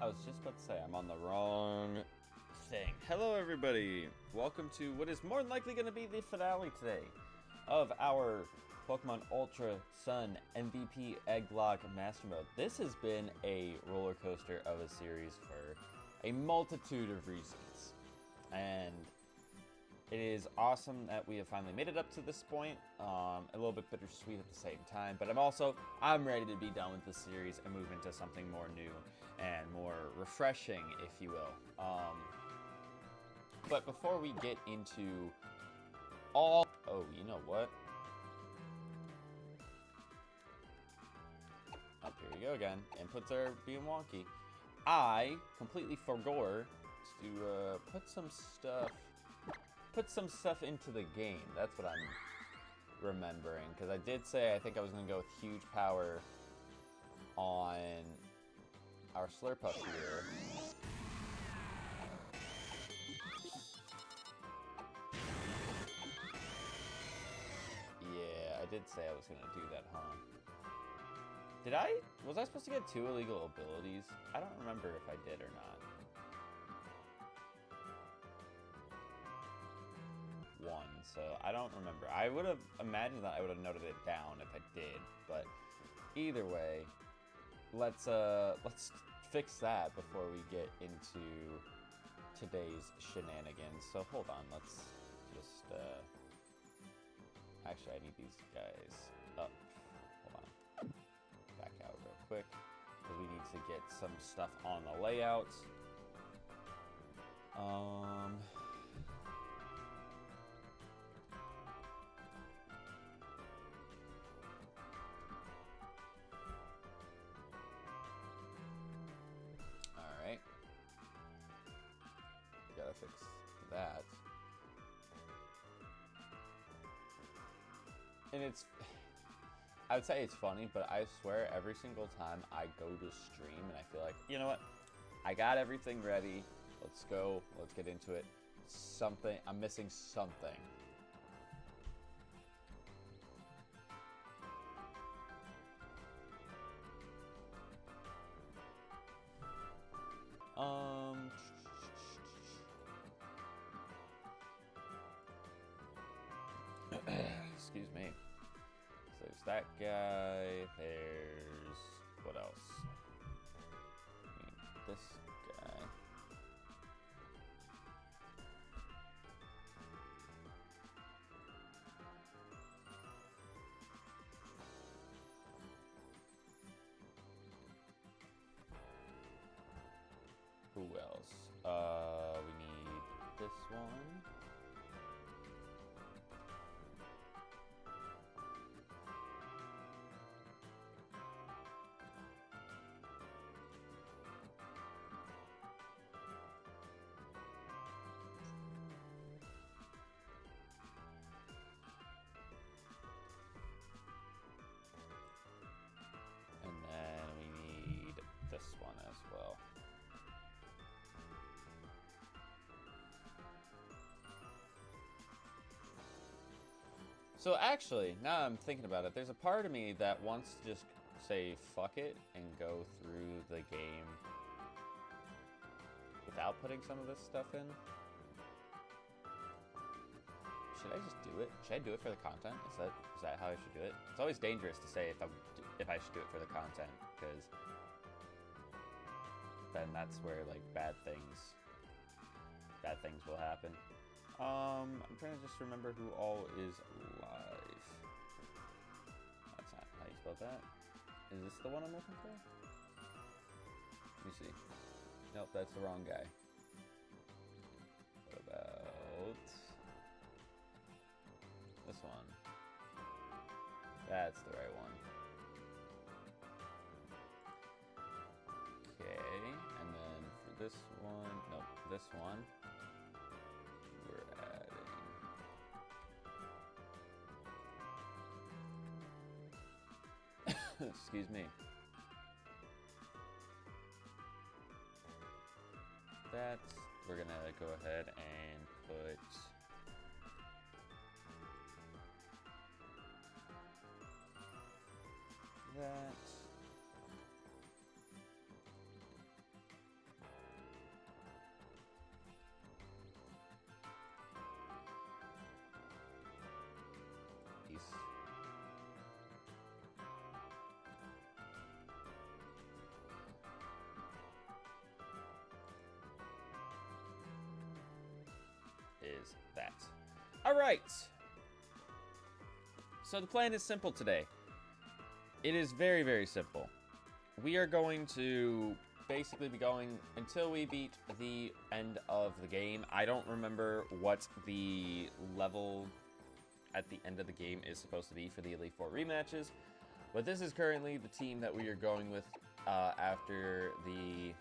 I was just about to say, I'm on the wrong thing. Hello, everybody. Welcome to what is more than likely going to be the finale today of our Pokemon Ultra Sun MVP Egglocke Mastermode. This has been a roller coaster of a series for a multitude of reasons. And it is awesome that we have finally made it up to this point. A little bit bittersweet at the same time, but I'm ready to be done with this series and move into something more new and more refreshing, if you will. But before we get into oh, you know what? Oh, here we go again. Inputs are being wonky. I completely forgot to put some stuff into the game. That's what I'm remembering. Because I did say I think I was going to go with huge power on our Slurpuff here. Yeah, I did say I was going to do that, huh? Was I supposed to get 2 illegal abilities? I don't remember if I did or not. 1, so I don't remember. I would have imagined that I would have noted it down if I did, but either way, let's fix that before we get into today's shenanigans. So hold on, let's just actually I need these guys up. Hold on. Back out real quick because we need to get some stuff on the layout. Alright. Gotta fix that. And I would say it's funny, but I swear every single time I go to stream and I feel like, you know what? I got everything ready. Let's go. Let's get into it. I'm missing something. Excuse me. So there's that guy. There's what else? This guy. Who else? We need this one. And then we need this one as well. So actually, now I'm thinking about it, there's a part of me that wants to just say fuck it and go through the game without putting some of this stuff in. Should I just do it? Should I do it for the content? Is that how I should do it? It's always dangerous to say if I should do it for the content, because then that's where like bad things will happen. I'm trying to just remember who all is live. That's not how you spell that. Is this the one I'm looking for? Let me see. Nope, that's the wrong guy. What about this one? That's the right one. Okay, and then for this one, nope, this one, we're adding excuse me. We're gonna go ahead and put that. is that. All right. So the plan is simple today. It is very, very simple. We are going to basically be going until we beat the end of the game. I don't remember what the level at the end of the game is supposed to be for the Elite Four rematches, but this is currently the team that we are going with after the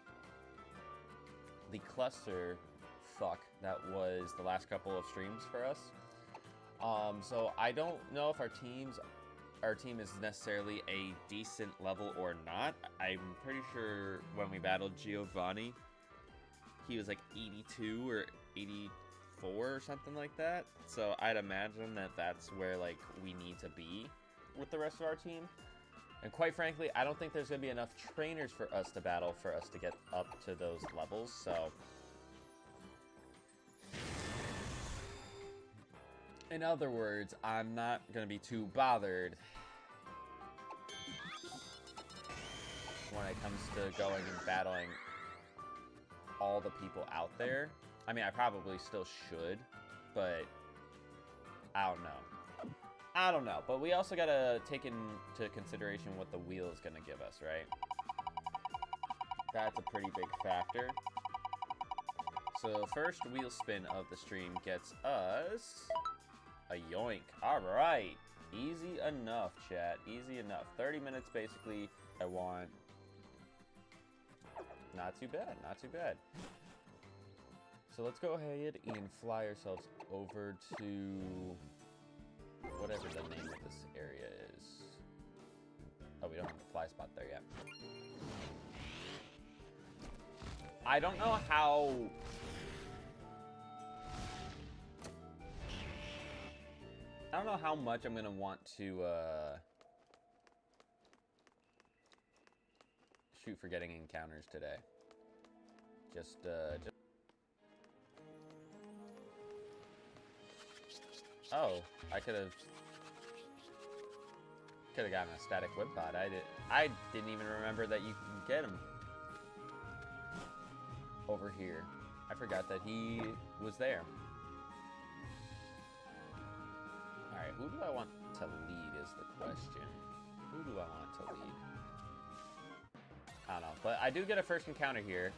cluster fuck that was the last couple of streams for us. So I don't know if our team is necessarily a decent level or not. I'm pretty sure when we battled Giovanni, he was like 82 or 84 or something like that. So I'd imagine that that's where like we need to be with the rest of our team. And quite frankly, I don't think there's going to be enough trainers for us to battle for us to get up to those levels. So in other words, I'm not going to be too bothered when it comes to going and battling all the people out there. I mean, I probably still should, but I don't know. I don't know, but we also got to take into consideration what the wheel is going to give us, right? That's a pretty big factor. So first wheel spin of the stream gets us a yoink. All right. Easy enough, chat. Easy enough. 30 minutes, basically. I want... Not too bad. Not too bad. So let's go ahead and fly ourselves over to... whatever the name of this area is. Oh, we don't have a fly spot there yet. I don't know how... I don't know how much I'm gonna want to shoot for getting encounters today. Just oh, I could have gotten a static whip pod. I didn't even remember that you can get him over here. I forgot that he was there. Alright, who do I want to lead is the question. Who do I want to lead? I don't know, but I do get a first encounter here.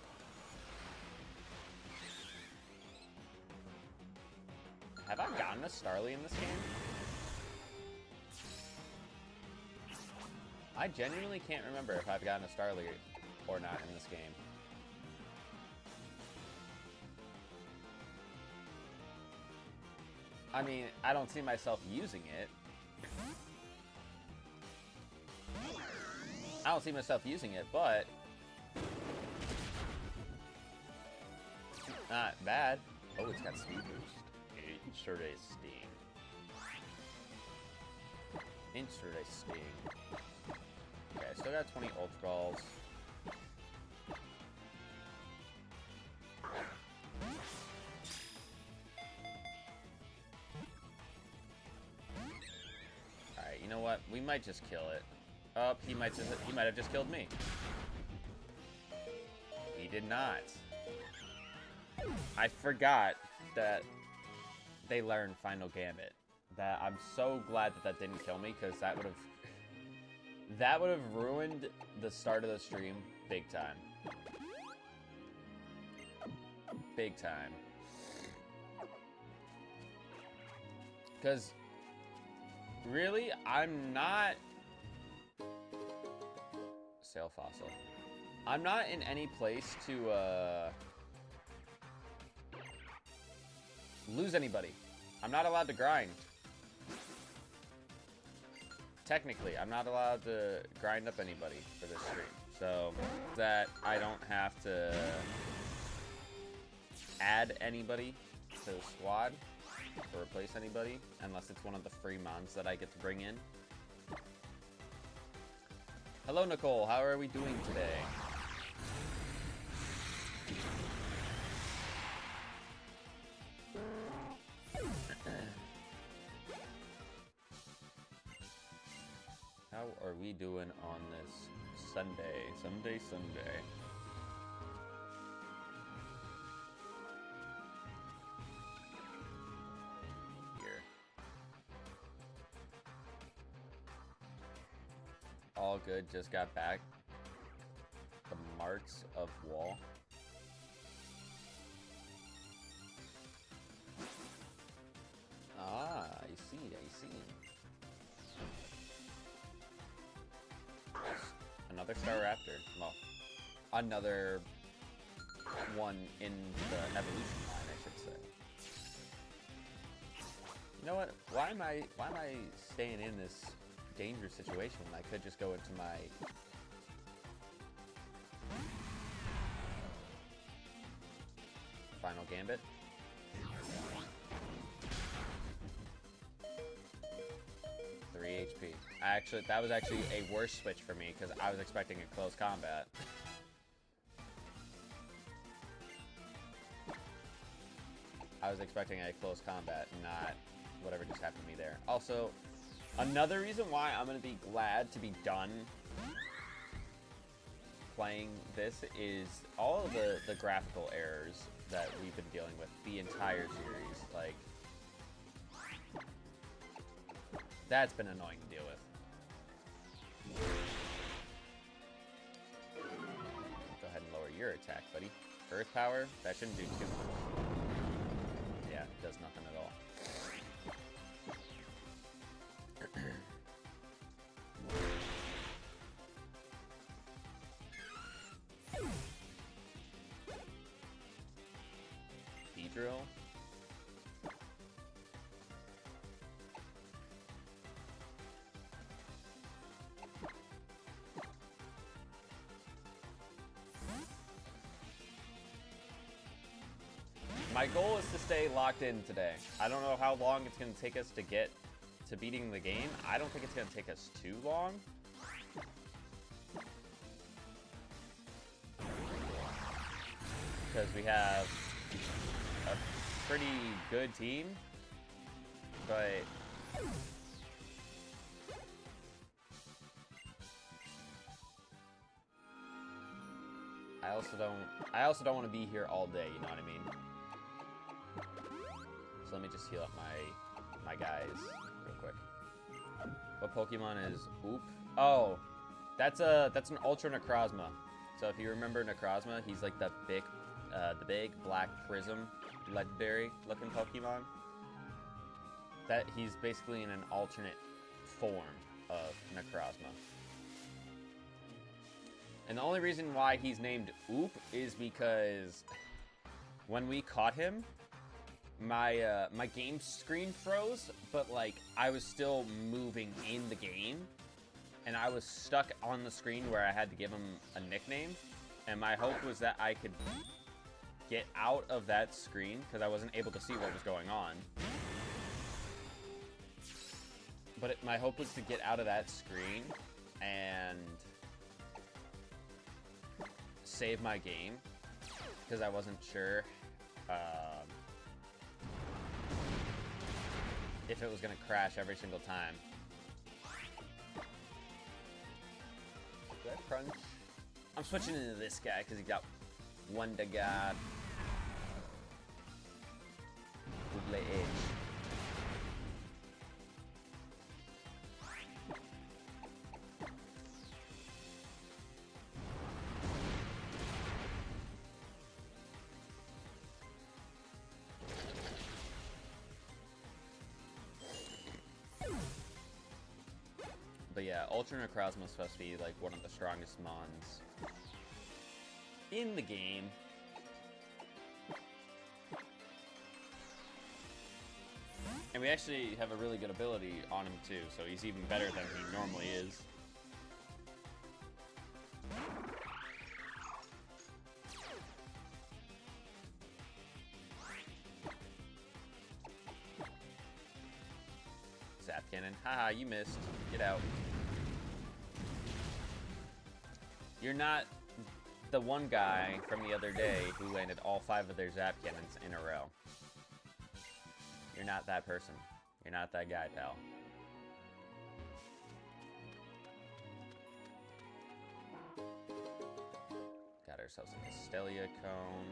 Have I gotten a Starly in this game? I genuinely can't remember if I've gotten a Starly or not in this game. I mean, I don't see myself using it. I don't see myself using it, but... not bad. Oh, it's got speed boost. Insert a sting. Insert a sting. Okay, I still got 20 Ultra Balls. Alright, you know what? We might just kill it. Oh, he might have just killed me. He did not. I forgot that they learned Final Gambit. That I'm so glad that that didn't kill me, because that would have ruined the start of the stream big time. Big time. Because really, I'm not... Sail Fossil. I'm not in any place to lose anybody. I'm not allowed to grind. Technically, I'm not allowed to grind up anybody for this stream. So that I don't have to add anybody to the squad or replace anybody unless it's one of the free mons that I get to bring in. Hello, Nicole. How are we doing today? How are we doing on this Sunday? Sunday. All good, just got back. The marks of wall. Ah, I see, I see. Another Star Raptor. Well, another one in the evolution line, I should say. You know what? Why am I staying in this dangerous situation when I could just go into my final gambit? HP. That was actually a worse switch for me because I was expecting a close combat. I was expecting a close combat, not whatever just happened to me there. Also, another reason why I'm going to be glad to be done playing this is all of the graphical errors that we've been dealing with the entire series. Like, that's been annoying to deal with. Go ahead and lower your attack, buddy. Earth power, that shouldn't do too much. Yeah, it does nothing at all. Drill. My goal is to stay locked in today. I don't know how long it's going to take us to get to beating the game. I don't think it's going to take us too long. Because we have a pretty good team, but I also don't want to be here all day, you know what I mean? So let me just heal up my guys real quick. What Pokemon is Oop? Oh, that's an Ultra Necrozma. So if you remember Necrozma, he's like the big black prism legendary looking Pokemon. That he's basically in an alternate form of Necrozma. And the only reason why he's named Oop is because when we caught him, my game screen froze, but like I was still moving in the game, and I was stuck on the screen where I had to give him a nickname, and my hope was that I could get out of that screen because I wasn't able to see what was going on. But my hope was to get out of that screen and save my game because I wasn't sure if it was going to crash every single time. Do I crunch? I'm switching into this guy because he got Wonder Guard. Double edge. But yeah, Ultra Necrozma is supposed to be like one of the strongest mons in the game. And we actually have a really good ability on him too, so he's even better than he normally is. Zap Cannon. Haha, you missed. Get out. You're not the one guy from the other day who landed all 5 of their Zap Cannons in a row. You're not that person. You're not that guy, pal. Got ourselves a Castelia Cone.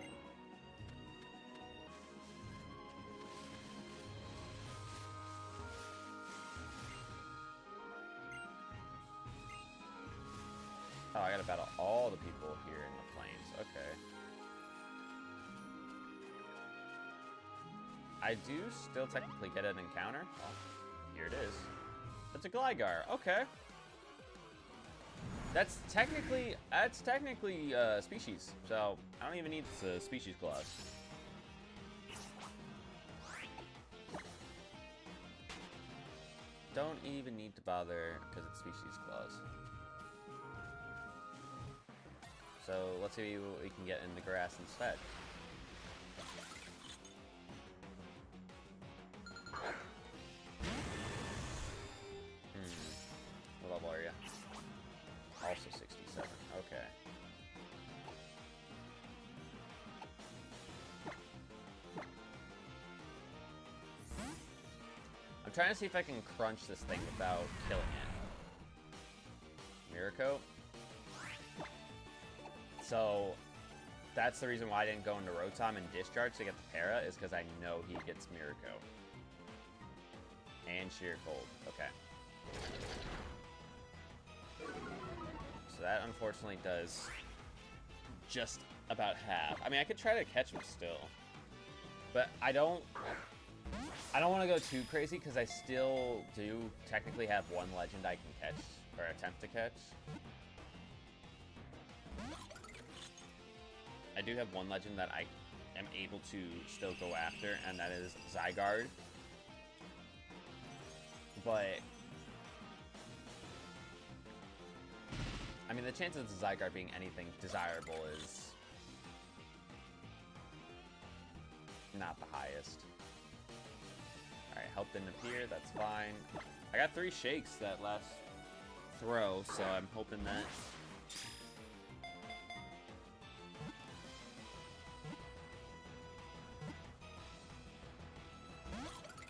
battle all the people here in the plains. Okay. I do still technically get an encounter. Oh, here it is. It's a Gligar. Okay. That's technically species. So I don't even need the species clause. Don't even need to bother because it's species clause. So let's see what we can get in the grass instead. What level are you? Also 67. Okay. I'm trying to see if I can crunch this thing without killing it. Miracle. So that's the reason why I didn't go into Rotom and Discharge to get the Para, is because I know he gets Miracle. And Sheer Cold. Okay. So that unfortunately does just about half. I mean, I could try to catch him still. But I don't want to go too crazy because I still do technically have one legend I can catch, or attempt to catch. I do have one legend that I am able to still go after, and that is Zygarde. But I mean, the chances of Zygarde being anything desirable is not the highest. Alright, help didn't appear, that's fine. I got 3 shakes that last throw, so I'm hoping that...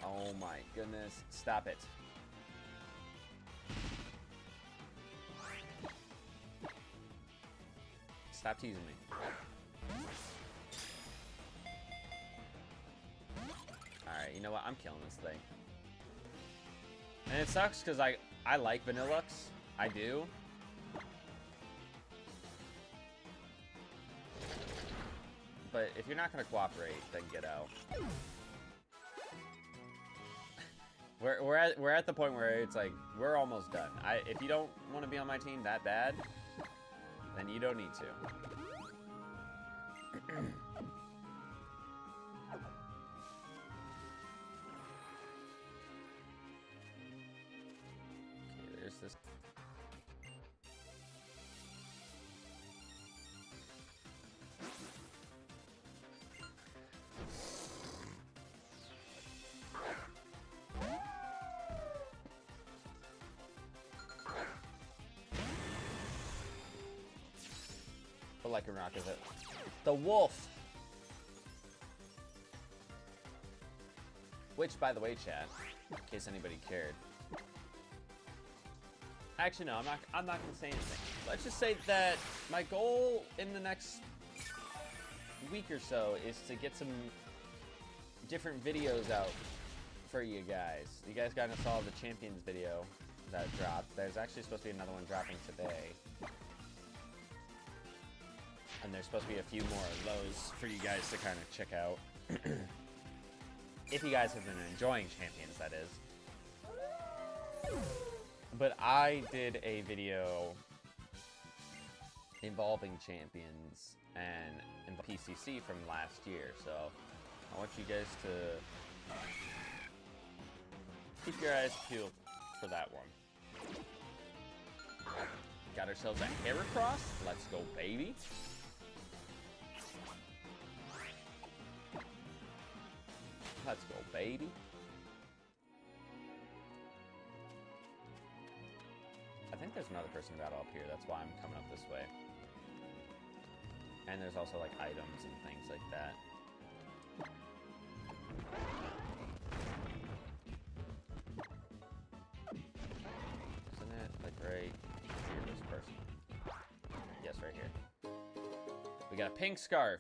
Oh my goodness, stop it. Stop teasing me. Alright, you know what? I'm killing this thing. And it sucks because I like Vanillux. I do. But if you're not going to cooperate, then get out. We're at the point where it's like, we're almost done. If you don't want to be on my team that bad, then you don't need to. Okay, there's this. Like a rock, is it? The wolf! Which, by the way, chat, in case anybody cared. Actually, no, I'm not gonna say anything. Let's just say that my goal in the next week or so is to get some different videos out for you guys. You guys got to saw the Champions video that dropped. There's actually supposed to be another one dropping today. And there's supposed to be a few more of those for you guys to kind of check out. If you guys have been enjoying Champions, that is. But I did a video involving Champions and in the PCC from last year, so I want you guys to keep your eyes peeled for that one. Got ourselves a Heracross. Let's go, baby. Let's go, baby. I think there's another person battle up here. That's why I'm coming up this way. And there's also like items and things like that. Isn't it like right here, this person? Yes, right here. We got a pink scarf.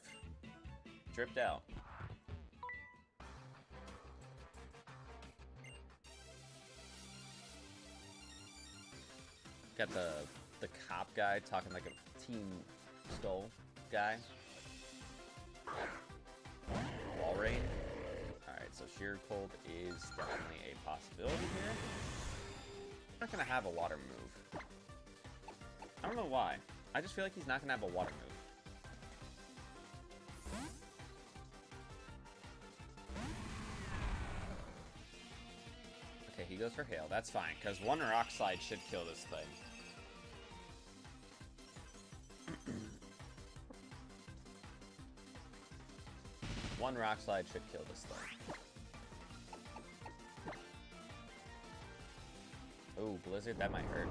Dripped out. Got the the cop guy talking like a Team Skull guy. Wall rain. Alright, so Sheer Cold is definitely a possibility here. I'm not gonna have a water move. I don't know why. I just feel like he's not gonna have a water move. Okay, he goes for Hail. That's fine, because one Rock Slide should kill this thing. One Rock Slide should kill this thing. Oh, Blizzard, that might hurt.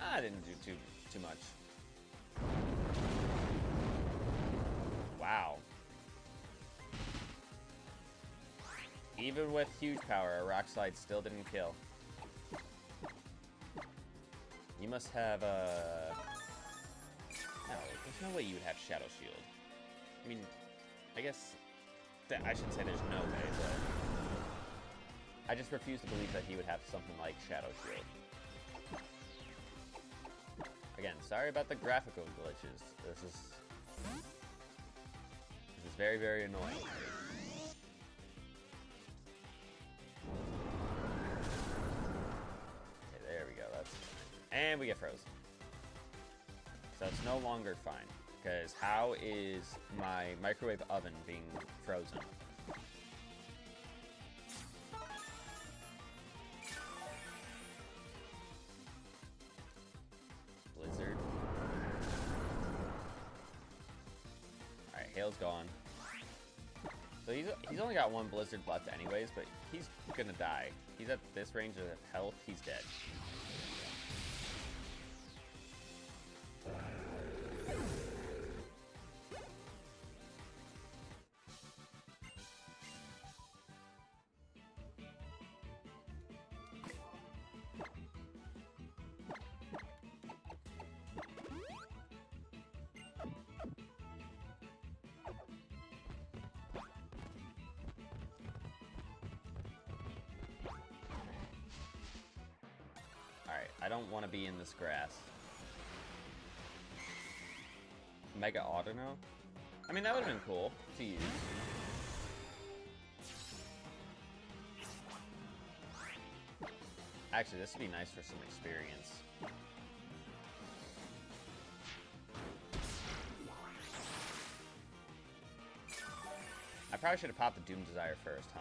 I didn't do too much. Wow. Even with huge power, a Rock Slide still didn't kill. You must have a... No, there's no way you would have Shadow Shield. I mean, I guess... I shouldn't say there's no way, but... I just refuse to believe that he would have something like Shadow Shield. Again, sorry about the graphical glitches. This is very, very annoying. Okay, there we go. That's fine. And we get frozen. So it's no longer fine. Because how is my microwave oven being frozen? Blizzard. Alright, Hail's gone. So he's only got one Blizzard left anyways, but he's gonna die. He's at this range of health, he's dead. Alright, I don't want to be in this grass. Mega Autono? I mean, that would have been cool to use. Actually, this would be nice for some experience. I probably should have popped the Doom Desire first, huh?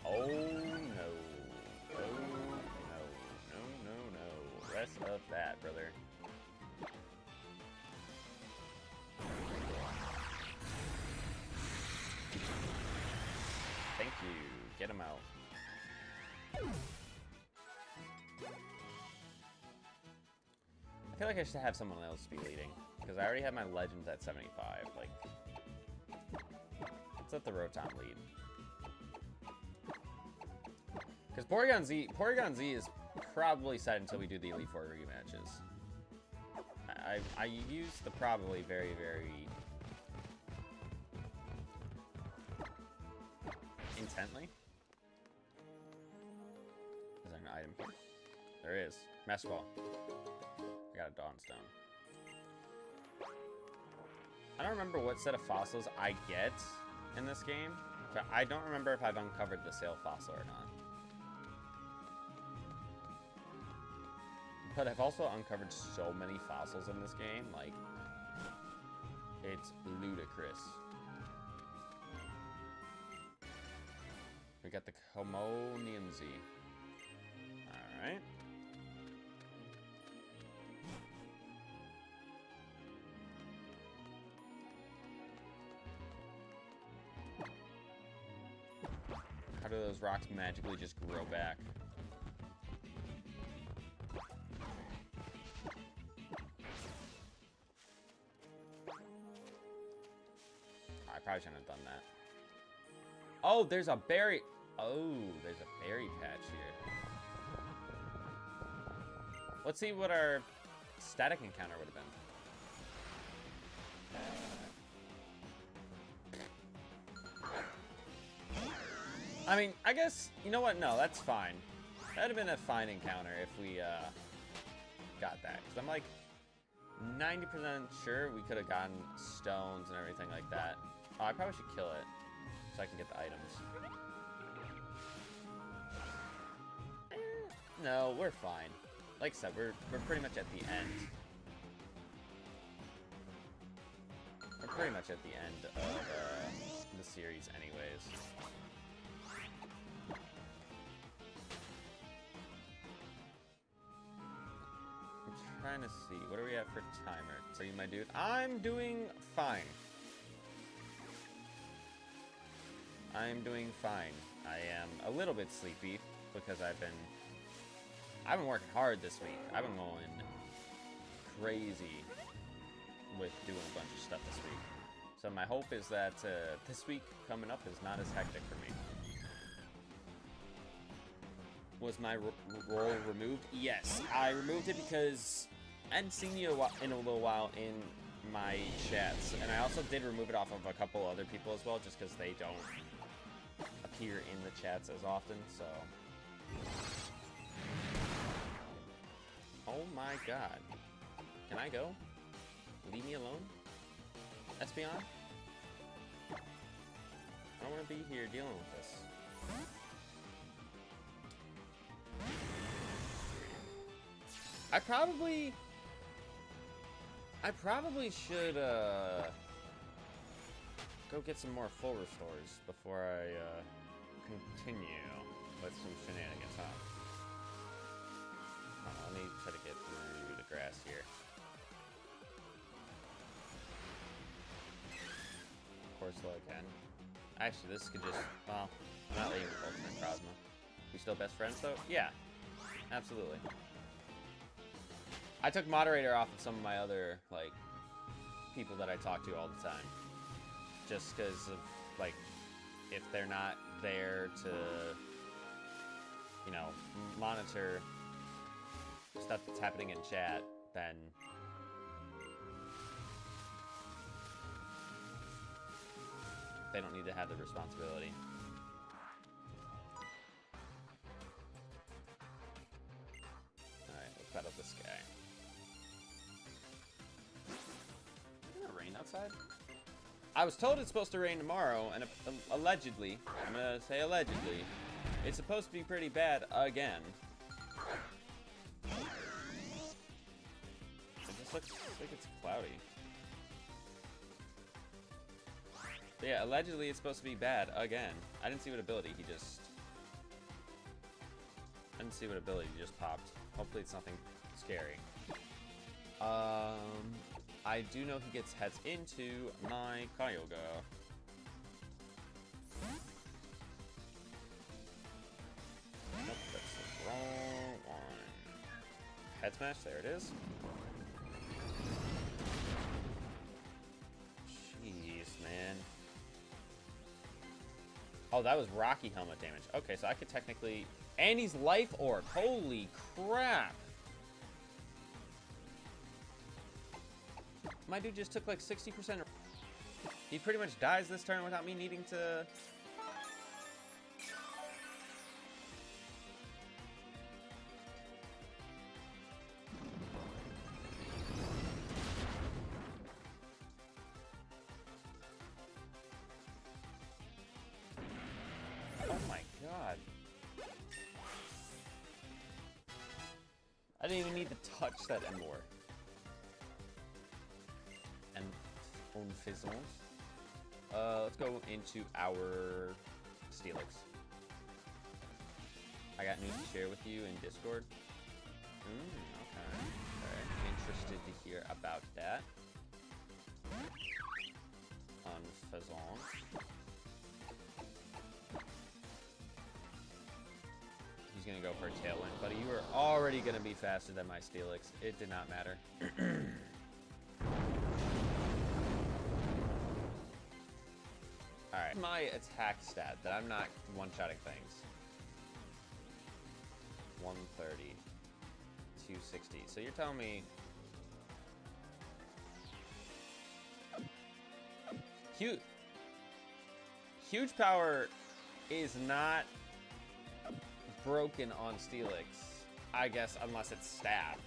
Oh no. Oh no. No. Less of that, brother. Thank you. Get him out. I feel like I should have someone else be leading. Because I already have my legends at 75. Like, let's let the Rotom lead. Because Porygon Z is probably set until we do the Elite Four rematches. I use the probably very, very intently. Is there an item here? There is. Master Ball. I got a Dawnstone. I don't remember what set of fossils I get in this game, but I don't remember if I've uncovered the Sail Fossil or not. But I've also uncovered so many fossils in this game, like, it's ludicrous. We got the Comonium Z. Alright. How do those rocks magically just grow back? I probably shouldn't have done that. Oh, there's a berry. Oh, there's a berry patch here. Let's see what our static encounter would have been. I mean, I guess, you know what? No, that's fine. That'd have been a fine encounter if we got that. Because I'm like 90% sure we could have gotten stones and everything like that. Oh, I probably should kill it so I can get the items. No, we're fine. Like I said, we're pretty much at the end. We're pretty much at the end of the series anyways. I'm trying to see. What are we at for timer? So you, my dude? I'm doing fine. I'm doing fine. I am a little bit sleepy because I've been working hard this week. I've been going crazy with doing a bunch of stuff this week. So my hope is that this week coming up is not as hectic for me. Was my role removed? Yes, I removed it because I hadn't seen you in a little while in my chats. And I also did remove it off of a couple other people as well, just because they don't appear in the chats as often, so... Oh my god. Can I go? Leave me alone? Espeon? I don't want to be here dealing with this. I probably should go get some more full restores before I continue with some shenanigans, huh? Let me try to get through the grass here. Of course, though I can. Actually, this could just... Well, I'm not leaving with Ultimate Cosmo. We still best friends, though? Yeah. Absolutely. I took moderator off of some of my other, like, people that I talk to all the time. Just because of, like, if they're not there to, you know, monitor stuff that's happening in chat, then they don't need to have the responsibility. Alright, let's battle this guy. Is it rain outside? I was told it's supposed to rain tomorrow, and allegedly, I'm gonna say allegedly, it's supposed to be pretty bad again. It just looks like it's cloudy. But yeah, allegedly it's supposed to be bad again. I didn't see what ability he just... I didn't see what ability he just popped. Hopefully it's nothing scary. I do know he gets heads into my Kyogre. Nope, that's the wrong one. Head smash, there it is. Jeez, man. Oh, that was Rocky Helmet damage. Okay, so I could technically... And he's Life Orb. Holy crap. My dude just took like 60%. He pretty much dies this turn without me needing to... Oh my god. I didn't even need to touch that anymore. And on fizzles. Let's go into our Steelix. I got news to share with you in Discord. Okay. Very interested to hear about that. On Fizzle. He's gonna go for a Tailwind, buddy. You were already gonna be faster than my Steelix. It did not matter. Alright. My attack stat that I'm not one-shotting things. 130. 260. So you're telling me... Huge power is not broken on Steelix, I guess, unless it's stab.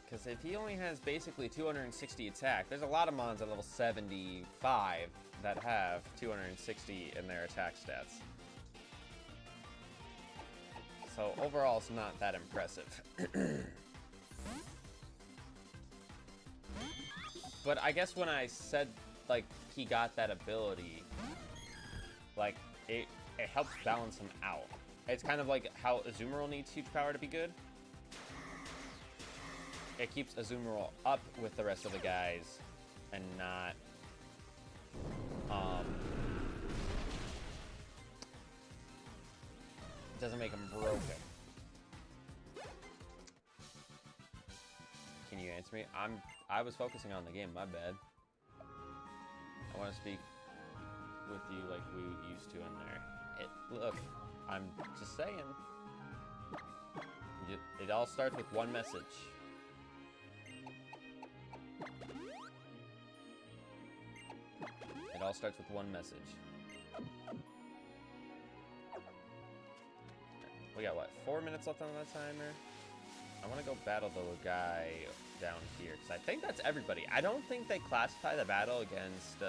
Because if he only has basically 260 attack, there's a lot of mons at level 75 that have 260 in their attack stats. So overall, it's not that impressive. But I guess when I said, like, he got that ability, like, it helps balance him out. It's kind of like how Azumarill needs huge power to be good. It keeps Azumarill up with the rest of the guys and not, doesn't make him broken. Can you answer me? I was focusing on the game, my bad. I want to speak with you like we used to in there. Look, I'm just saying. It all starts with one message. It all starts with one message. We got, what, 4 minutes left on the timer? I want to go battle the guy down here, because I think that's everybody. I don't think they classify the battle against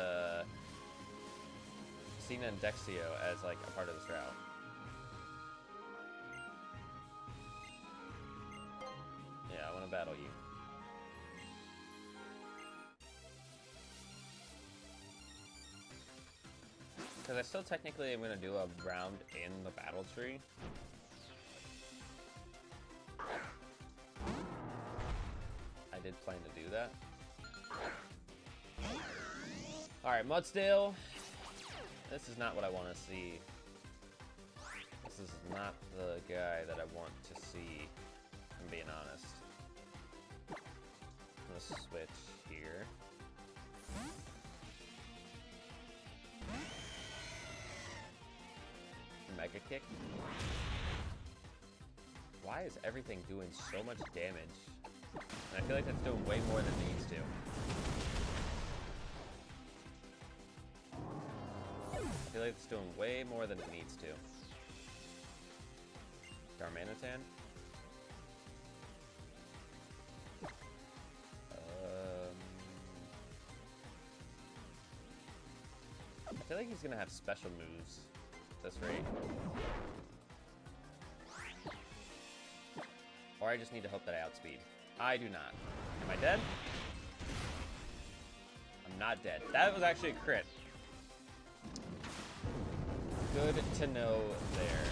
Cena and Dexio as, like, a part of this route. Yeah, I want to battle you. Because I still technically am going to do a round in the battle tree. I did plan to do that. Alright, Mudsdale. This is not what I want to see. This is not the guy that I want to see, if I'm being honest. I'm going to switch here. Mega Kick. Why is everything doing so much damage? And I feel like that's doing way more than it needs to. I feel like it's doing way more than it needs to. Darmanitan. I feel like he's gonna have special moves at this rate. Or I just need to hope that I outspeed. I do not. Am I dead? I'm not dead. That was actually a crit. Good to know there.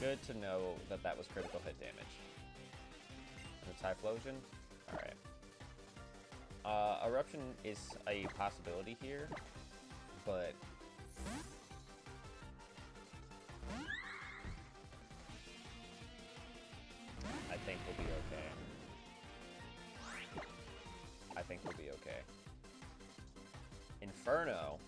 Good to know that that was critical hit damage. And a Typhlosion? Alright. Eruption is a possibility here, but I think we'll be okay. I think we'll be okay. Inferno.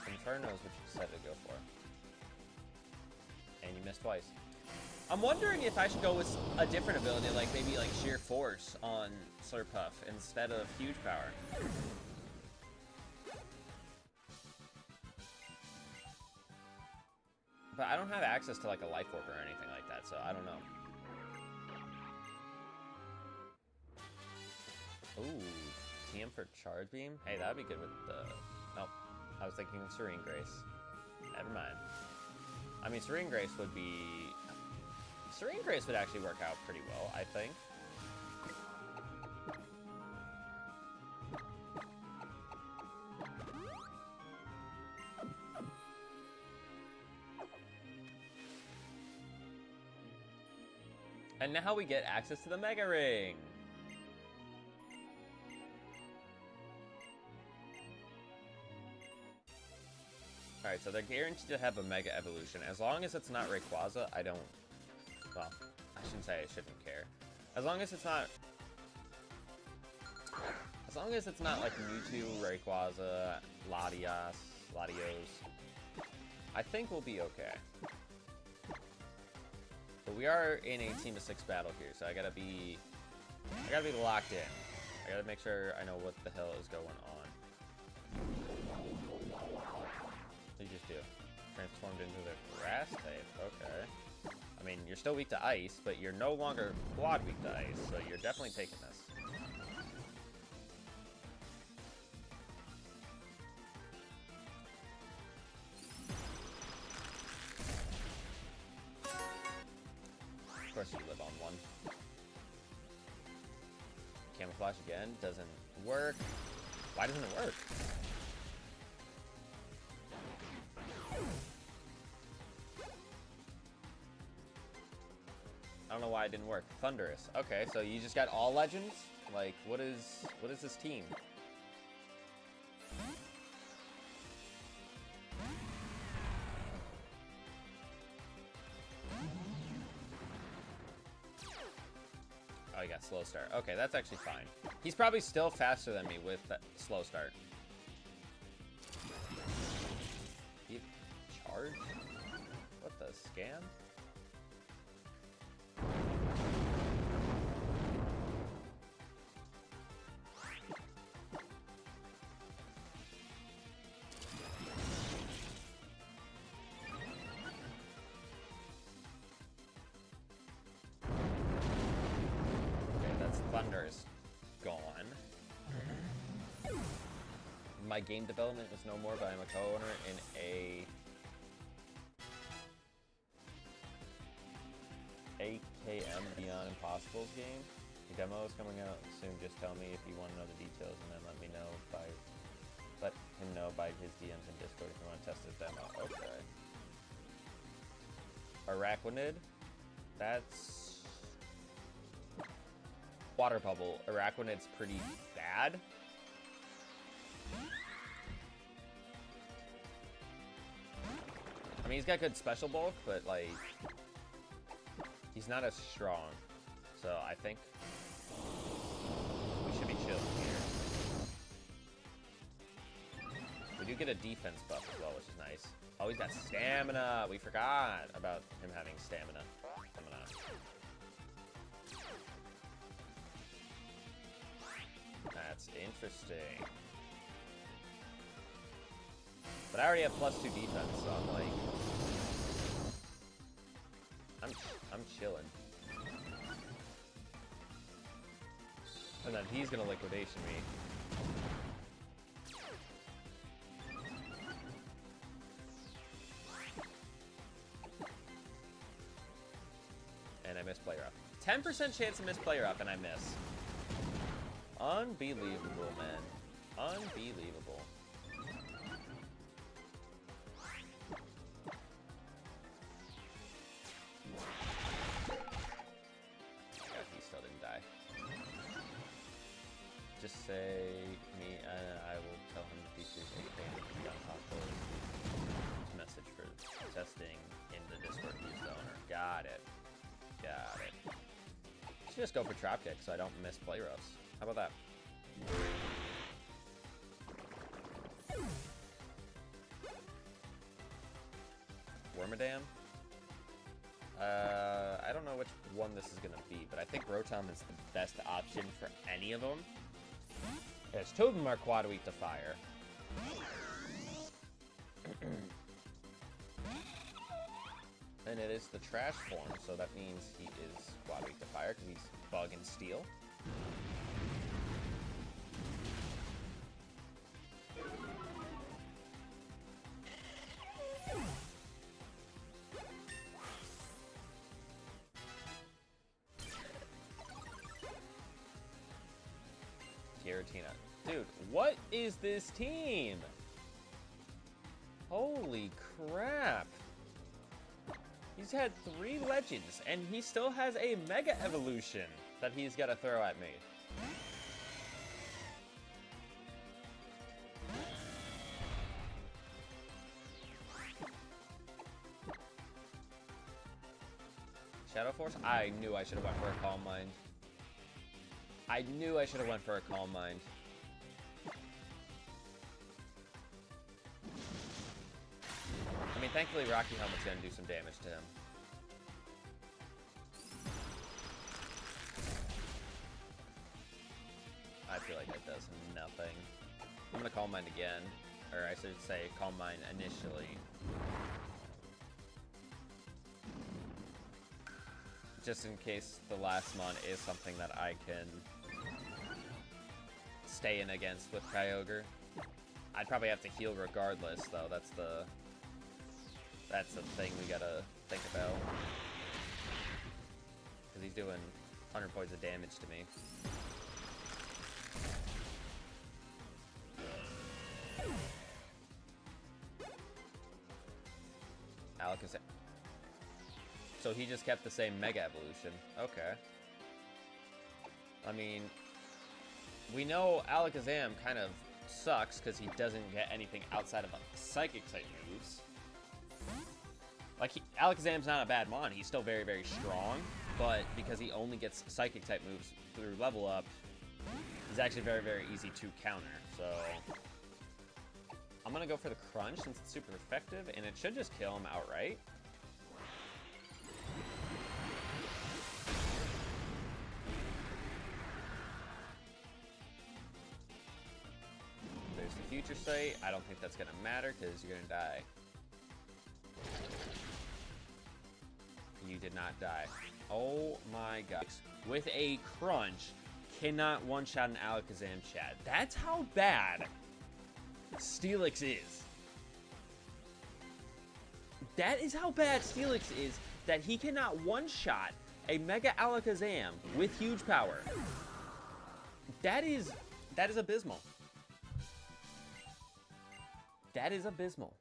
Inferno is what you decided to go for. And you missed twice. I'm wondering if I should go with a different ability, like maybe like Sheer Force on Slurpuff instead of Huge Power. But I don't have access to like a Life Orb or anything like that, so I don't know. Ooh, TM for Charge Beam? Hey, that'd be good with the... Nope, I was thinking of Serene Grace. Never mind. I mean, Serene Grace would be... Serene Grace would actually work out pretty well, I think. And now we get access to the Mega Ring! Alright, so they're guaranteed to have a Mega Evolution. As long as it's not Rayquaza, I don't... Well, I shouldn't say I shouldn't care. As long as it's not... As long as it's not like Mewtwo, Rayquaza, Latios, I think we'll be okay. But we are in a team of 6 battle here, so I gotta be locked in. I gotta make sure I know what the hell is going on. What did you just do? Transformed into the grass type. Okay. I mean, you're still weak to ice, but you're no longer quad weak to ice, so you're definitely taking this. Of course you live on 1. Camouflage again, doesn't work. Why doesn't it work? I don't know why it didn't work. Thunderous. Okay, so you just got all legends? Like, what is this team? Oh, he got slow start. Okay, that's actually fine. He's probably still faster than me with that slow start. He charge? What the scam? Thunder's gone. My game development is no more, but I'm a co-owner in a AKM Beyond Impossibles game. The demo is coming out soon. Just tell me if you want to know the details, and then let him know by his DMs in Discord if you want to test this demo. Okay. Araquanid. That's water bubble. Araquanid's pretty bad. I mean, he's got good special bulk, but like, he's not as strong. So I think we should be chill here. We do get a defense buff as well, which is nice. Oh, he's got stamina. We forgot about him having stamina. That's interesting. But I already have +2 defense, so I'm like, I'm chilling. And then he's gonna liquidation me. And I miss player up. 10% chance to miss player up, and I miss. Unbelievable, man. Unbelievable. God, he still didn't die. Just say me, and I will tell him the features of the game on top of message for testing in the Discord. He's the owner. Got it. Got it. Should just go for trap kick so I don't miss play roughs. How about that? Wormadam? I don't know which one this is gonna be, but I think Rotom is the best option for any of them. Yes, 2 of them are quad weak to fire. And it is the trash form, so that means he is quad weak to fire because he's bug and steel. Giratina. Dude, what is this team? Holy crap. He's had 3 legends, and he still has a Mega Evolution that he's got to throw at me. Shadow Force? I knew I should have went for a Calm Mind. I knew I should have went for a Calm Mind. I mean, thankfully, Rocky Helmet's gonna do some damage to him. I feel like it does nothing. I'm gonna Calm Mind again. Or I should say Calm Mind initially. Just in case the last mon is something that I can stay in against with Kyogre. I'd probably have to heal regardless, though. That's the thing we gotta think about. Because he's doing 100 points of damage to me. Alakazam. So he just kept the same Mega Evolution. Okay. I mean, we know Alakazam kind of sucks because he doesn't get anything outside of Psychic type moves. Like, Alakazam's not a bad mon. He's still very, very strong. But because he only gets Psychic type moves through level up, he's actually very, very easy to counter. So I'm going to go for the Crunch since it's super effective, and it should just kill him outright. There's the Future Sight. I don't think that's going to matter because you're going to die. You did not die. Oh my god. With a Crunch, cannot one-shot an Alakazam, chat. That's how bad Steelix is. That is how bad Steelix is, that he cannot one-shot a Mega Alakazam with huge power. That is abysmal. That is abysmal.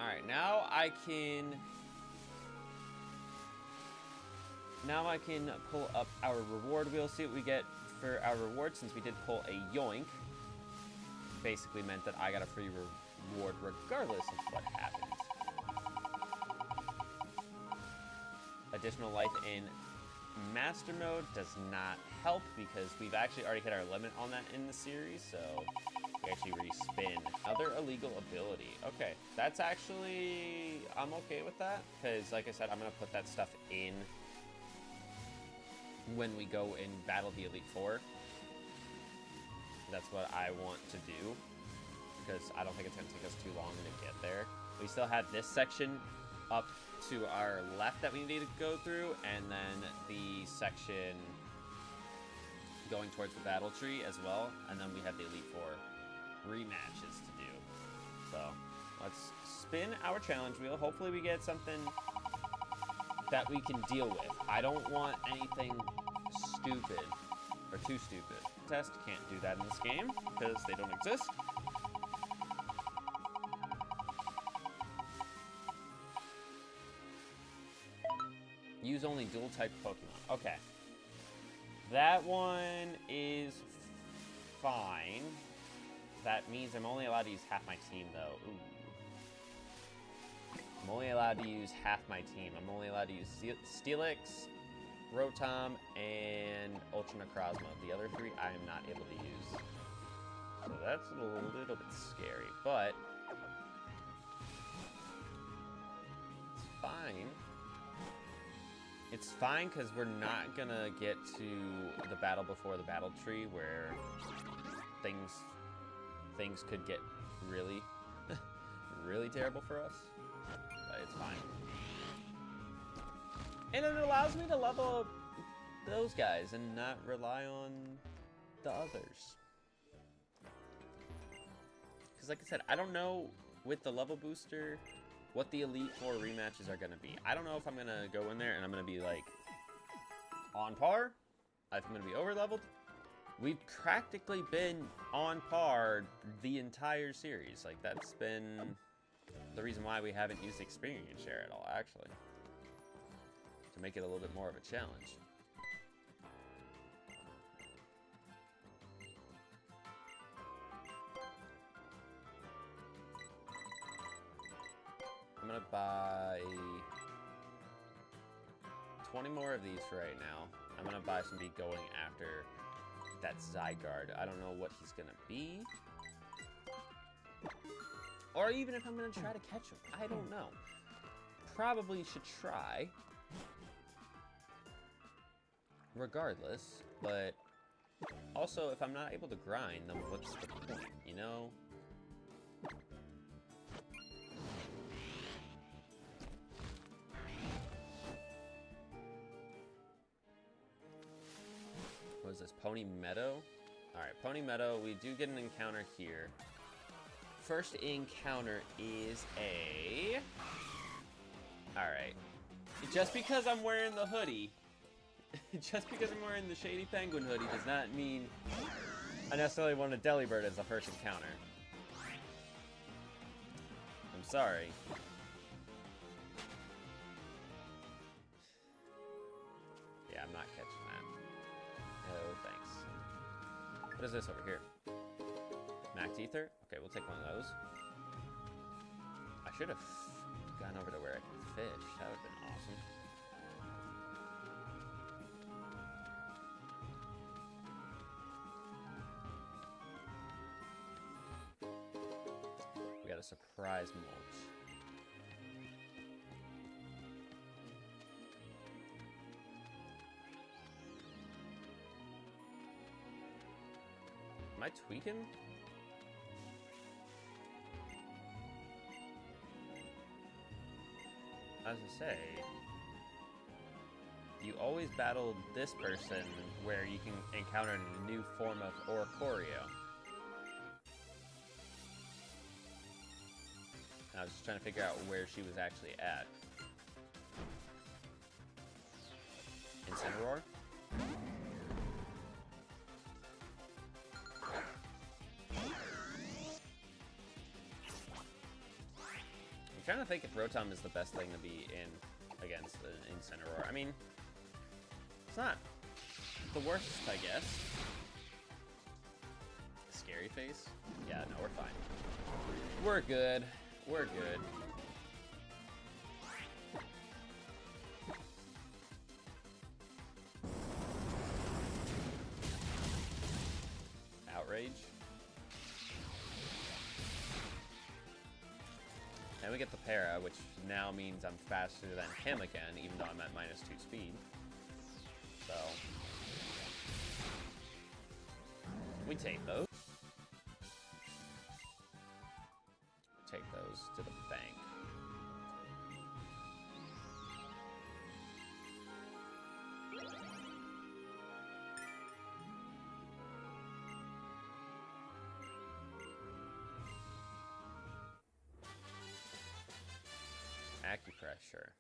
Alright, now I can pull up our reward wheel, see what we get for our reward, since we did pull a Yoink. Basically meant that I got a free reward regardless of what happened. Additional life in Master Mode does not help because we've actually already hit our limit on that in the series, so we actually respin. Other illegal ability. Okay, that's actually, I'm okay with that, because like I said, I'm going to put that stuff in when we go and battle the Elite Four. That's what I want to do, because I don't think it's going to take us too long to get there. We still have this section up to our left that we need to go through, and then the section going towards the battle tree as well, and then we have the Elite Four rematches to do. So let's spin our challenge wheel. Hopefully we get something that we can deal with. I don't want anything stupid or too stupid. Test can't do that in this game because they don't exist. Use only dual type Pokemon. Okay. That one is fine. That means I'm only allowed to use half my team, though. Ooh. I'm only allowed to use half my team. I'm only allowed to use Steelix, Rotom, and Ultra Necrozma. The other three I am not able to use. So that's a little bit scary, but it's fine. It's fine because we're not gonna get to the battle before the battle tree where things could get really, really terrible for us. But it's fine. And it allows me to level up those guys and not rely on the others. Because like I said, I don't know with the level booster what the Elite Four rematches are going to be. I don't know if I'm going to go in there and I'm going to be like on par, if I'm going to be over leveled, we've practically been on par the entire series. Like, that's been the reason why we haven't used experience share at all, actually. To make it a little bit more of a challenge. I'm gonna buy 20 more of these for right now. I'm gonna buy some be going after that Zygarde. I don't know what he's gonna be. Or even if I'm gonna try to catch him. I don't know. Probably should try. Regardless, but also if I'm not able to grind, then what's the point, you know? What is this, Pony Meadow? Alright, Pony Meadow, we do get an encounter here. First encounter is a... Alright. Just because I'm wearing the hoodie, just because I'm wearing the Shady Penguin hoodie does not mean I necessarily want a Delibird as the first encounter. I'm sorry. Yeah, I'm not catching that. Oh, thanks. What is this over here? Max Ether? Okay, we'll take one of those. I should have gone over to where I can fish. That would have been awesome. We got a surprise mulch. Am I tweaking? As I say, you always battle this person where you can encounter a new form of Oricorio. I was just trying to figure out where she was actually at. Incineroar? I'm trying to think if Rotom is the best thing to be in against the Incineroar. I mean, it's not the worst, I guess. Scary face? Yeah, no, we're fine. We're good. We're good. Outrage. And we get the para, which now means I'm faster than him again, even though I'm at -2 speed. So we take those. Take those to the bank. Acupressure.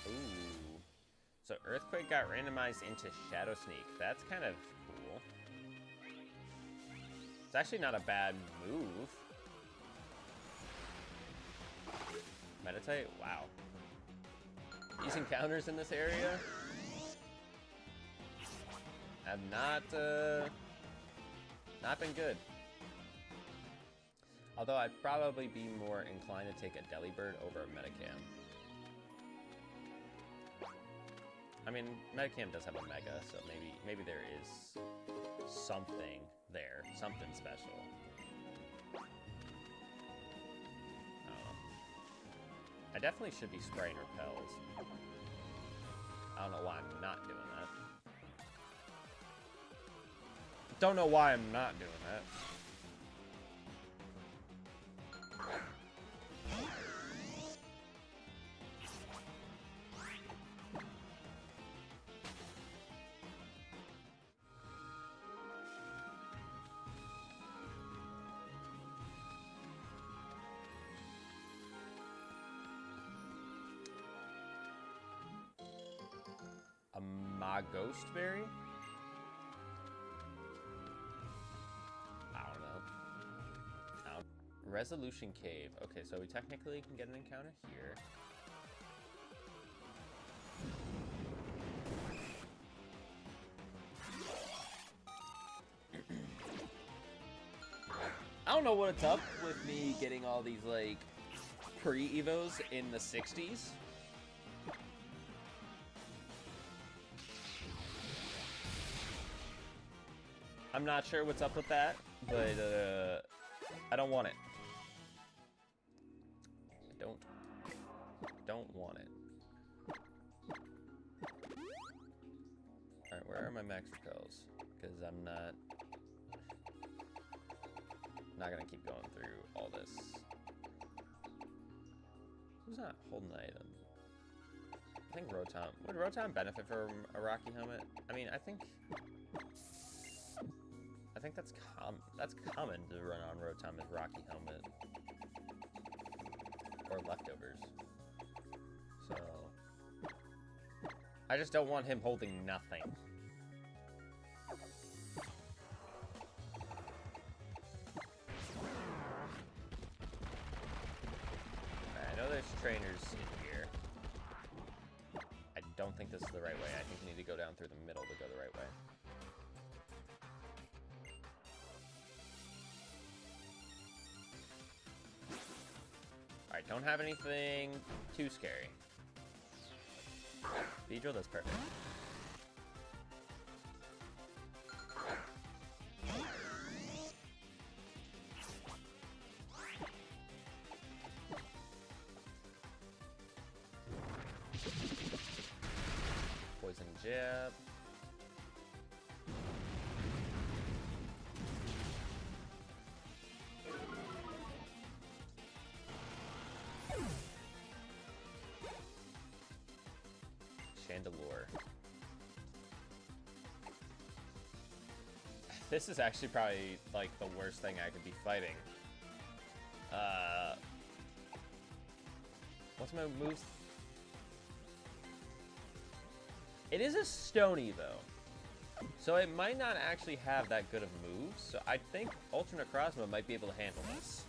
Ooh. So Earthquake got randomized into Shadow Sneak. That's kind of cool. It's actually not a bad move. Meditate? Wow. These encounters in this area have not been good. Although I'd probably be more inclined to take a Delibird over a Metacam. I mean, Metacam does have a Mega, so maybe there is something there, something special. I definitely should be spraying repels. I don't know why I'm not doing that. Don't know why I'm not doing that. a ghost berry? I don't know. Resolution Cave. Okay, so we technically can get an encounter here. I don't know what's up with me getting all these, like, pre-evos in the 60s. I'm not sure what's up with that, but, I don't want it. I don't want it. Alright, where are my max repels? Because I'm not gonna keep going through all this. Who's not holding the item? I think Rotom. Would Rotom benefit from a Rocky helmet? I mean, I think that's common to run on Rotom as Rocky helmet. Or leftovers. So I just don't want him holding nothing. I know there's trainers in here. I don't think this is the right way. I think we need to go down through the middle to go the right way. Alright, don't have anything too scary. Beedrill, that's perfect. Poison jab. Chandelure. This is actually probably like the worst thing I could be fighting. What's my moves? It is a Stony though, so it might not actually have that good of moves. So I think Ultra Necrozma might be able to handle this.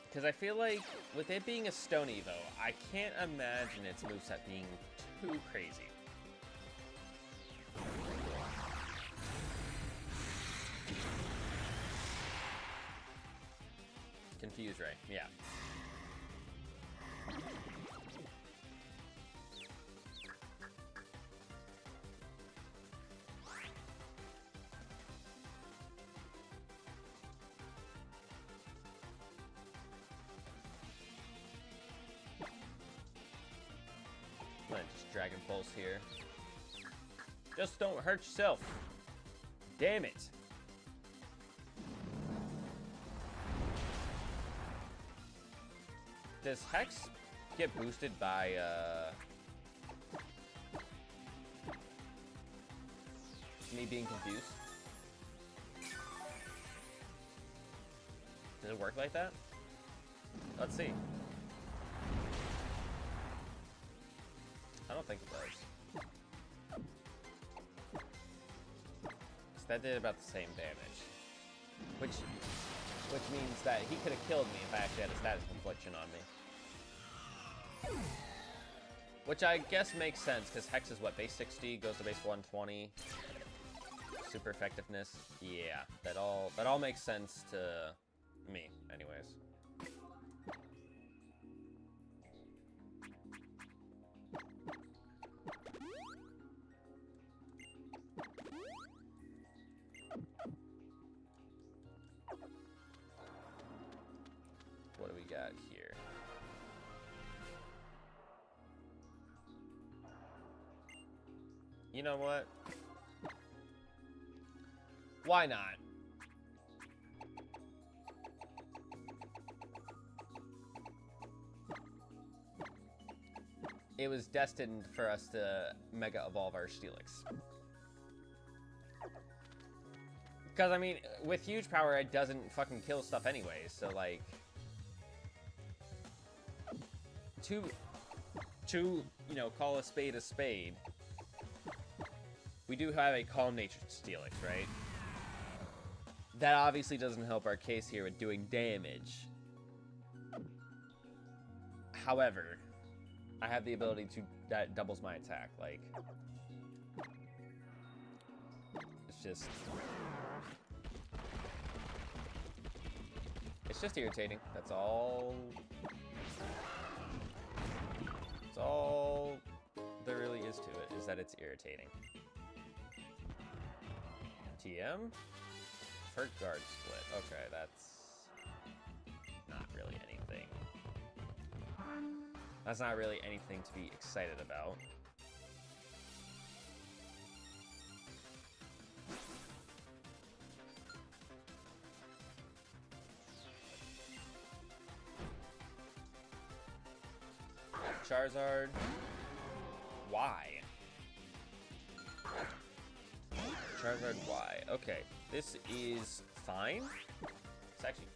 Because I feel like, with it being a Stony, though, I can't imagine its moveset being too crazy. Confuse Ray, yeah. Just Dragon Pulse here. Just don't hurt yourself. Damn it. Does Hex get boosted by, me being confused? Does it work like that? Let's see. I don't think it does. So that did about the same damage. Which means that he could have killed me if I actually had a status confliction on me. Which I guess makes sense, because Hex is what, base 60, goes to base 120. Super effectiveness. Yeah, that all makes sense to me, anyways. What do we got here? You know what? Why not? It was destined for us to Mega Evolve our Steelix. Because, I mean, with huge power, it doesn't fucking kill stuff anyways, so, like... To, you know, call a spade, we do have a Calm Nature Steelix, right? That obviously doesn't help our case here with doing damage. However, I have the ability to... That doubles my attack, like... It's just... It's just irritating. That's all... That's all there really is to it, is that it's irritating. TM? Perk guard split. Okay, that's not really anything. That's not really anything to be excited about. Charizard. Why? Charizard Y. Okay, this is fine. It's actually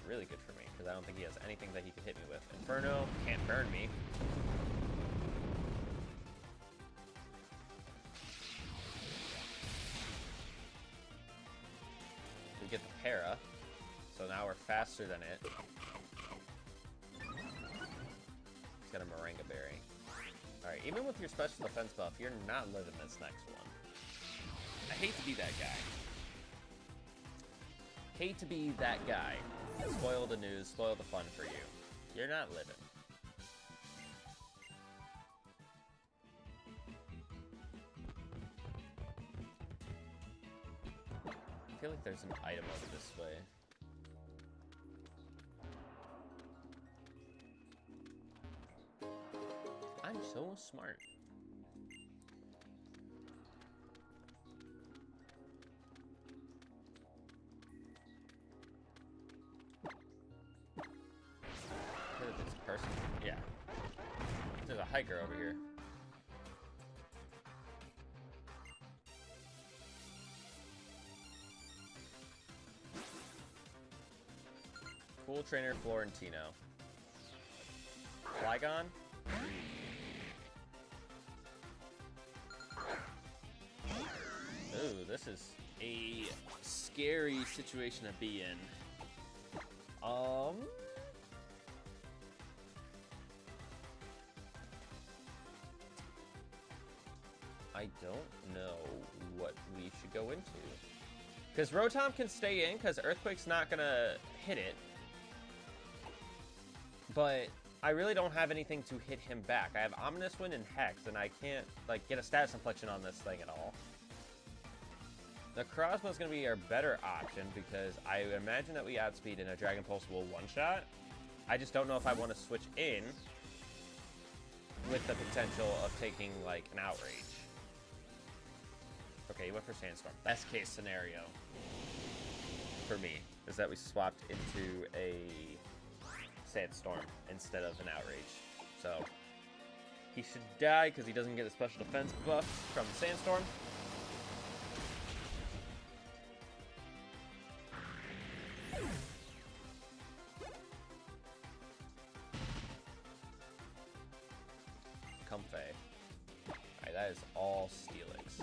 really good for me, because I don't think he has anything that he could hit me with. Inferno can't burn me. We get the para, so now we're faster than it. He's got a Moringa Berry. Alright, even with your special defense buff, you're not living this next one. I hate to be that guy. Hate to be that guy. Spoil the news, spoil the fun for you. You're not living. I feel like there's an item over this way. I'm so smart. This person, yeah. There's a hiker over here. Cool Trainer Florentino. Flygon? Ooh, this is a scary situation to be in. I don't know what we should go into. Because Rotom can stay in, because Earthquake's not gonna hit it. But I really don't have anything to hit him back. I have Ominous Wind and Hex, and I can't, like, get a status inflection on this thing at all. The Crossbow is going to be our better option, because I imagine that we outspeed and a Dragon Pulse will one-shot. I just don't know if I want to switch in with the potential of taking, like, an Outrage. Okay, he went for Sandstorm. Best case scenario for me is that we swapped into a Sandstorm instead of an Outrage. So he should die because he doesn't get a special defense buff from the Sandstorm. Comfey. Alright, that is all Steelix.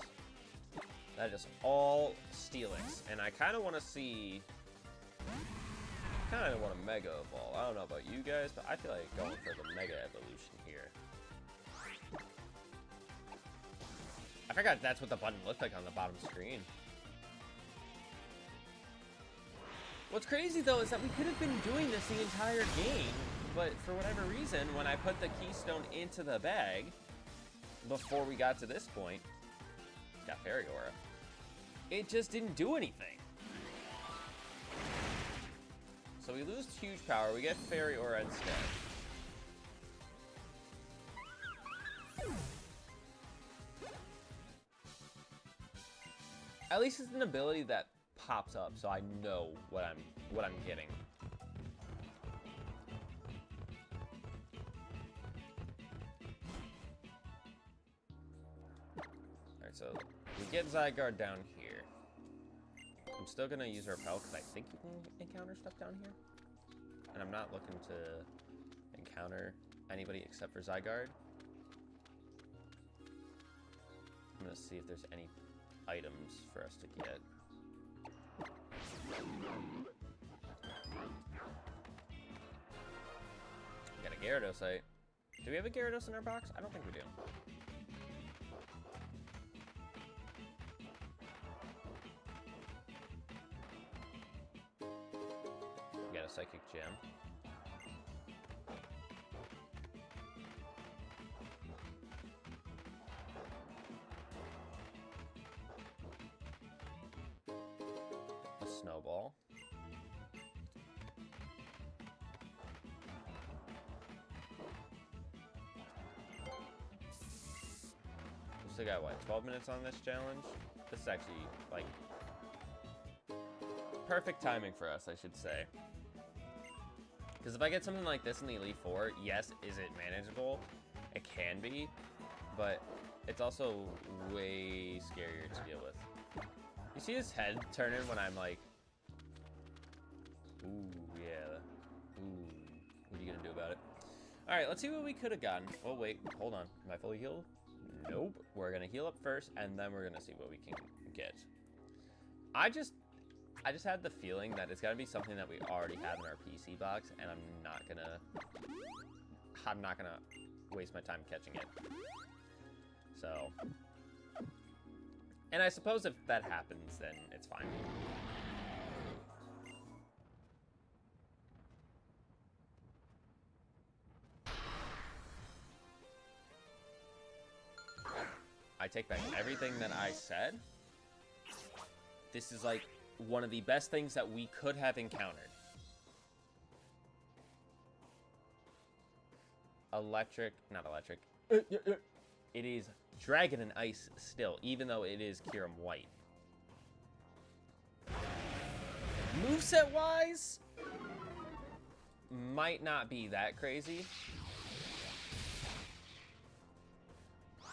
That is all Steelix. And I kind of want to see... kind of want a Mega Evolve. I don't know about you guys, but I feel like going for the Mega Evolution here. I forgot that's what the button looked like on the bottom screen. What's crazy, though, is that we could have been doing this the entire game, but for whatever reason, when I put the Keystone into the bag, before we got to this point, it's got Fairy Aura, it just didn't do anything. So we lose huge power, we get Fairy Aura instead. At least it's an ability that pops up, so I know what I'm getting. Alright, so we get Zygarde down here. I'm still gonna use Repel because I think you can encounter stuff down here. And I'm not looking to encounter anybody except for Zygarde. I'm gonna see if there's any items for us to get. We got a Gyarados. Do we have a Gyarados in our box? I don't think we do. We got a Psychic Gem. A Snowball. We still got, what, 12 minutes on this challenge? This is actually, like, perfect timing for us, I should say. Because if I get something like this in the Elite Four, yes, is it manageable? It can be, but it's also way scarier to deal with. You see his head turning when I'm like, ooh, yeah, ooh, what are you gonna do about it? All right, let's see what we could have gotten. Oh, wait, hold on. Am I fully healed? Nope. We're gonna heal up first, and then we're gonna see what we can get. I just had the feeling that it's gotta be something that we already have in our PC box, and I'm not gonna waste my time catching it. So, and I suppose if that happens, then it's fine. I take back everything that I said. This is like one of the best things that we could have encountered. Not electric. It is Dragon and Ice still, even though it is Kyurem White. Moveset wise, might not be that crazy.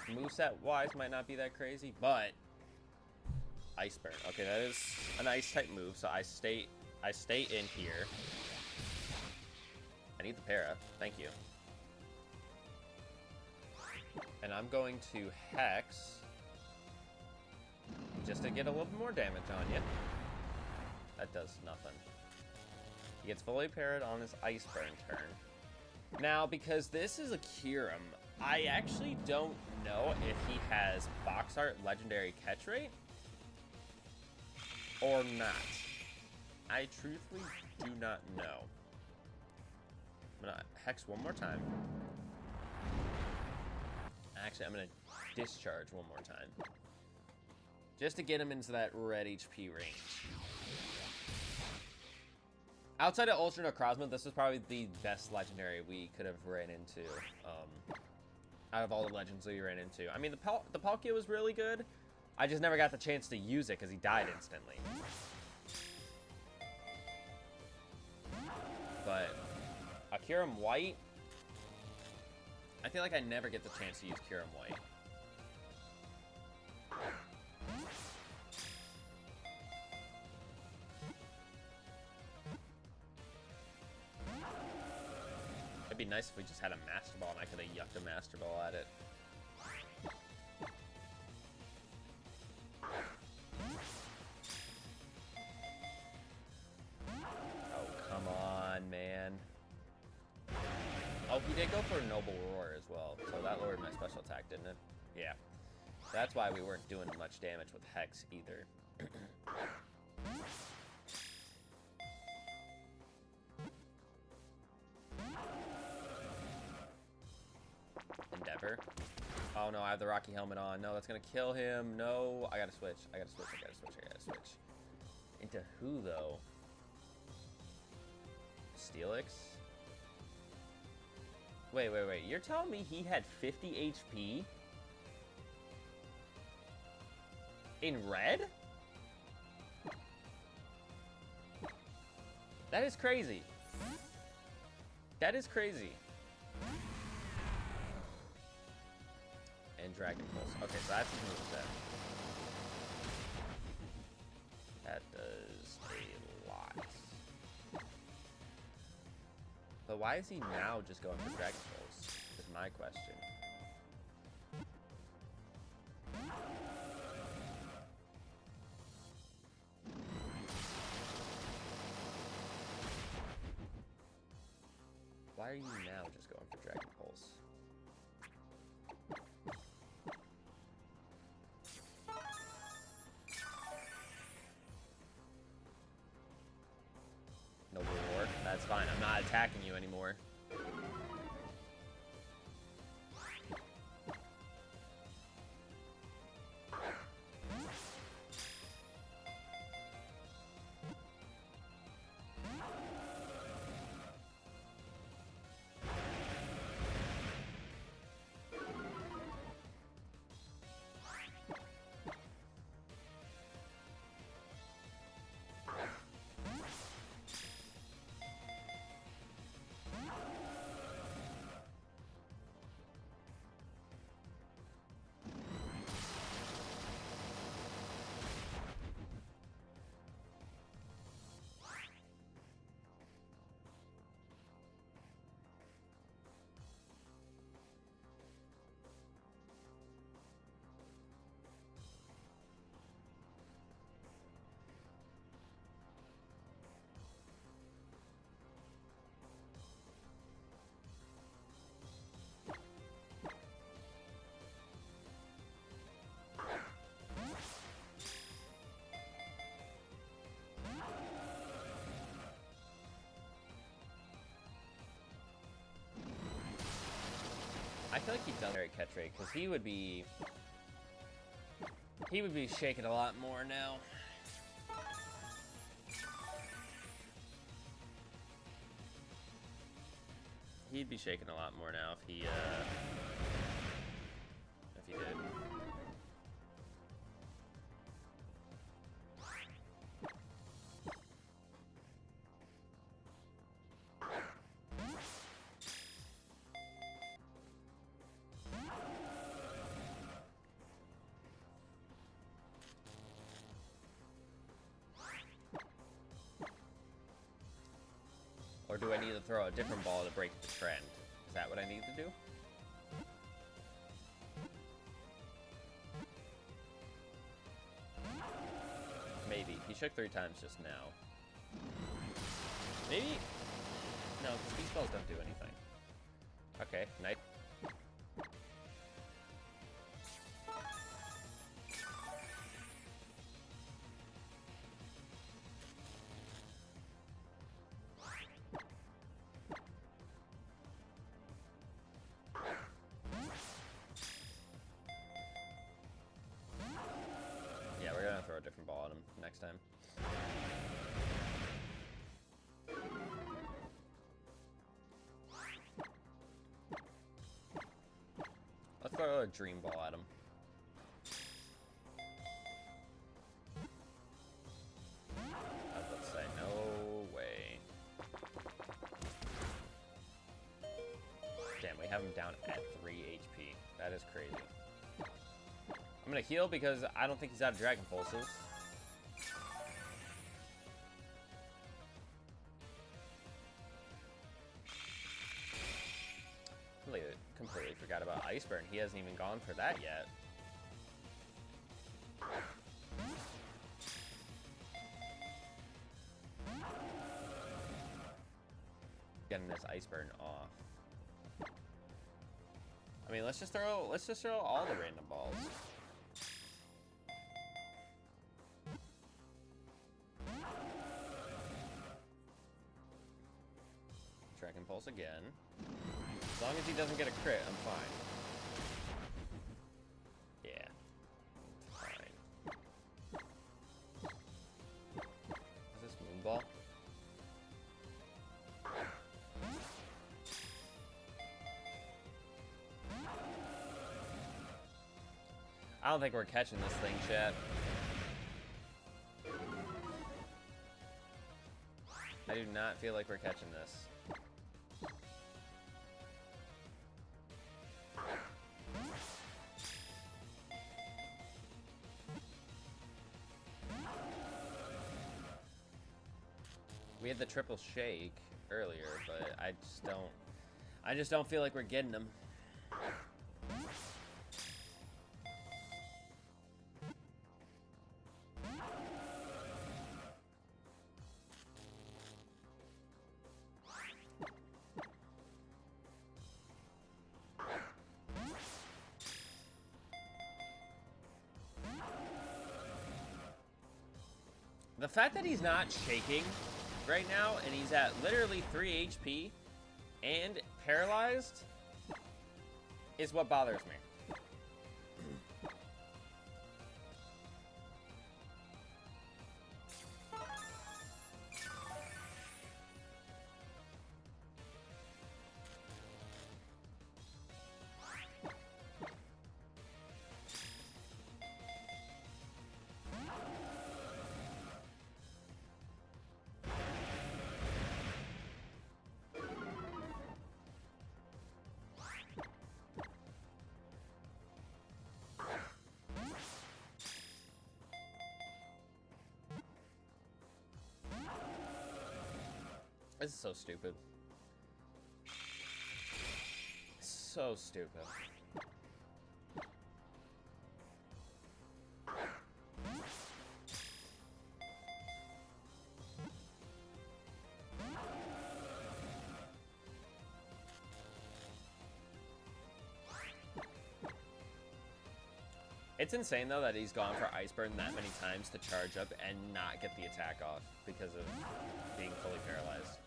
Moveset wise might not be that crazy, but Ice Burn. Okay, that is an ice type move, so I stay in here. I need the para. Thank you. And I'm going to Hex just to get a little bit more damage on you. That does nothing. He gets fully parried on his Ice Burn turn. Now, because this is a Kyurem, I actually don't know if he has Box Art Legendary Catch Rate or not. I truthfully do not know. I'm gonna Hex one more time. Actually, I'm gonna Discharge one more time. Just to get him into that red HP range. Outside of Ultra Necrozma, this is probably the best legendary we could have ran into. Out of all the legends we ran into. I mean, the Palkia was really good. I just never got the chance to use it because he died instantly. But a Kyurem White, I feel like I never get the chance to use Kyurem White. It'd be nice if we just had a Master Ball and I could have yucked a Master Ball at it. Oh, come on, man. Oh, he did go for a Noble Roar as well, so that lowered my special attack, didn't it? Yeah. That's why we weren't doing much damage with Hex either. Endeavor. Oh no, I have the Rocky Helmet on. No, that's gonna kill him. No, I gotta switch. I gotta switch. I gotta switch. I gotta switch. Into who though? Steelix? Wait. You're telling me he had 50 HP? In red? That is crazy. That is crazy. And Dragon Pulse. Okay, so that's his moveset. that does a lot. But why is he now just going for Dragon Pulse? Is my question. Why are you now just going for Dragon Pulse? Noble War. That's fine. I'm not attacking you anymore. I feel like he does carry catch rate because he would be shaking a lot more now. He'd be shaking a lot more now if he did. Or do I need to throw a different ball to break the trend? Is that what I need to do? Maybe. He shook 3 times just now. Maybe? No, because these spells don't do anything. Okay, nice. Yeah, we're gonna throw a different ball at him next time. Let's throw a dream ball at him. I was about to say, no way. Damn, we have him down at 3 HP. That is crazy. I'm gonna heal because I don't think he's out of Dragon Pulses. Completely forgot about Iceburn. He hasn't even gone for that yet. Getting this Iceburn off. I mean, let's just throw all the random balls. Dragon Pulse again. As long as he doesn't get a crit, I'm fine. Yeah. Fine. Is this Moonball? I don't think we're catching this thing, chat. I do not feel like we're catching this. We had the triple shake earlier, but I just don't feel like we're getting them. The fact that he's not shaking right now, and he's at literally 3 HP and paralyzed, is what bothers me. This is so stupid. So stupid. It's insane, though, that he's gone for Ice Burn that many times to charge up and not get the attack off because of being fully paralyzed.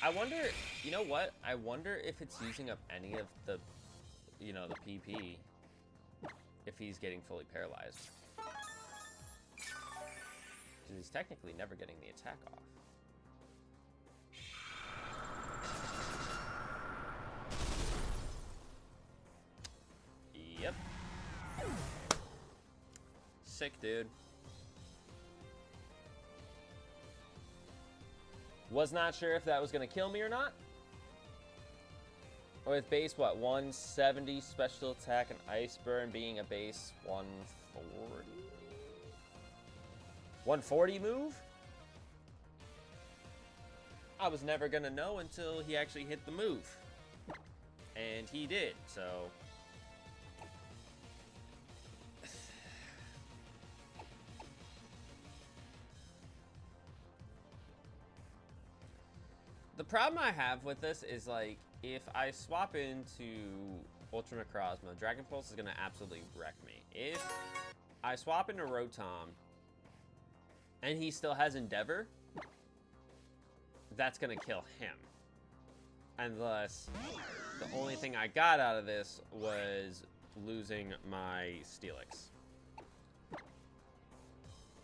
I wonder, you know what? I wonder if it's using up any of the, you know, the PP if he's getting fully paralyzed. Because he's technically never getting the attack off. Yep. Sick, dude. Was not sure if that was going to kill me or not. With base, what, 170 special attack and Ice Burn being a base 140? 140 move? I was never going to know until he actually hit the move. And he did, so... The problem I have with this is, like, if I swap into Ultra Necrozma, Dragon Pulse is going to absolutely wreck me. If I swap into Rotom, and he still has Endeavor, that's going to kill him. Unless the only thing I got out of this was losing my Steelix.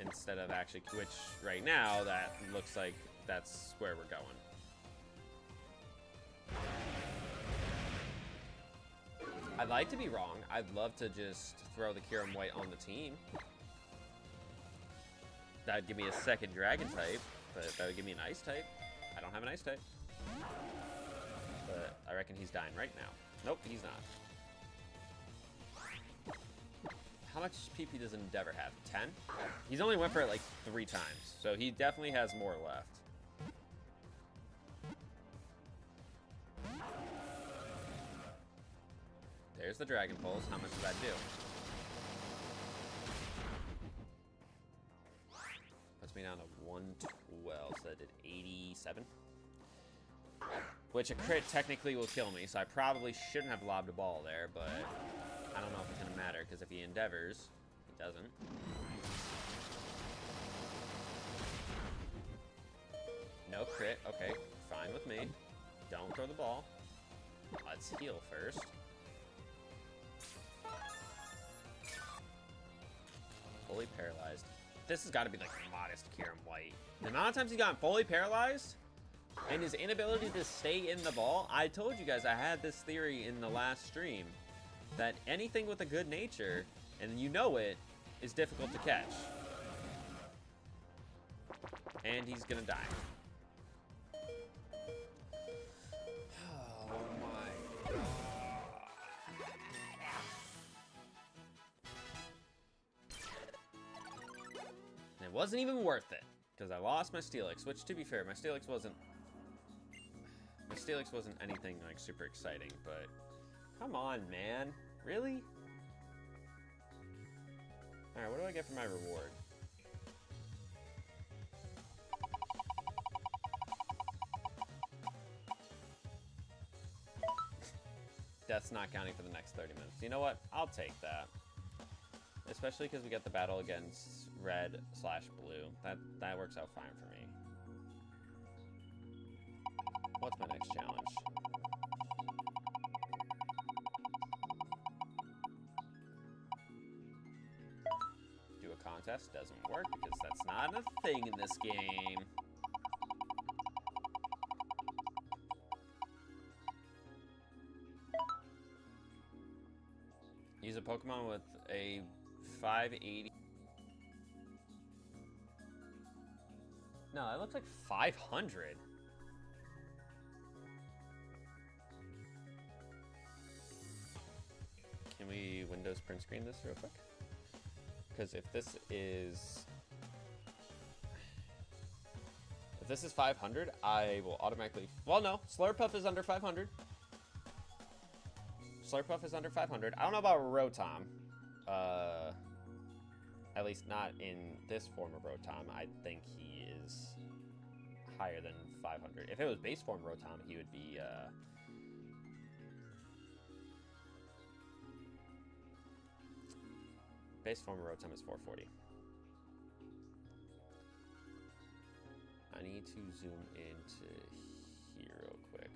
Instead of actually, which right now, that looks like that's where we're going. I'd like to be wrong. I'd love to just throw the Kyurem White on the team. That'd give me a second Dragon type, but that would give me an Ice type. I don't have an Ice type. But I reckon he's dying right now. Nope, he's not. How much PP does Endeavor have? 10? He's only went for it like 3 times, so he definitely has more left. There's the Dragon Pulse. How much does that do? Puts me down to 112, so that did 87. Which a crit technically will kill me, so I probably shouldn't have lobbed a ball there, but I don't know if it's going to matter, because if he endeavors, he doesn't. No crit. Okay, fine with me. Don't throw the ball. Let's heal first. Fully paralyzed. This has got to be like the modest Kyurem White. The amount of times he got fully paralyzed and his inability to stay in the ball. I told you guys I had this theory in the last stream that anything with a good nature, and you know it, is difficult to catch. And he's gonna die. Oh my god. And it wasn't even worth it, because I lost my Steelix, which, to be fair, my Steelix wasn't anything, like, super exciting, but come on, man. Really? Alright, what do I get for my reward? Death's not counting for the next 30 minutes. You know what? I'll take that. Especially because we get the battle against red/blue. That works out fine for me. What's my next challenge? Do a contest. Doesn't work because that's not a thing in this game. Use a Pokemon with a 580. No, that looks like 500. Can we Windows print screen this real quick? Because if this is 500, I will automatically. Well, no, Slurpuff is under 500. Slurpuff is under 500. I don't know about Rotom. At least not in this form of Rotom. I think he is higher than 500. If it was base form Rotom, he would be, base form Rotom is 440. I need to zoom into here real quick.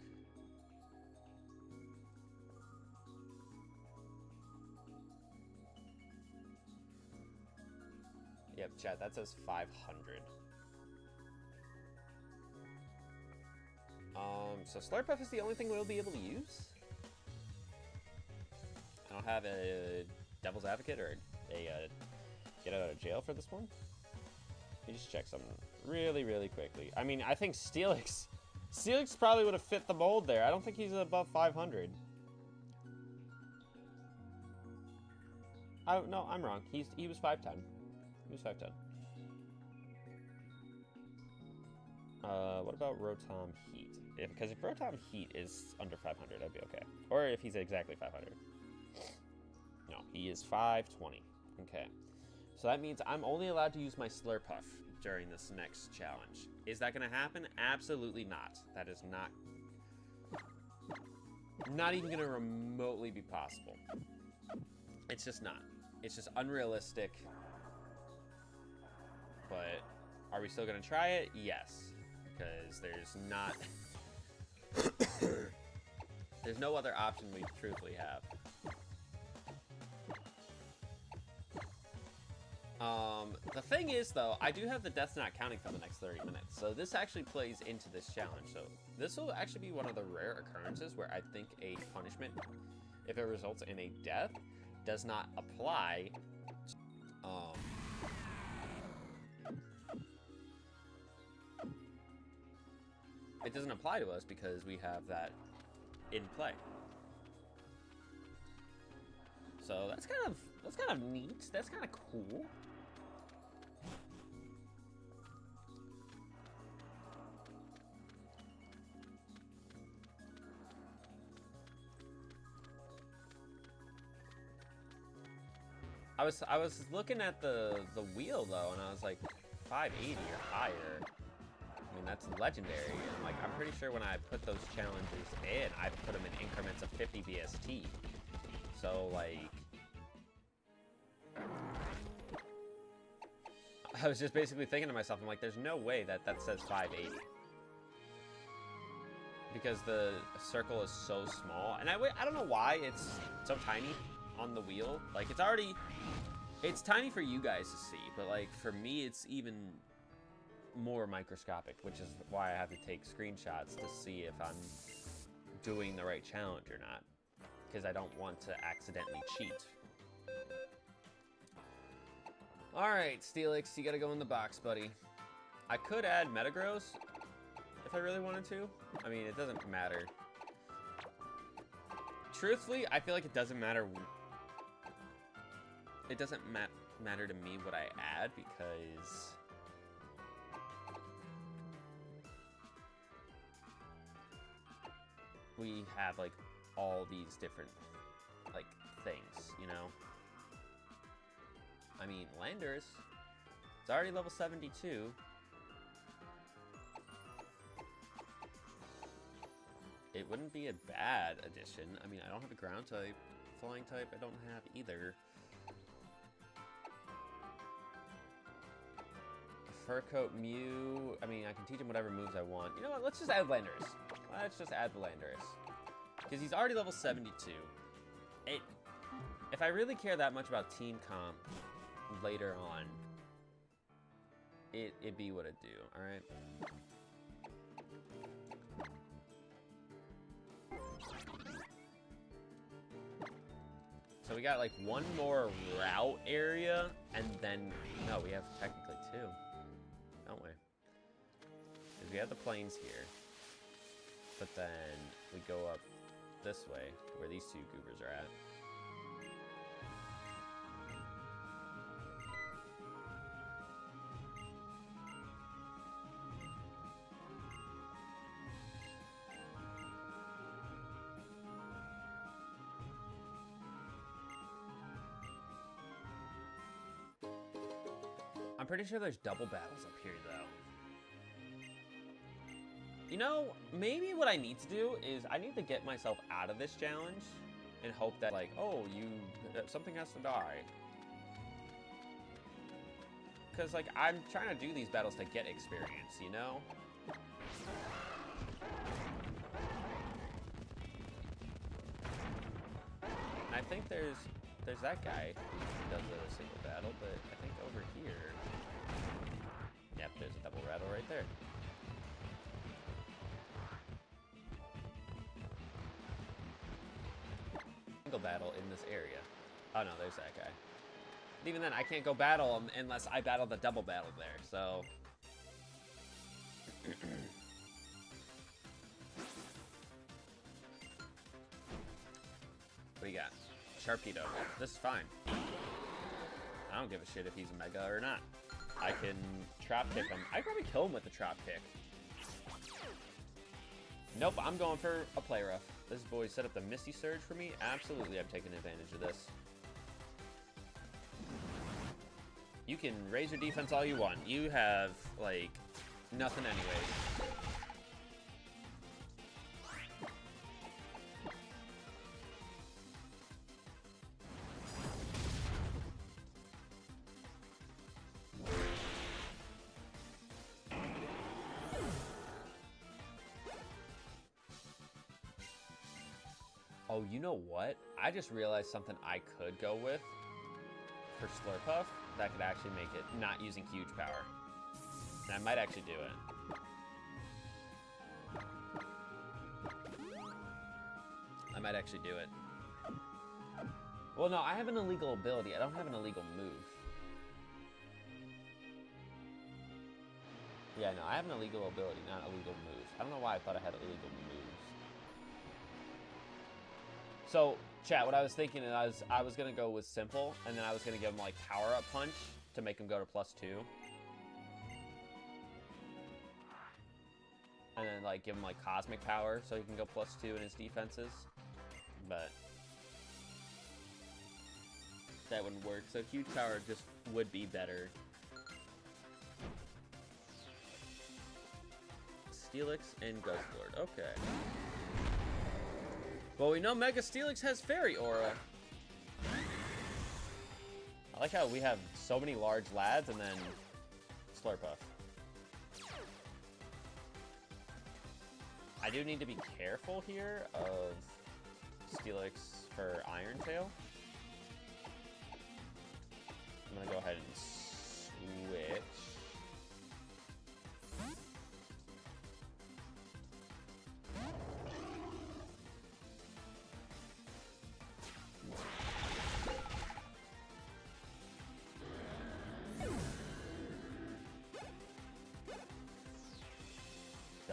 Yep, chat, that says 500. So Slurpuff is the only thing we'll be able to use? I don't have a Devil's Advocate or a get out of jail for this one? Let me just check something really, really quickly. I mean, I think Steelix probably would have fit the mold there. I don't think he's above 500. Oh, no, I'm wrong. He was 5'10". He was 5'10". What about Rotom Heat? Because if Rotom Heat is under 500, I'd be okay. Or if he's exactly 500. No, he is 520. Okay. So that means I'm only allowed to use my Slurpuff during this next challenge. Is that going to happen? Absolutely not. That is not even going to remotely be possible. It's just not. It's just unrealistic. But are we still going to try it? Yes. Because there's not... there's no other option we truthfully have. The thing is, though, I do have the deaths not counting for the next 30 minutes. So this actually plays into this challenge. So this will actually be one of the rare occurrences where I think a punishment, if it results in a death, does not apply. It doesn't apply to us because we have that in play. So that's kind of neat. That's kind of cool. I was looking at the wheel though, and I was like, 580 or higher. I mean, that's legendary. And like, I'm pretty sure when I put those challenges in, I put them in increments of 50 BST. So like, I was just basically thinking to myself, I'm like, there's no way that says 580. Because the circle is so small. And I don't know why it's so tiny on the wheel. Like, it's tiny for you guys to see, but like, for me, it's even more microscopic, which is why I have to take screenshots to see if I'm doing the right challenge or not. Because I don't want to accidentally cheat. Alright, Steelix, you gotta go in the box, buddy. I could add Metagross if I really wanted to. I mean, it doesn't matter. Truthfully, I feel like it doesn't matter. It doesn't matter to me what I add because we have like all these different like things, you know? I mean, Landers, it's already level 72. It wouldn't be a bad addition. I mean, I don't have a ground type. Flying type, I don't have either. Fur coat Mew. I mean, I can teach him whatever moves I want. You know what? Let's just add Landers. Let's just add the Landers. Because he's already level 72. If I really care that much about team comp later on, it'd be what it'd do, alright? So we got like one more route area, and then, no, we have technically two, don't we? Because we have the plains here, but then we go up this way to where these two goobers are at. I'm pretty sure there's double battles up here, though. You know, maybe what I need to do is I need to get myself out of this challenge and hope that, like, oh, something has to die. Because, like, I'm trying to do these battles to get experience, you know? I think there's that guy who does a single battle, but I think over here... Yep, there's a double rattle right there. Single battle in this area. Oh no, there's that guy. But even then, I can't go battle him unless I battle the double battle there, so... What do you got? Sharpedo. This is fine. I don't give a shit if he's a Mega or not. I can trap kick him. I probably kill him with the trap kick. Nope, I'm going for a play rough. This boy set up the Misty Surge for me. Absolutely, I'm taking advantage of this. You can raise your defense all you want. You have, like, nothing anyways. Oh, you know what? I just realized something I could go with for Slurpuff that could actually make it not using huge power. And I might actually do it. I might actually do it. Well, no, I have an illegal ability. I don't have an illegal move. Yeah, no, I have an illegal ability, not an illegal move. I don't know why I thought I had illegal moves. So, chat, what I was thinking is I was going to go with simple, and then I was going to give him, like, power-up punch to make him go to +2. And then, like, give him, like, cosmic power so he can go +2 in his defenses. But that wouldn't work, so huge power just would be better. Steelix and Ghost Lord, okay. Well, we know Mega Steelix has Fairy Aura. I like how we have so many large lads and then Slurpuff. I do need to be careful here of Steelix for Iron Tail. I'm gonna go ahead and switch.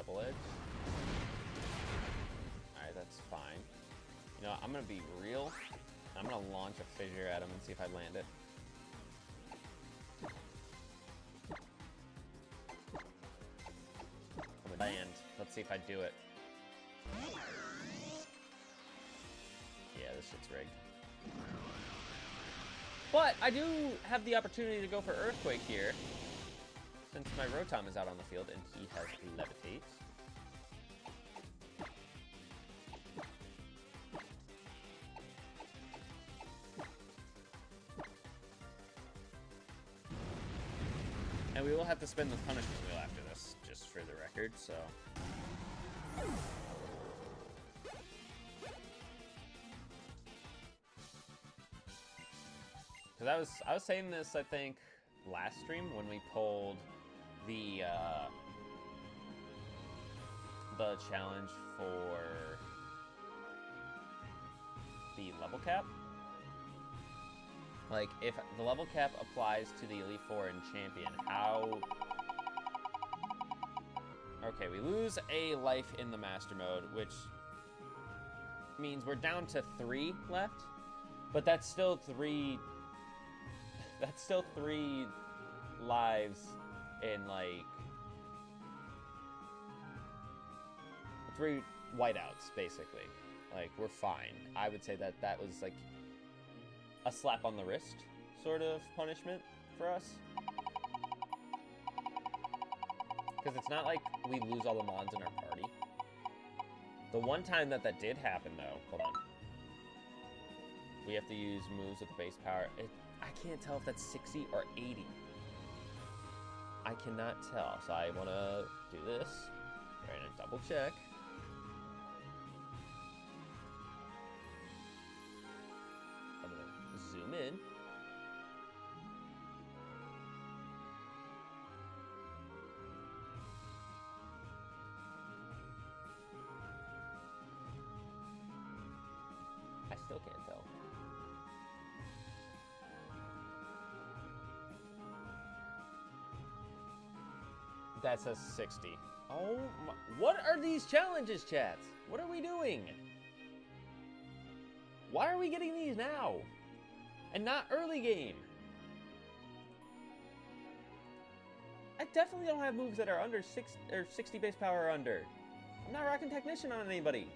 double edge. Alright, that's fine. You know, I'm gonna be real. I'm gonna launch a fissure at him and see if I land it. I'm gonna land. Let's see if I do it. Yeah, this shit's rigged. But I do have the opportunity to go for Earthquake here, since my Rotom is out on the field and he has Levitate. And we will have to spin the punishment wheel after this, just for the record, so... Because I was saying this, I think, last stream when we pulled the challenge for the level cap. Like, if the level cap applies to the Elite Four and Champion, how... Okay, we lose a life in the Master Mode, which means we're down to 3 left, but that's still 3... That's still 3 lives in, like... 3 whiteouts, basically. Like, we're fine. I would say that that was, like, a slap on the wrist sort of punishment for us. Because it's not like we lose all the mons in our party. The one time that did happen, though... Hold on. We have to use moves with the base power. I can't tell if that's 60 or 80. I cannot tell, so I want to do this. We're going to double check. I'm going to zoom in. I still can't tell. That says 60. Oh my, what are these challenges, chats? What are we doing? Why are we getting these now? And not early game? I definitely don't have moves that are under 60 base power or under. I'm not rocking Technician on anybody.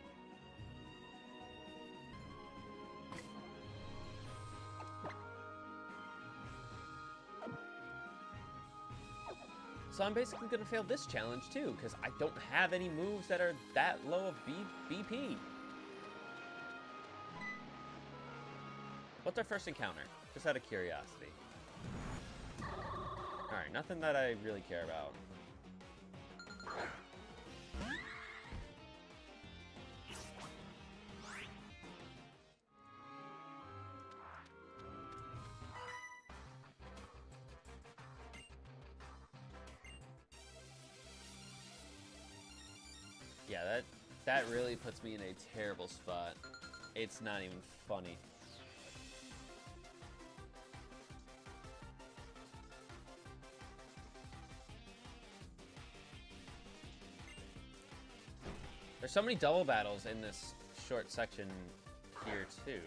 So I'm basically going to fail this challenge too, because I don't have any moves that are that low of BP. What's our first encounter? Just out of curiosity. Alright, nothing that I really care about. Yeah, that really puts me in a terrible spot. It's not even funny. There's so many double battles in this short section here, too.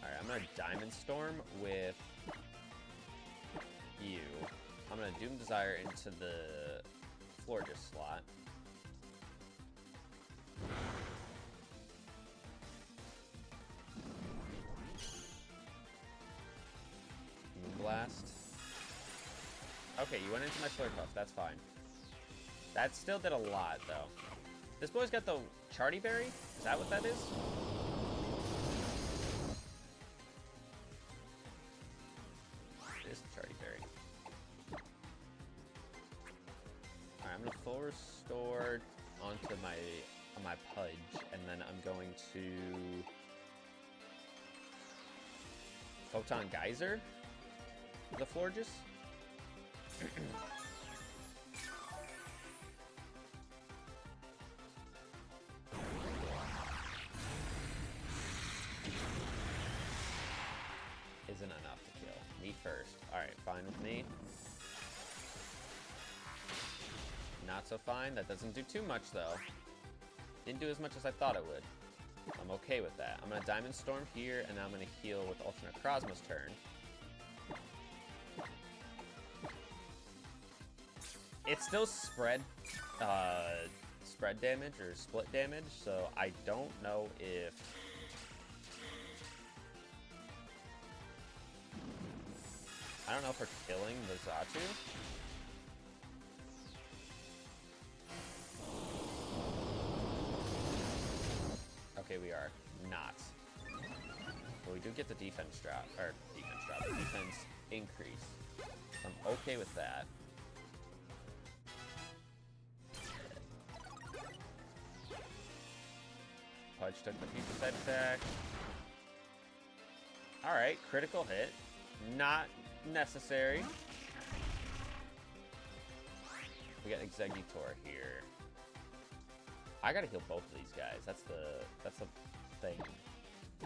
Alright, I'm gonna Diamond Storm with you. I'm gonna Doom Desire into the Florges slot. Blast. Okay, you went into my Slurpuff. That's fine. That still did a lot, though. This boy's got the Charty Berry? Is that what that is? It is the Charty Berry. Alright, I'm gonna full restore onto my Pudge, and then I'm going to Photon Geyser the Florges. Alright, fine with me. Not so fine. That doesn't do too much, though. Didn't do as much as I thought it would. I'm okay with that. I'm going to Diamond Storm here, and then I'm going to heal with Ultra Necrozma's turn. It's still spread damage or split damage, so I don't know if... I don't know if we're killing the Zatu. Okay, we are not. But we do get the defense drop, or defense increase. So I'm okay with that. Pudge took the future side attack. Alright, critical hit. Not necessary. We got Exeggutor here. I gotta heal both of these guys. That's the thing.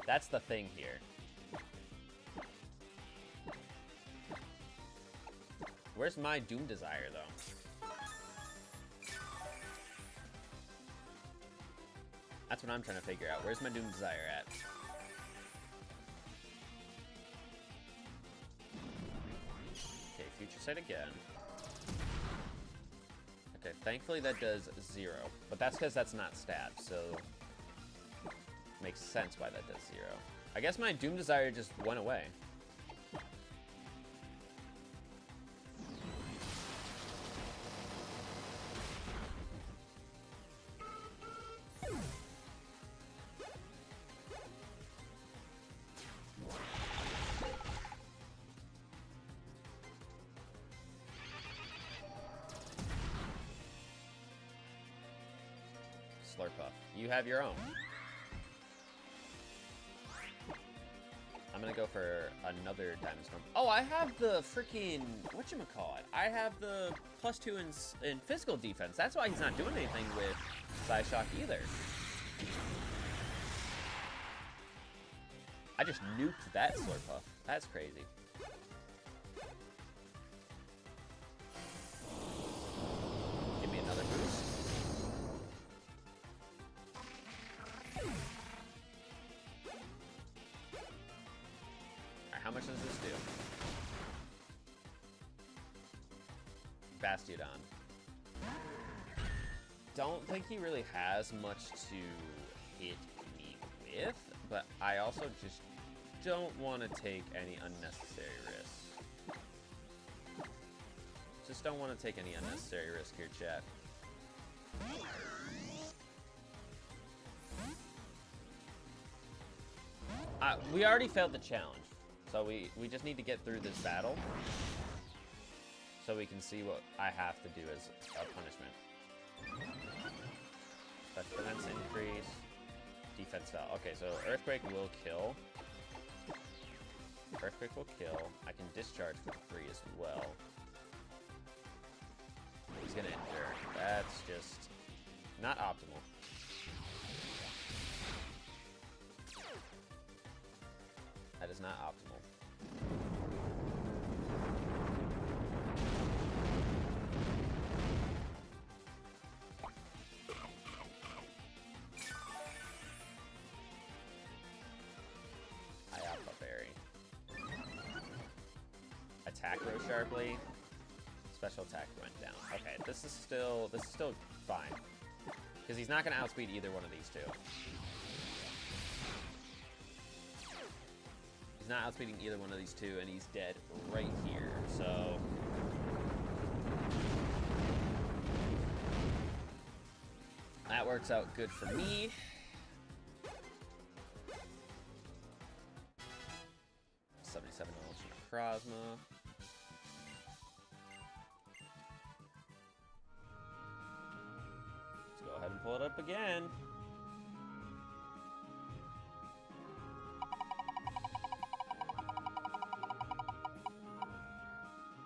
That's the thing here. Where's my Doom Desire, though? That's what I'm trying to figure out. Where's my Doom Desire at? Okay, Future Sight again. Okay, thankfully that does 0. But that's because that's not stab, so... Makes sense why that does 0. I guess my Doom Desire just went away. Slurpuff. You have your own. I'm gonna go for another Diamond Storm. Oh, I have the freaking... whatchamacallit? I have the +2 in physical defense. That's why he's not doing anything with Psyshock either. I just nuked that Slurpuff. That's crazy. Give me another boost. How much does this do? Bastiodon. Don't think he really has much to hit me with, but I also just don't want to take any unnecessary risks. Just don't want to take any unnecessary risk here, chat. We already failed the challenge. So we just need to get through this battle so we can see what I have to do as a punishment. Special defense increase. Defense fell. Okay, so Earthquake will kill. Earthquake will kill. I can discharge for 3 as well. He's gonna endure. That's just not optimal. That is not optimal. I Aqua Berry. Attack Row sharply. Special attack went down. Okay, this is still fine. Because he's not gonna outspeed either one of these two. Not outspeeding either one of these two, and he's dead right here, so... That works out good for me. $77 Necrozma. Let's go ahead and pull it up again.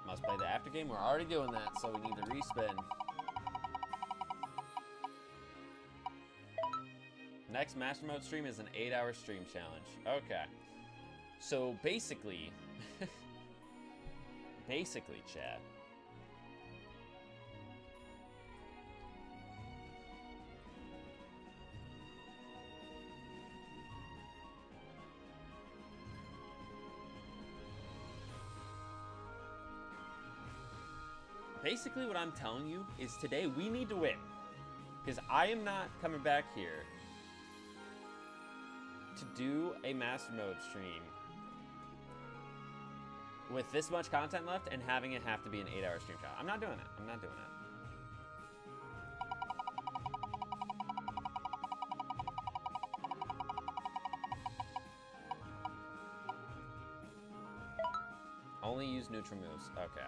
Must play the after game. We're already doing that, so we need to respin. Next Mastermode stream is an 8-hour stream challenge. Okay. So basically, Basically, chat. Basically, what I'm telling you is today we need to win. Because I am not coming back here to do a Master Mode stream with this much content left and having it have to be an 8-hour stream shot. I'm not doing it. I'm not doing it. Only use neutral moves. Okay.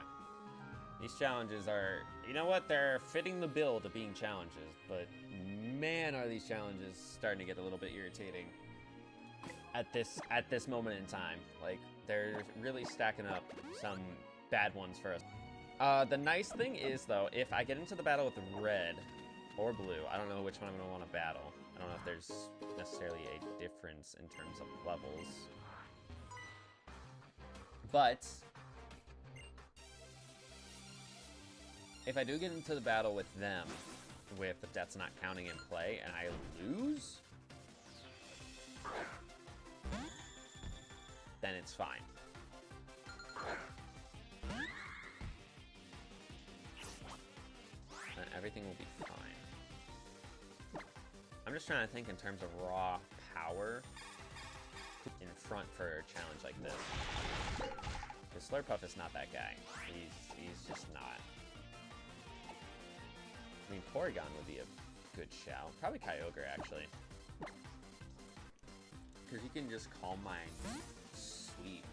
These challenges are, you know what? They're fitting the bill to being challenges, but man, are these challenges starting to get a little bit irritating at this moment in time. Like, they're really stacking up some bad ones for us. The nice thing is, though, if I get into the battle with red or blue, I don't know which one I'm going to want to battle. I don't know if there's necessarily a difference in terms of levels. But if I do get into the battle with them, with the deaths not counting in play, and I lose, then it's fine. Then everything will be fine. I'm just trying to think in terms of raw power in front for a challenge like this. Because Slurpuff is not that guy. He's just not. I mean, Porygon would be a good shout. Probably Kyogre, actually. Because you can just Calm Mind Sweep.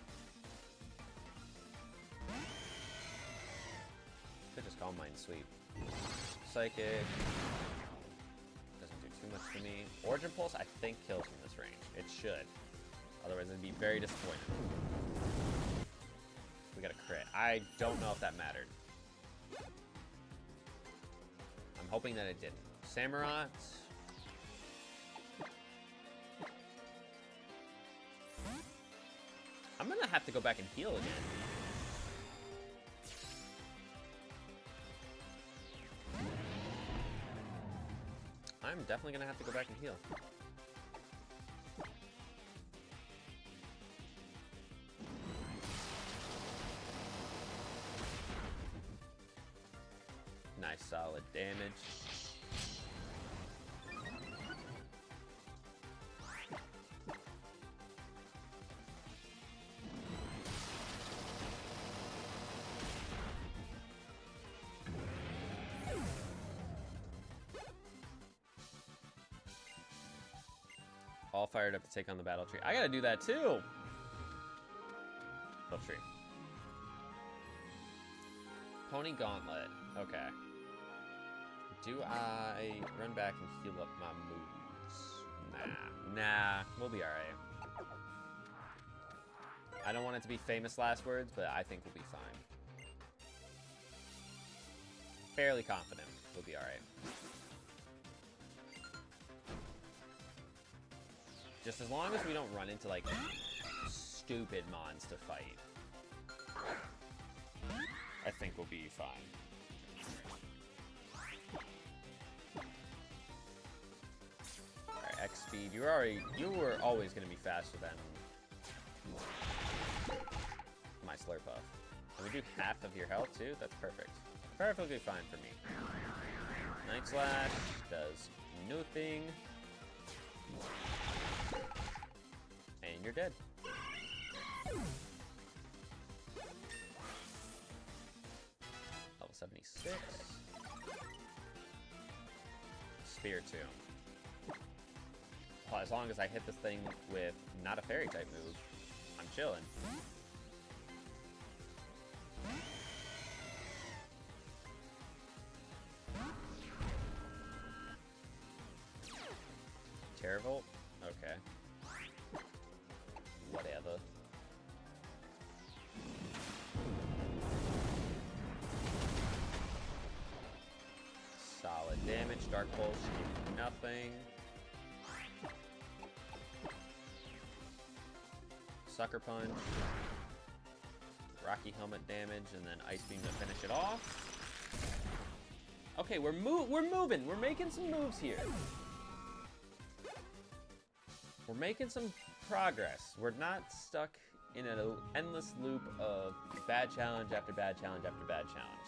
Could just Calm Mind Sweep. Psychic. Doesn't do too much to me. Origin Pulse, I think, kills from this range. It should. Otherwise, it'd be very disappointing. We got a crit. I don't know if that mattered. I'm hoping that it didn't. Samurott. I'm gonna have to go back and heal again. I'm definitely gonna have to go back and heal. Nice solid damage. All fired up to take on the battle tree. I gotta do that too. Battle tree. Pony Gauntlet. Okay. Do I run back and heal up my moves? Nah, we'll be alright. I don't want it to be famous last words, but I think we'll be fine. Fairly confident we'll be alright. Just as long as we don't run into, like, stupid mons to fight, I think we'll be fine. Alright, X speed. You were always gonna be faster than my Slurpuff. Can we do half of your health too? That's perfect. Perfectly fine for me. Night Slash does nothing. And you're dead. Level 76. Spear too. Well, as long as I hit this thing with not a fairy type move, I'm chilling. Terravolt? Okay. Whatever. Solid damage. Dark Pulse should do nothing. Sucker Punch. Rocky Helmet damage, and then Ice Beam to finish it off. Okay, we're moving. We're making some moves here. We're making some progress. We're not stuck in an endless loop of bad challenge after bad challenge after bad challenge.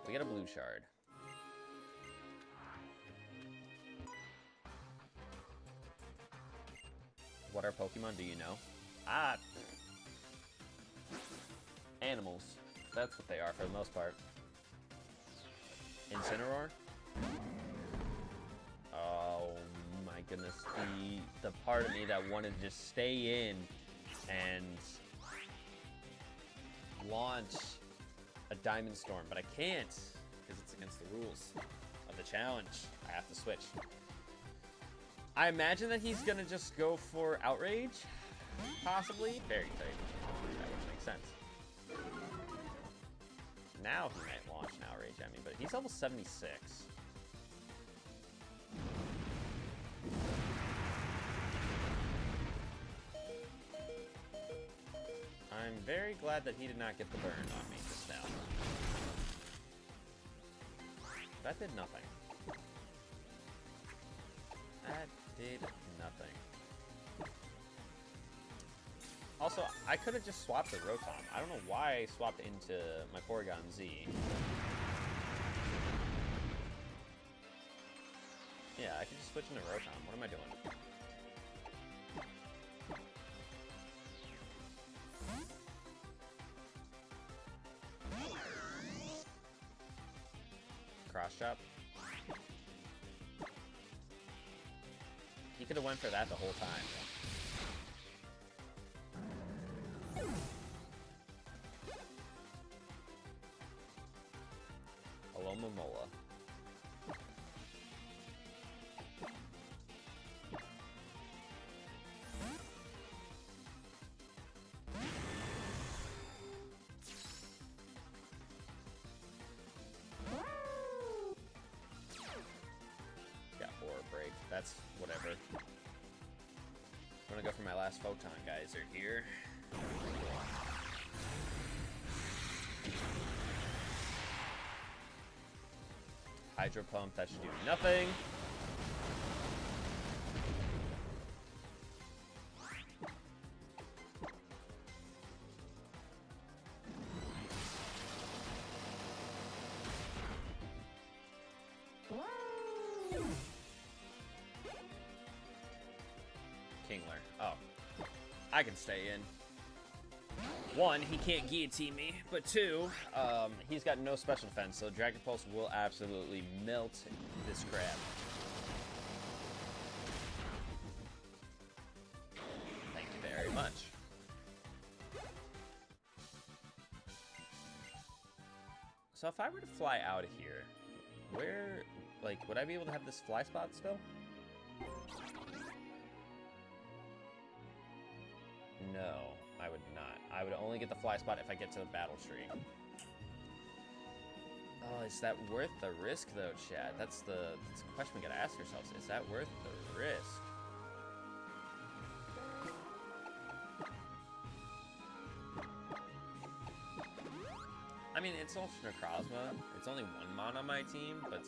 We got a blue shard. What are Pokemon, do you know? Ah! Animals. That's what they are for the most part. Incineroar? Oh my goodness. The part of me that wanted to just stay in and launch a Diamond Storm, but I can't because it's against the rules of the challenge. I have to switch. I imagine that he's gonna just go for Outrage, possibly. Fairy type. That would make sense. Now he might launch an Outrage at me, but he's level 76. I'm very glad that he did not get the burn on me just now. That did nothing. That did nothing. Also, I could have just swapped the Rotom. I don't know why I swapped into my Porygon Z. Yeah, I could just switch into Rotom. What am I doing? Cross chop. He could have went for that the whole time. Hello, Momola. Got Aura Break. That's whatever. I'm gonna go for my last Photon Geyser here. Hydro Pump, that should do nothing. Kingler. Oh. I can stay in. One, he can't guillotine me, but two, he's got no special defense, so Dragon Pulse will absolutely melt this crab. Thank you very much. So if I were to fly out of here, where, like, would I be able to have this fly spot still? No, I would not. I would only get the fly spot if I get to the battle tree. Oh, is that worth the risk, though, Chad? That's the question we gotta ask ourselves. Is that worth the risk? I mean, it's Ultra Necrozma. It's only one mon on my team, but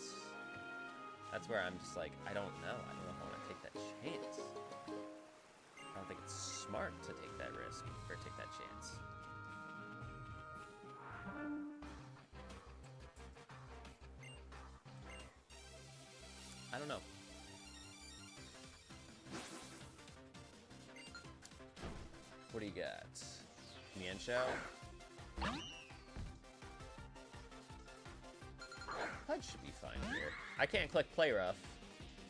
that's where I'm just like, I don't know. I don't know if I want to take that chance. I don't think it's smart to take that risk or take that chance. I don't know. What do you got? Mienshao? That should be fine here. I can't click Play Rough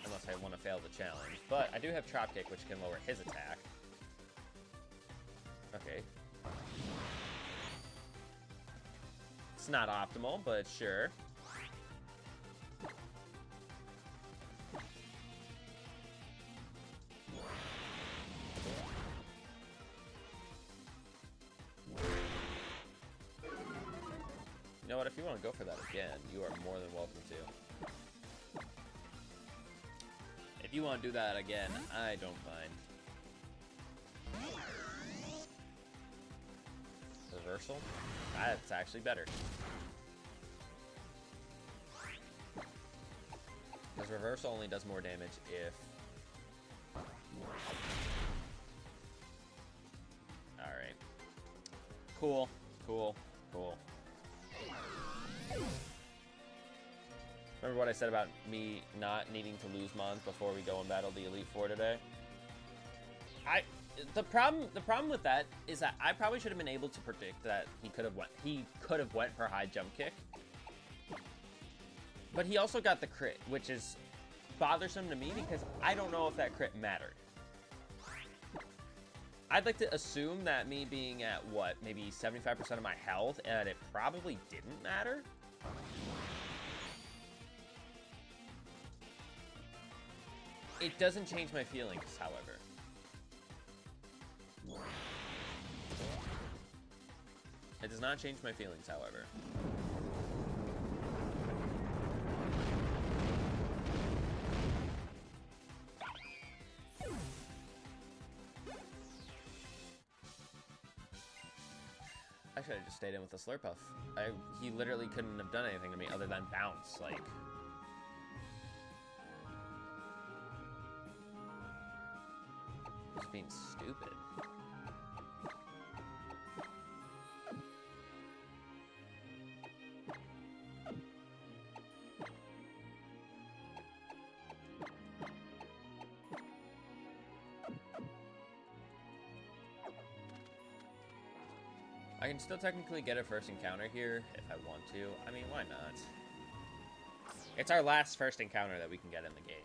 unless I want to fail the challenge, but I do have Chop Kick, which can lower his attack. Okay. It's not optimal, but sure. You know what, if you want to go for that again, you are more than welcome to. you want to do that again, I don't mind. Reversal? That's actually better. Because reversal only does more damage if... Alright. Cool. Cool. Cool. Remember what I said about me not needing to lose Mons before we go and battle the Elite Four today? The problem with that is that I probably should have been able to predict that he could have went for high jump kick. But he also got the crit, which is bothersome to me because I don't know if that crit mattered. I'd like to assume that me being at, what, maybe 75% of my health, and it probably didn't matter. It doesn't change my feelings, however. It does not change my feelings, however. I should have just stayed in with the Slurpuff. He literally couldn't have done anything to me other than bounce, like... Just being stupid. I can still technically get a first encounter here if I want to. I mean, why not? It's our last first encounter that we can get in the game.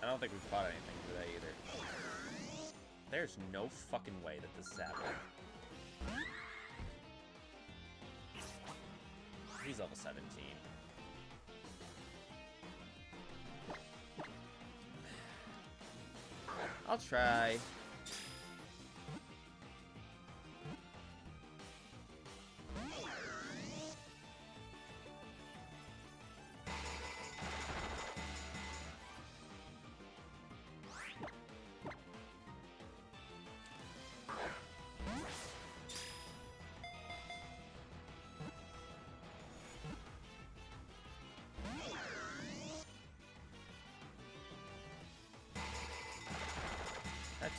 I don't think we've caught anything today either. There's no fucking way that this is happening. He's level 17. I'll try. That's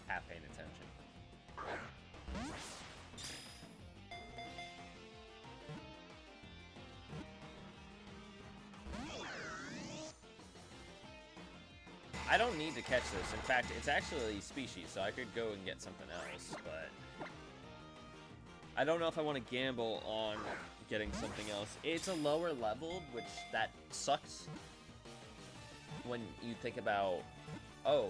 half paying attention. I don't need to catch this. In fact, it's actually species, so I could go and get something else, but I don't know if I want to gamble on getting something else. It's a lower level, which that sucks when you think about, oh,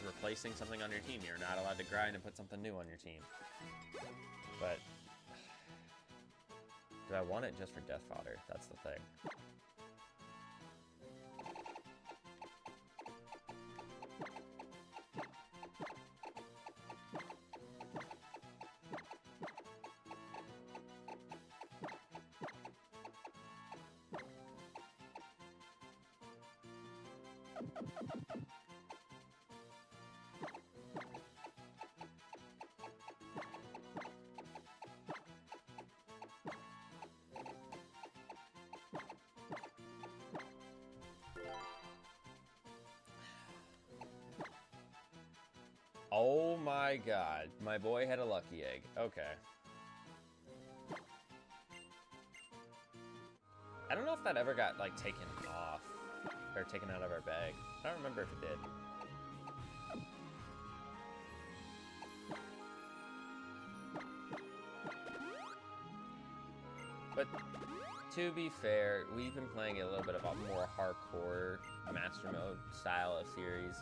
replacing something on your team. You're not allowed to grind and put something new on your team. But do I want it just for death fodder? That's the thing. Oh my god, my boy had a lucky egg. Okay. I don't know if that ever got, like, taken off, or taken out of our bag. I don't remember if it did. But, to be fair, we've been playing a little bit of a more hardcore Master Mode style of series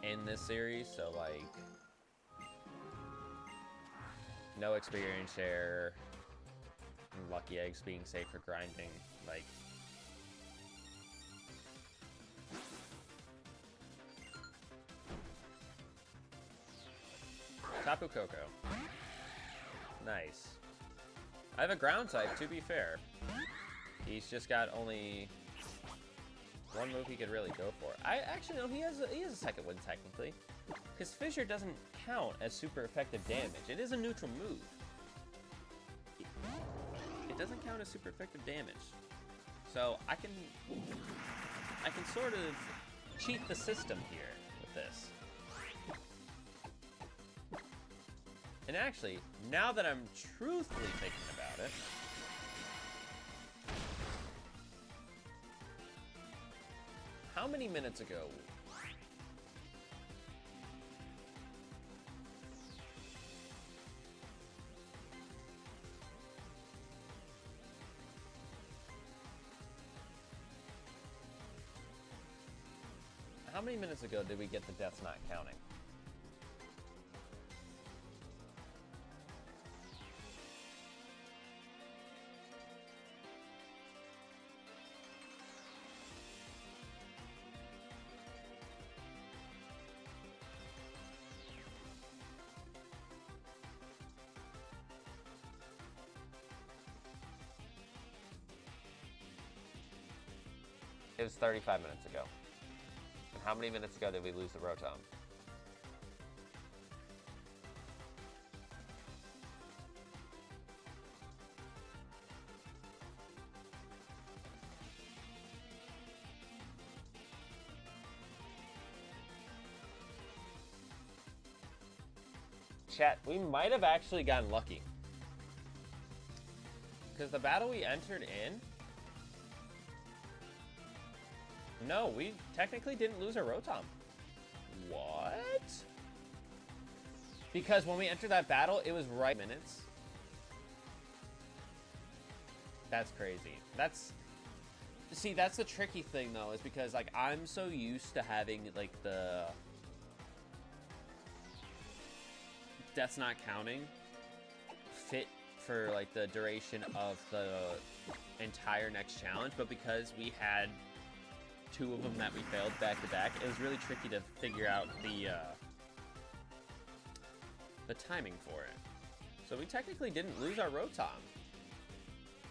in this series, so, like, no experience share, lucky eggs being safe for grinding, like, Tapu Koko. Nice. I have a ground type, to be fair. He's just got only one move he could really go for. I actually know he has a second one technically. Because Fissure doesn't count as super effective damage. It is a neutral move. It doesn't count as super effective damage. So I can sort of cheat the system here with this. And actually, now that I'm truthfully thinking about it, how many minutes ago? How many minutes ago did we get the deaths not counting? It was 35 minutes ago. And how many minutes ago did we lose the Rotom? Chat, we might have actually gotten lucky. Because the battle we entered in, no, we technically didn't lose our Rotom. What? Because when we entered that battle, it was right minutes. That's crazy. See, that's the tricky thing though, is because like I'm so used to having like the deaths not counting fit for like the duration of the entire next challenge, but because we had two of them that we failed back to back, it was really tricky to figure out the timing for it. So we technically didn't lose our Rotom.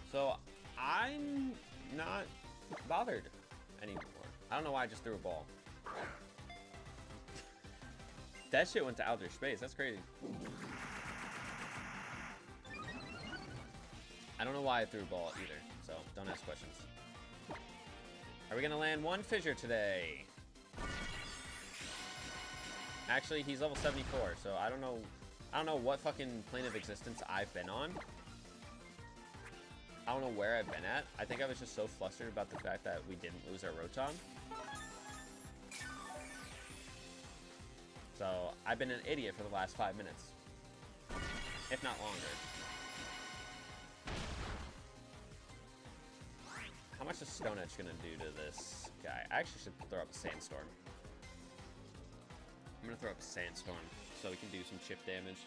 So I'm not bothered anymore. I don't know why I just threw a ball. That shit went to outer space. That's crazy. I don't know why I threw a ball either, so don't ask questions. Are we gonna land one Fissure today? Actually, he's level 74, so I don't know what fucking plane of existence I've been on. I don't know where I've been at. I think I was just so flustered about the fact that we didn't lose our Rotom. So I've been an idiot for the last 5 minutes, if not longer. How much is Stone Edge gonna do to this guy? I actually should throw up a Sandstorm. I'm gonna throw up a Sandstorm so we can do some chip damage.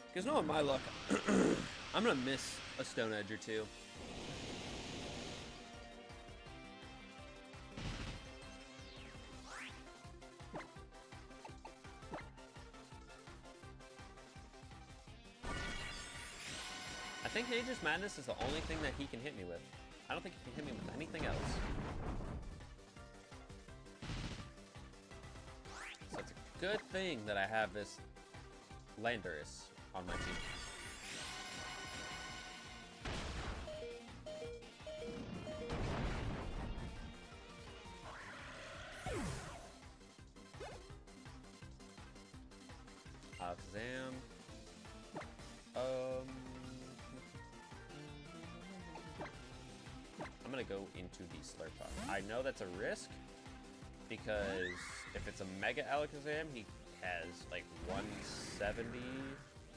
Because knowing my luck, I'm gonna miss a Stone Edge or two. I think Aegis Madness is the only thing that he can hit me with. I don't think he can hit me with anything else. So it's a good thing that I have this Landorus on my team. Alakazam. I'm gonna go into the Slurpuff. I know that's a risk because if it's a Mega Alakazam, he has like 170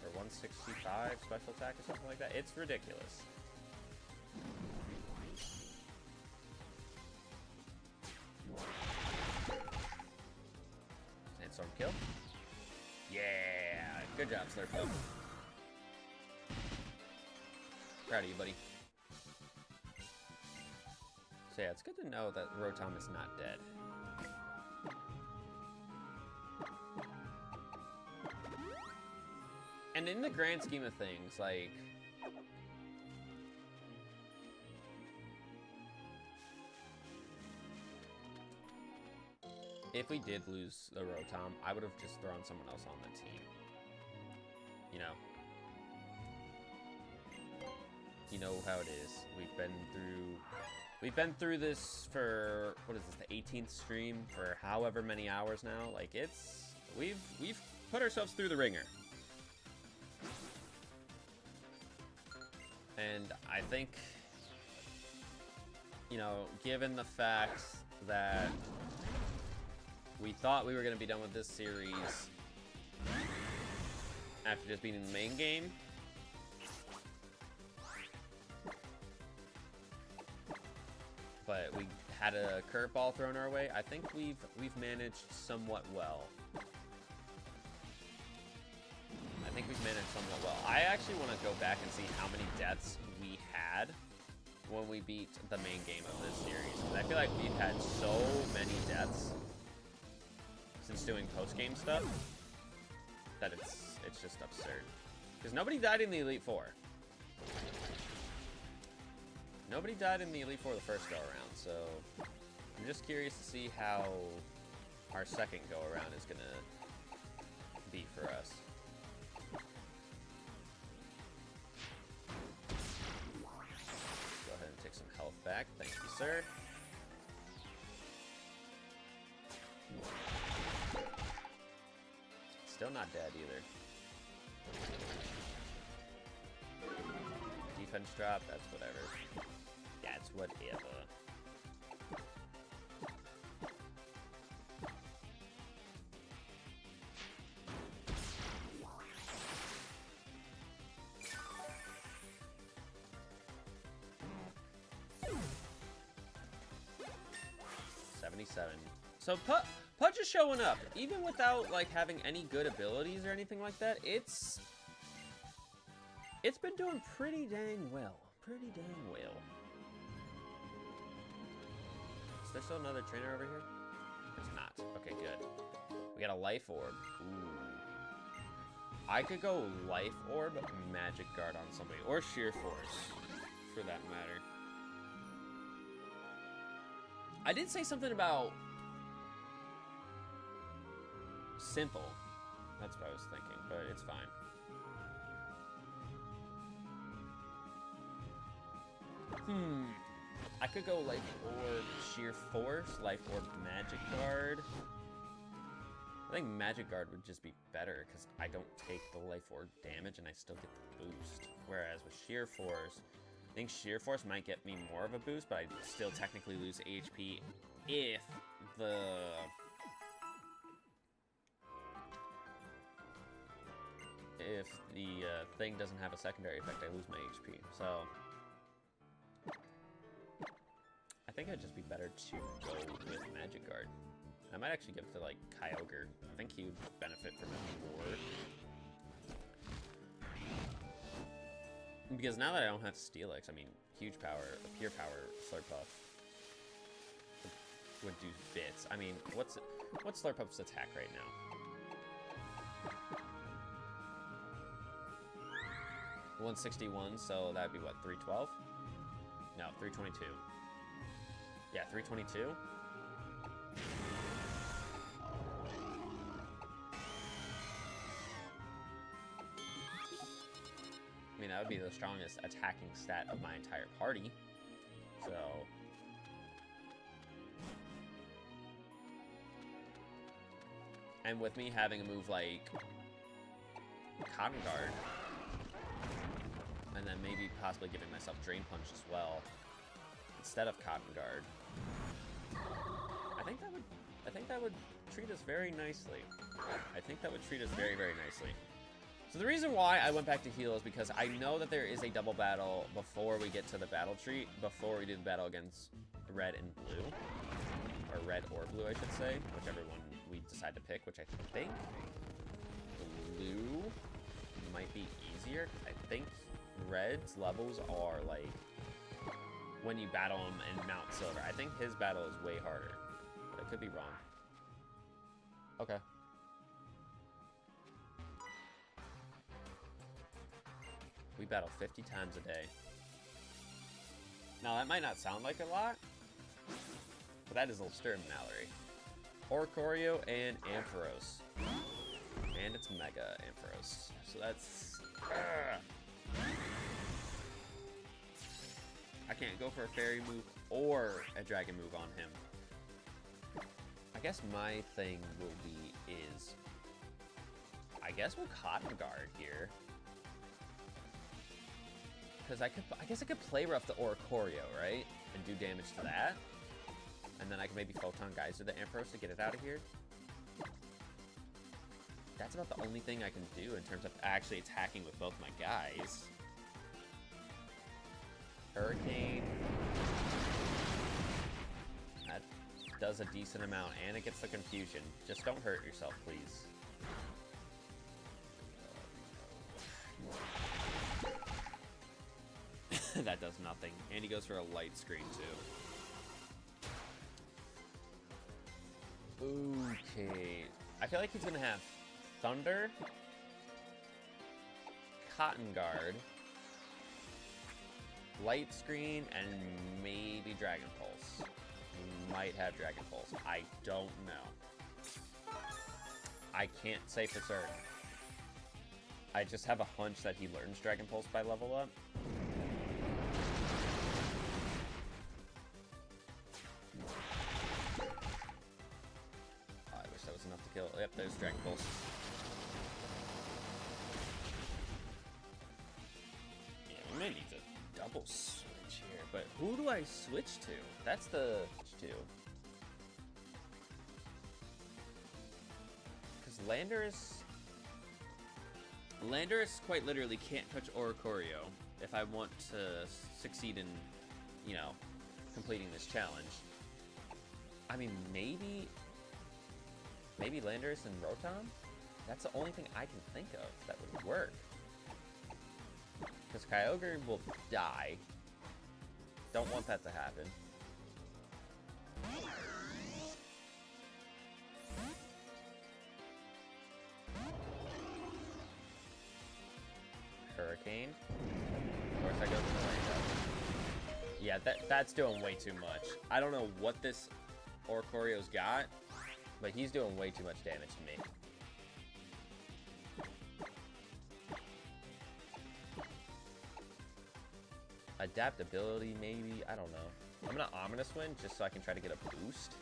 or 165 special attack or something like that. It's ridiculous. Sandstorm kill. Yeah, good job, Slurpuff. Proud of you, buddy. So yeah, it's good to know that Rotom is not dead. And in the grand scheme of things, like, if we did lose the Rotom, I would have just thrown someone else on the team. You know? You know how it is. We've been through this for, what is this, the 18th stream for however many hours now. Like, we've put ourselves through the ringer. And I think, you know, given the fact that we thought we were going to be done with this series after just beating the main game, but we had a curveball thrown our way, I think we've managed somewhat well. I actually want to go back and see how many deaths we had when we beat the main game of this series. Because I feel like we've had so many deaths since doing post-game stuff that it's just absurd. Because nobody died in the Elite Four. Nobody died in the Elite Four the first go-around, so I'm just curious to see how our second go-around is going to be for us. Go ahead and take some health back. Thank you, sir. Still not dead either. Defense drop, that's whatever. That's whatever. So Pudge is showing up, even without like having any good abilities or anything like that. It's been doing pretty dang well. Pretty dang well. Is there still another trainer over here? There's not. Okay, good. We got a life orb. Ooh. I could go life orb, magic guard on somebody, or sheer force, for that matter. I did say something about simple. That's what I was thinking, but it's fine. I could go life orb, sheer force, life orb, magic guard. I think magic guard would just be better because I don't take the life orb damage and I still get the boost. Whereas with sheer force, I think sheer force might get me more of a boost, but I still technically lose HP if the thing doesn't have a secondary effect. I lose my HP. So I think it'd just be better to go with magic guard. I might actually give it to like Kyogre. I think he would benefit from it more. Because now that I don't have Steelix, I mean, huge power, pure power, Slurpuff would do bits. I mean, what's Slurpuff's attack right now? 161, so that'd be what, 312? No, 322. Yeah, 322. I mean, that would be the strongest attacking stat of my entire party. So and with me having a move like Cotton Guard, and then maybe possibly giving myself Drain Punch as well instead of Cotton Guard, I think that would treat us very nicely. I think that would treat us very, very nicely. So the reason why I went back to heal is because I know that there is a double battle before we get to the battle tree, before we do the battle against red and blue, or red or blue, I should say, whichever one we decide to pick, which I think blue might be easier. I think red's levels are like when you battle him in Mount Silver. I think his battle is way harder, but I could be wrong. Okay. We battle 50 times a day. Now, that might not sound like a lot, but that is Sturm Mallory. Oricorio and Ampharos. And it's Mega Ampharos. So that's... I can't go for a fairy move or a dragon move on him. I guess my thing will be is... I guess we'll Cotton Guard here. Because I guess I could play rough the Oricorio, right? And do damage to that. And then I can maybe Photon Geyser the Ampharos to get it out of here. That's about the only thing I can do in terms of actually attacking with both my guys. Hurricane. That does a decent amount, and it gets the confusion. Just don't hurt yourself, please. That does nothing. And he goes for a light screen, too. Okay. I feel like he's gonna have Thunder, Cotton Guard, Light Screen, and maybe Dragon Pulse. He might have Dragon Pulse. I don't know. I can't say for certain. I just have a hunch that he learns Dragon Pulse by level up. I wish that was enough to kill. Yep, there's Dragon Pulse. Yeah, we may need to double switch here, but who do I switch to? That's the two. Because Landorus quite literally can't touch Oricorio if I want to succeed in, you know, completing this challenge. I mean, maybe Landorus and Rotom? That's the only thing I can think of that would work. Because Kyogre will die. Don't want that to happen. Hurricane. Of course I go to the Orlando. Yeah, that's doing way too much. I don't know what this Oricorio's got, but he's doing way too much damage to me. Adaptability, maybe? I don't know. I'm gonna Ominous Wind just so I can try to get a boost.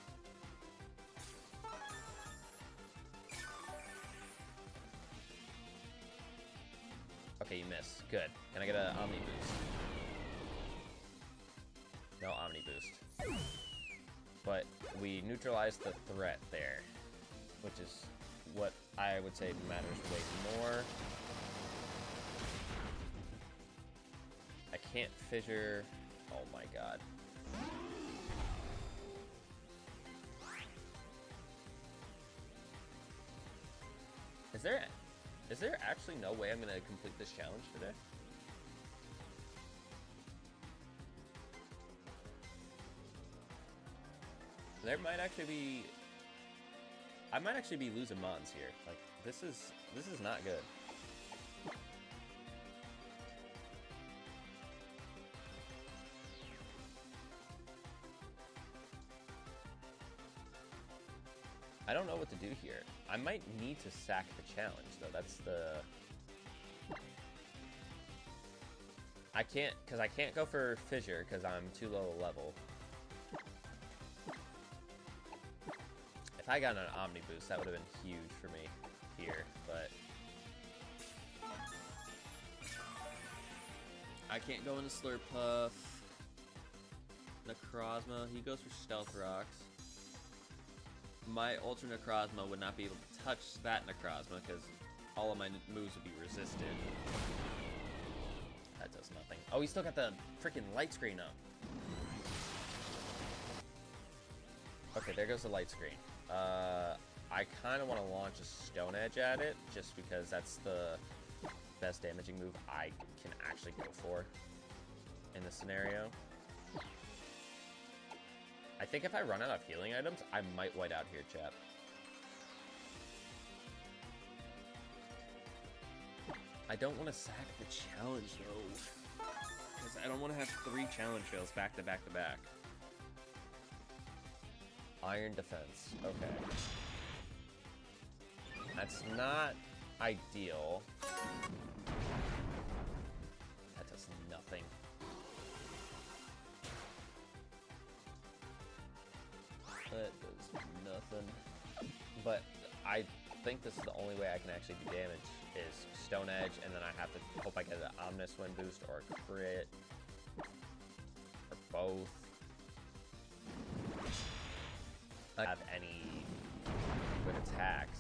Okay, you miss. Good. Can I get an Omni Boost? No Omni Boost. But we neutralized the threat there, which is what I would say matters way more. I can't fissure. Oh my god. Is there actually no way I'm gonna complete this challenge today? There might actually be... I might actually be losing mons here. Like, this is not good. I don't know what to do here. I might need to sack the challenge, though. That's the... I can't go for Fissure, because I'm too low a level. If I got an Omni Boost, that would have been huge for me here, but... I can't go into Slurpuff. Necrozma, he goes for Stealth Rocks. My Ultra Necrozma would not be able to touch that Necrozma because all of my moves would be resisted. That does nothing. Oh, he still got the freaking light screen up. Okay, there goes the light screen. I kind of want to launch a Stone Edge at it just because that's the best damaging move I can actually go for in this scenario. I think if I run out of healing items, I might white out here, chat. I don't want to sack the challenge, though. Because I don't want to have 3 challenge fails back to back to back. Iron defense. Okay. That's not ideal. That does nothing. That does nothing. But I think this is the only way I can actually do damage is Stone Edge, and then I have to hope I get an Omnis Wind boost or a crit. Or both. I don't have any good attacks.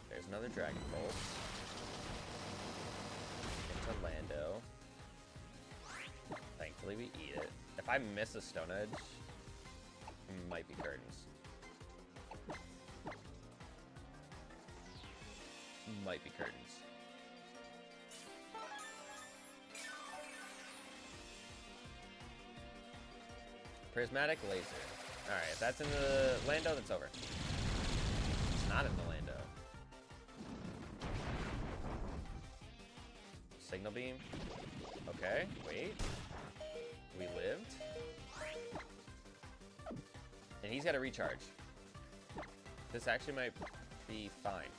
There's another Dragon Bolt. Into Lando. Thankfully we eat it. If I miss a Stone Edge, it might be curtains. Might be curtains. Prismatic Laser. Alright, if that's in the Lando, that's over. It's not in the Lando. Signal Beam. Okay, wait. We lived. And he's got a recharge. This actually might be fine.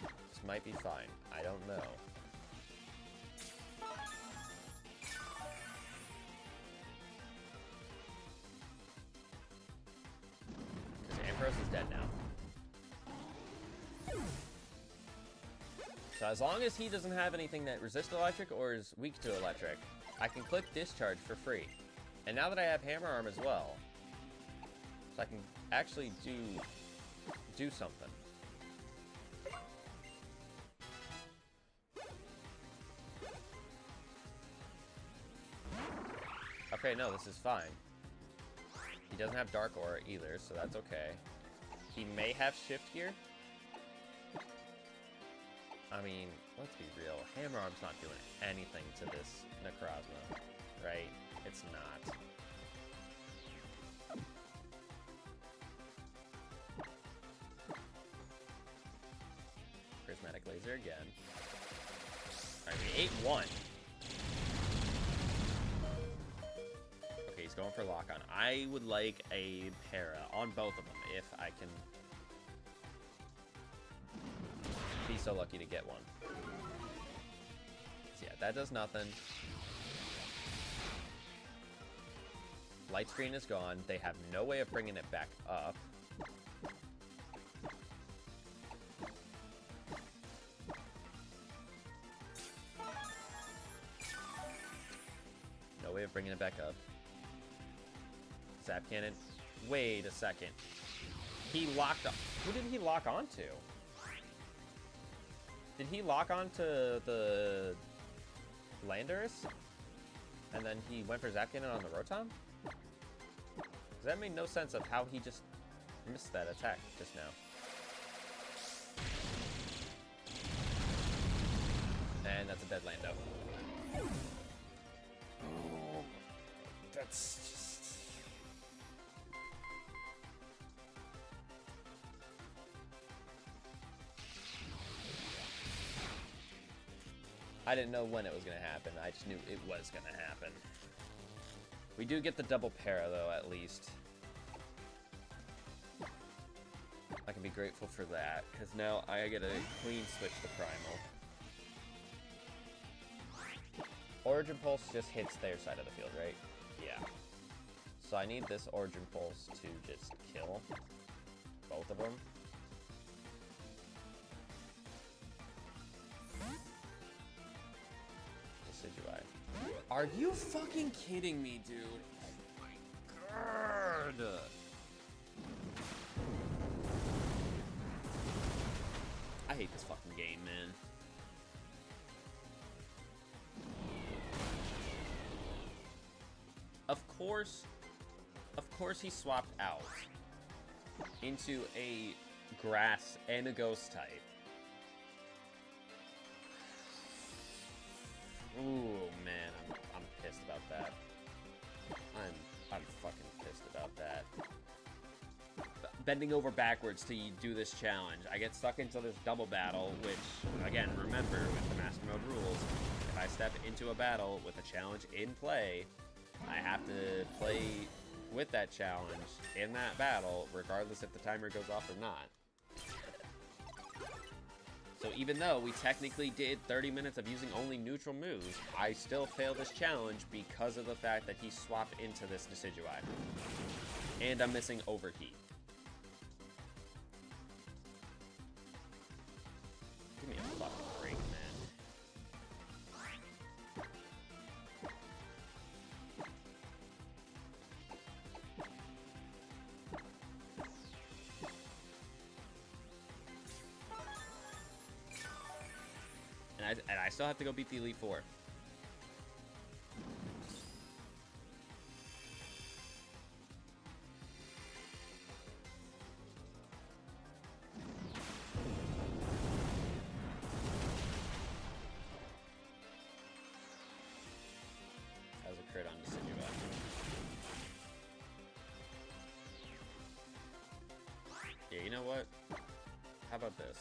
This might be fine. I don't know. Because Ampharos is dead now. So as long as he doesn't have anything that resists electric or is weak to electric, I can click Discharge for free. And now that I have Hammer Arm as well, so I can actually do something. Okay, no, this is fine. He doesn't have Dark Aura either, so that's okay. He may have Shift Gear. I mean, let's be real. Hammer Arm's not doing anything to this Necrozma, right? It's not. Prismatic Laser again. Alright, we ate 1. Okay, he's going for lock-on. I would like a para on both of them if I can be so lucky to get one. So yeah, that does nothing. Light screen is gone. They have no way of bringing it back up. No way of bringing it back up. Zap Cannon. Wait a second. He locked up. Who did he lock onto? Did he lock onto the Landorus? And then he went for Zap Cannon on the Rotom? Because that made no sense of how he just missed that attack just now. And that's a dead Lando. Oh, that's just... I didn't know when it was going to happen. I just knew it was going to happen. We do get the double para, though, at least. I can be grateful for that, because now I get a clean switch to Primal. Origin Pulse just hits their side of the field, right? Yeah. So I need this Origin Pulse to just kill both of them. Decidueye. Are you fucking kidding me, dude? Oh my god. I hate this fucking game, man. Of course he swapped out into a grass and a ghost type. Ooh, man, I'm pissed about that. I'm fucking pissed about that. bending over backwards to do this challenge. I get stuck into this double battle, which, again, remember, with the Master Mode rules, if I step into a battle with a challenge in play, I have to play with that challenge in that battle, regardless if the timer goes off or not. So even though we technically did 30 minutes of using only neutral moves, I still failed this challenge because of the fact that he swapped into this Decidueye. And I'm missing Overheat. Give me a fucking break, man. And I still have to go beat the Elite Four. That was a crit on Decidueye. Yeah, you know what? How about this?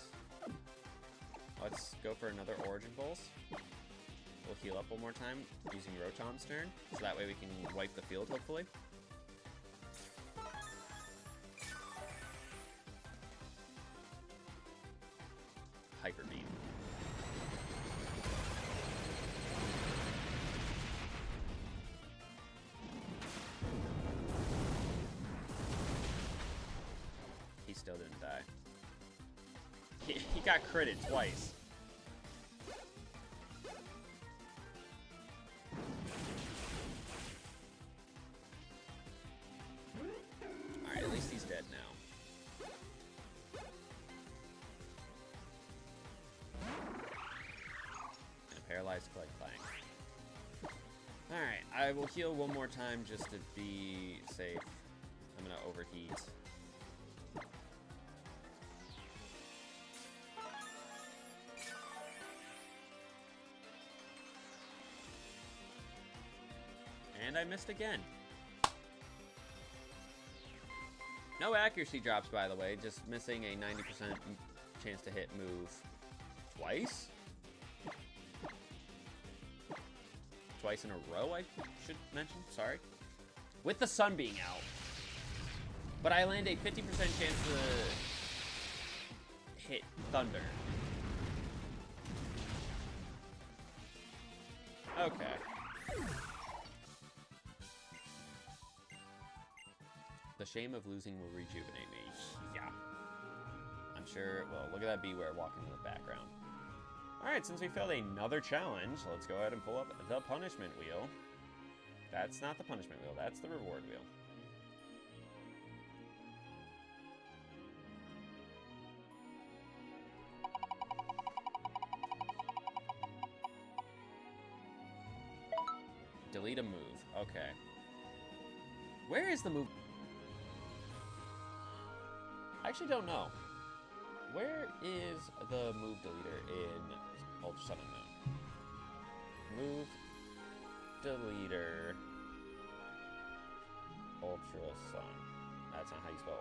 Let's go for another Origin Pulse. We'll heal up one more time using Rotom's turn, so that way we can wipe the field, hopefully. Hyper Beam. He still didn't die. He got critted twice. Alright, at least he's dead now. And a paralyzed Clang. Alright, I will heal one more time just to be safe. I'm gonna overheat. And I missed again. No accuracy drops, by the way, just missing a 90% chance to hit move twice? Twice in a row, I should mention, sorry. With the sun being out. But I land a 50% chance to hit Thunder. Okay. The shame of losing will rejuvenate me. Yeah. I'm sure. Well, look at that Beware walking in the background. Alright, since we failed another challenge, let's go ahead and pull up the punishment wheel. That's not the punishment wheel, that's the reward wheel. Delete a move. Okay. Where is the move? I actually don't know. Where is the move deleter in Ultra Sun and Moon? Move deleter Ultra Sun. That's not how you spell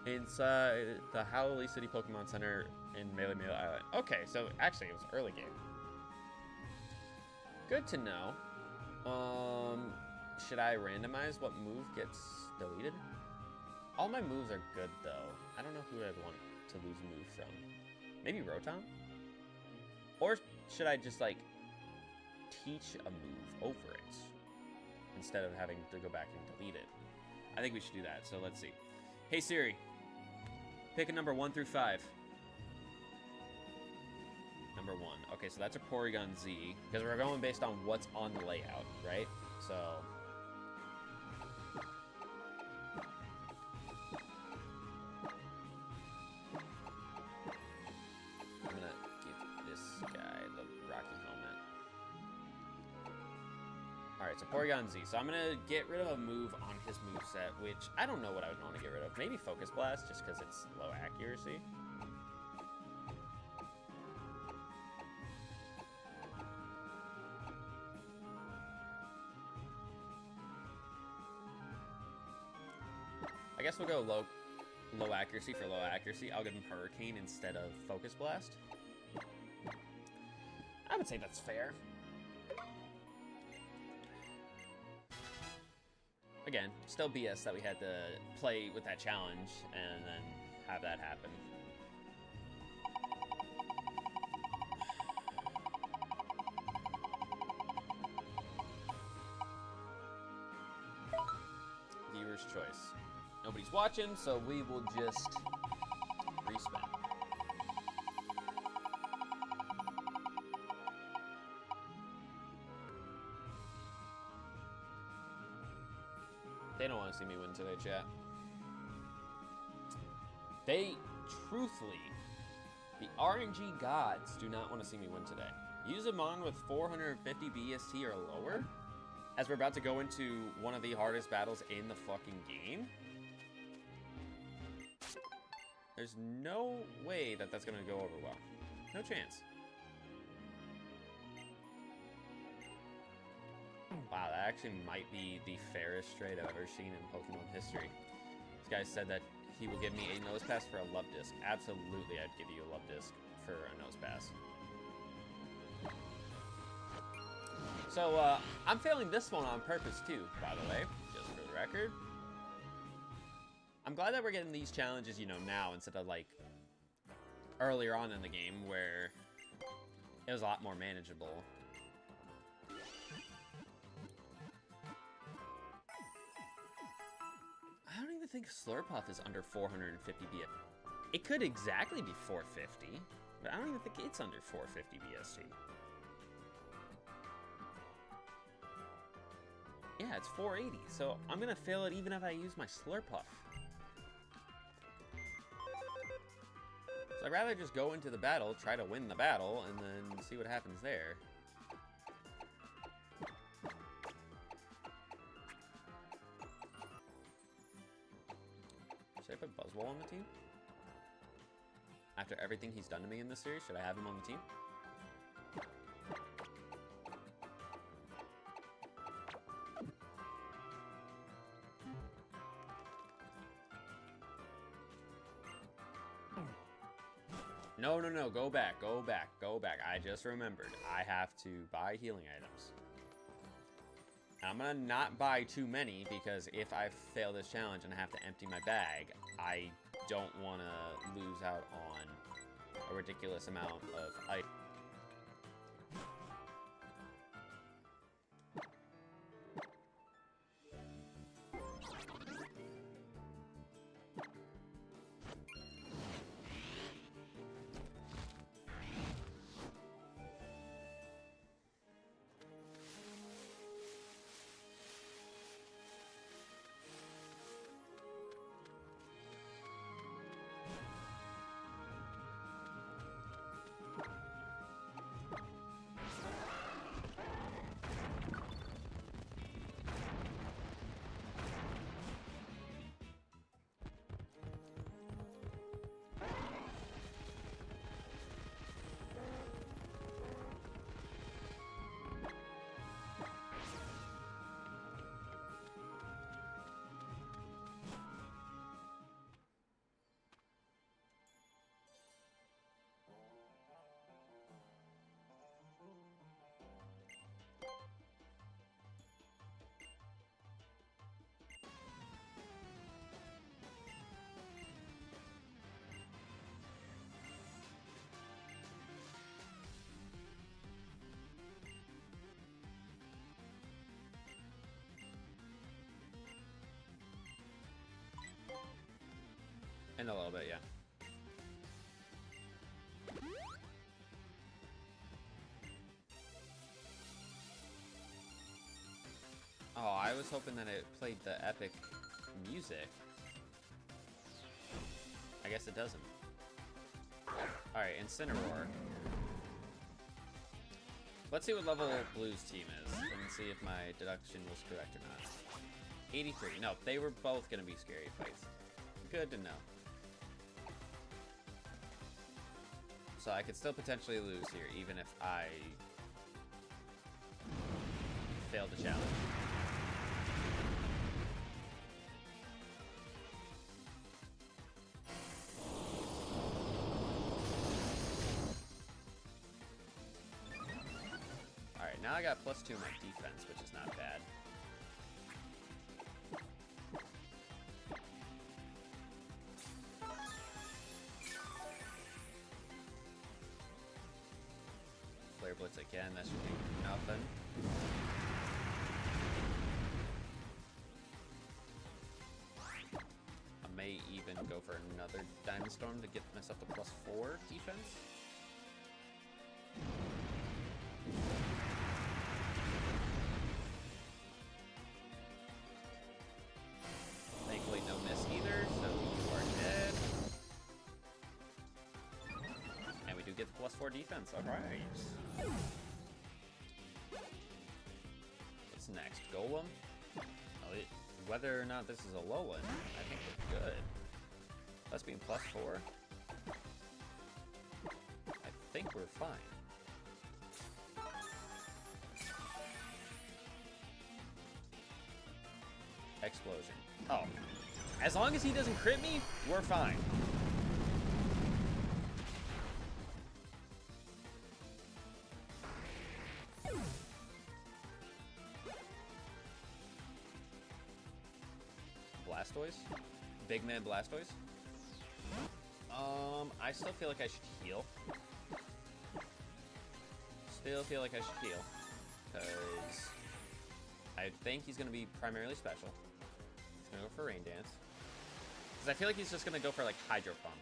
Ultra. Inside the Howley City Pokemon Center in Melee Island. Okay, so actually it was early game. Good to know. Should I randomize what move gets deleted? All my moves are good, though. I don't know who I'd want to lose a move from. Maybe Rotom? Or should I just, like, teach a move over it instead of having to go back and delete it? I think we should do that, so let's see. Hey, Siri. Pick a number 1 through 5. Number 1. Okay, so that's a Porygon Z, because we're going based on what's on the layout, right? So... I'm gonna give this guy the Rocky Helmet. Alright, so Porygon Z. So I'm gonna get rid of a move on his moveset, which I don't know what I would want to get rid of. Maybe Focus Blast, just because it's low accuracy. I guess we'll go low accuracy for low accuracy. I'll give him Hurricane instead of Focus Blast. I would say that's fair. Again, still BS that we had to play with that challenge and then have that happen. Viewer's choice. Nobody's watching, so we will just respin. They don't want to see me win today, chat. They, truthfully, the RNG gods do not want to see me win today. Use a mon with 450 BST or lower, as we're about to go into one of the hardest battles in the fucking game. There's no way that that's going to go over well. No chance. Wow, that actually might be the fairest trade I've ever seen in Pokemon history. This guy said that he will give me a nose pass for a love disc. Absolutely, I'd give you a love disc for a nose pass. So, I'm failing this one on purpose too, by the way, just for the record. I'm glad that we're getting these challenges, you know, now instead of, like, earlier on in the game where it was a lot more manageable. I don't even think Slurpuff is under 450 BST. It could exactly be 450, but I don't even think it's under 450 BST. Yeah, it's 480, so I'm gonna fail it even if I use my Slurpuff. So I'd rather just go into the battle, try to win the battle, and then see what happens there. Should I put Buzzwole on the team? After everything he's done to me in this series, should I have him on the team? No, no, no, go back, go back, go back. I just remembered. I have to buy healing items. I'm gonna not buy too many because if I fail this challenge and I have to empty my bag, I don't want to lose out on a ridiculous amount of items. In a little bit, yeah. Oh, I was hoping that it played the epic music. I guess it doesn't. Alright, Incineroar. Let's see what level Blue's team is, and see if my deduction was correct or not. 83. No, they were both going to be scary fights. Good to know. So I could still potentially lose here, even if I fail the challenge. now I got +2 in my defense, which is not bad. Flare Blitz again, that should do nothing. I may even go for another Diamond Storm to get myself to +4 defense. Thankfully no miss either, so you are dead. And we do get the +4 defense, alright. What's next? Golem? Oh, whether or not this is a low one, I think we're good. Us being +4, I think we're fine. Explosion. Oh. As long as he doesn't crit me, we're fine. Blastoise? Big man Blastoise? I still feel like I should heal. Still feel like I should heal. Because I think he's going to be primarily special. He's going to go for Rain Dance. Because I feel like he's just going to go for, like, Hydro Pump.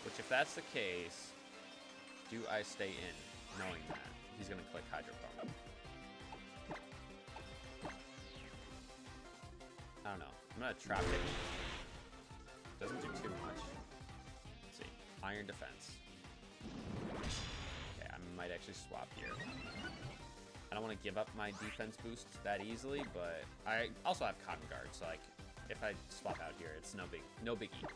Which, if that's the case, do I stay in, knowing that he's going to click Hydro Pump? I don't know. I'm going to Trap it. Doesn't do too much. Let's see. Iron Defense. Okay, I might actually swap here. I don't want to give up my defense boost that easily, but I also have Cotton Guard, so like if I swap out here, it's no biggie.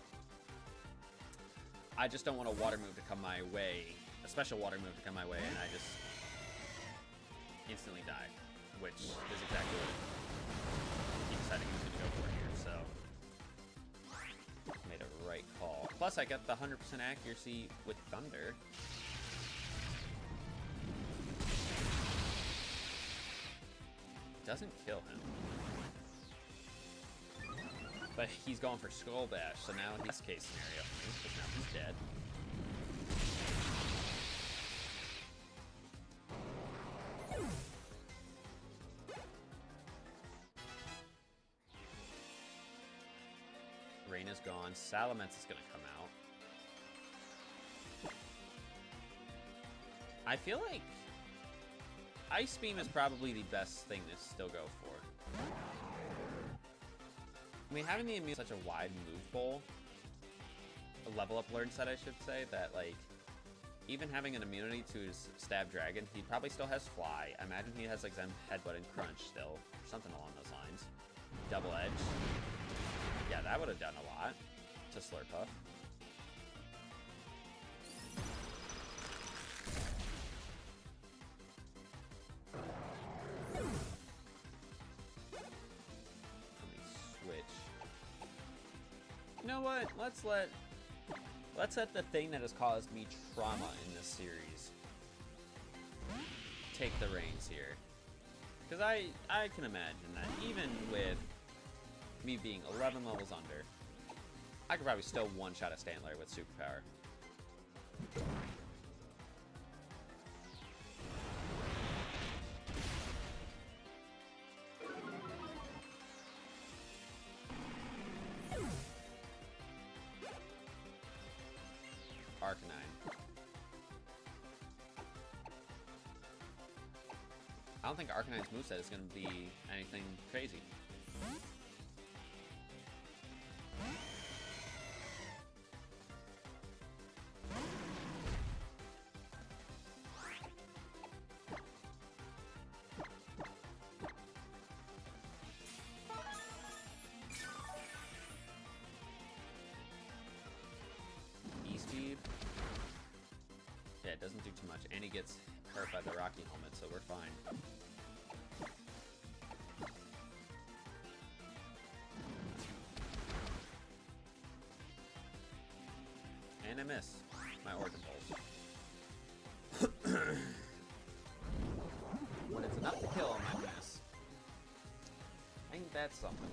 I just don't want a water move to come my way, a special water move to come my way, and I just instantly die, which is exactly what he decided he was going to go for here. So made a right call. Plus, I got the 100% accuracy with Thunder. Doesn't kill him. But he's going for Skull Bash, so now in this case scenario, because now he's dead. Rain is gone. Salamence is going to come out. I feel like Ice Beam is probably the best thing to still go for. I mean, having the immune such a wide move pool, a level up learn set, I should say, that like even having an immunity to his Stab Dragon, he probably still has Fly. I imagine he has like Zen Headbutt and Crunch still, or something along those lines. Double Edge. Yeah, that would have done a lot to Slurpuff. You know what? Let's let the thing that has caused me trauma in this series take the reins here. Because I can imagine that even with me being 11 levels under, I could probably still one-shot a Stantler with Superpower. Arcanine. I don't think Arcanine's moveset is going to be anything crazy. E-Speed. Yeah, it doesn't do too much, and he gets hurt by the Rocky Helmet, so we're fine. And I miss my Origin Pulse. That's something.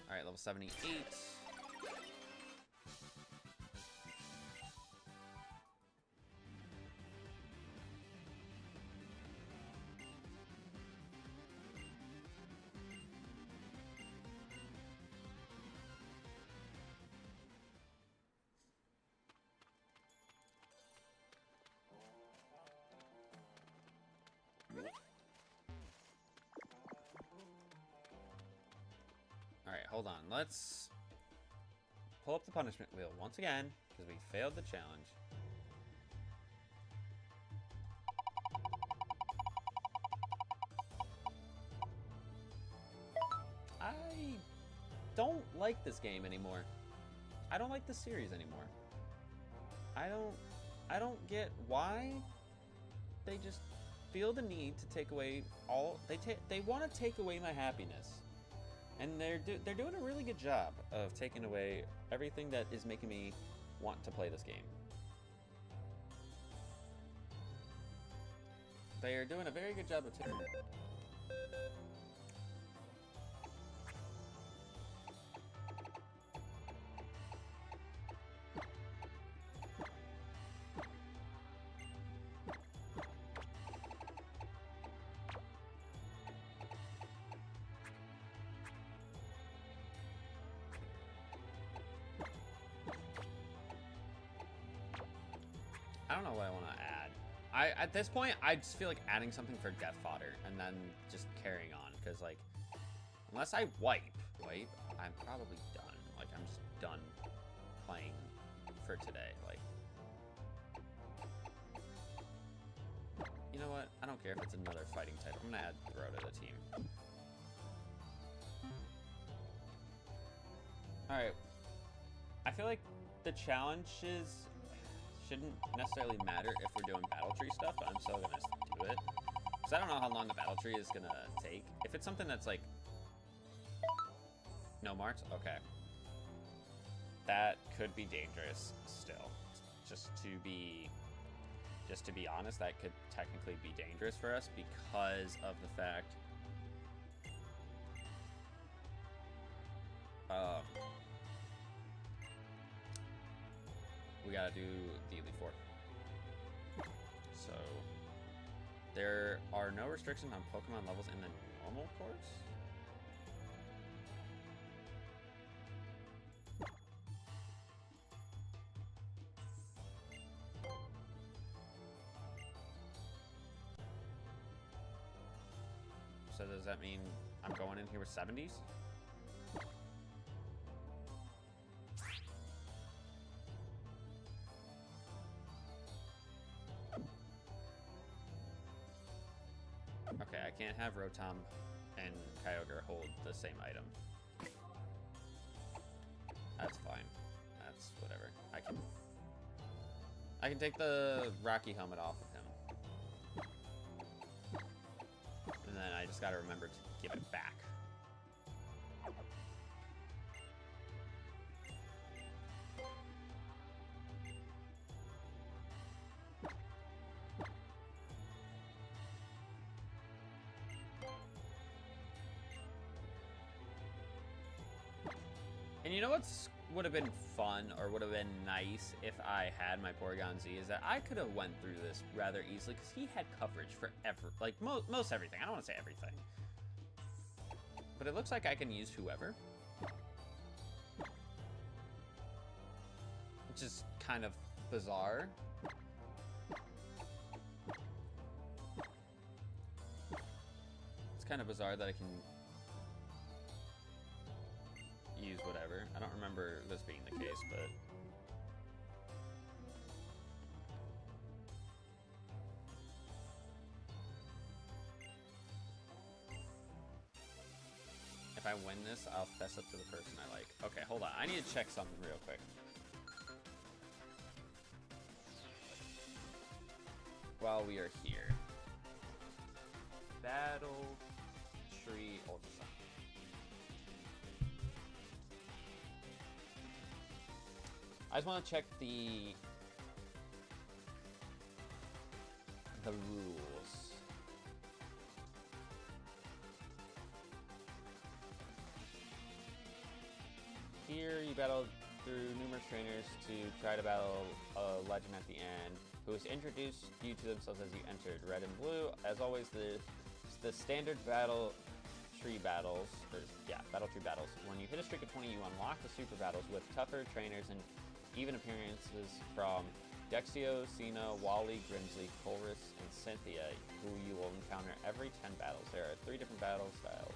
Alright, level 78. Alright, hold on. Let's pull up the punishment wheel once again, because we failed the challenge. I don't like this game anymore. I don't like this series anymore. I don't get why they just feel the need to take away all they want to take away my happiness. And they're doing a really good job of taking away everything that is making me want to play this game. They are doing a very good job of taking it. I don't know what I want to add. At this point, I just feel like adding something for death fodder and then just carrying on. Because, like, unless I wipe, I'm probably done. Like, I'm just done playing for today. Like, you know what? I don't care if it's another fighting type. I'm going to add Throw to the team. Alright. I feel like the challenges shouldn't necessarily matter if we're doing battle tree stuff, but I'm still gonna do it. Because I don't know how long the battle tree is gonna take. If it's something that's like no marks, okay. That could be dangerous still. Just to be honest, that could technically be dangerous for us because of the fact we gotta do the Elite Four. So there are no restrictions on Pokemon levels in the normal course. So does that mean I'm going in here with 70s? Okay, I can't have Rotom and Kyogre hold the same item. That's fine. That's whatever. I can take the Rocky helmet off of him. And then I just gotta remember to give it back. And you know what's would have been fun or would have been nice if I had my Porygon Z is that I could have went through this rather easily because he had coverage for most everything. I don't want to say everything. But it looks like I can use whoever. Which is kind of bizarre. It's kind of bizarre that I can use whatever. I don't remember this being the case, but if I win this, I'll fess up to the person I like. Okay, hold on. I need to check something real quick. While we are here. Battle Tree Ultrasound. I just want to check the rules. Here you battle through numerous trainers to try to battle a legend at the end, who has introduced you to themselves as you entered. Red and blue, as always, the standard battle tree battles, battle tree battles. When you hit a streak of 20, you unlock the super battles with tougher trainers and even appearances from Dexio, Cena, Wally, Grimsley, Colress, and Cynthia, who you will encounter every 10 battles. There are 3 different battle styles.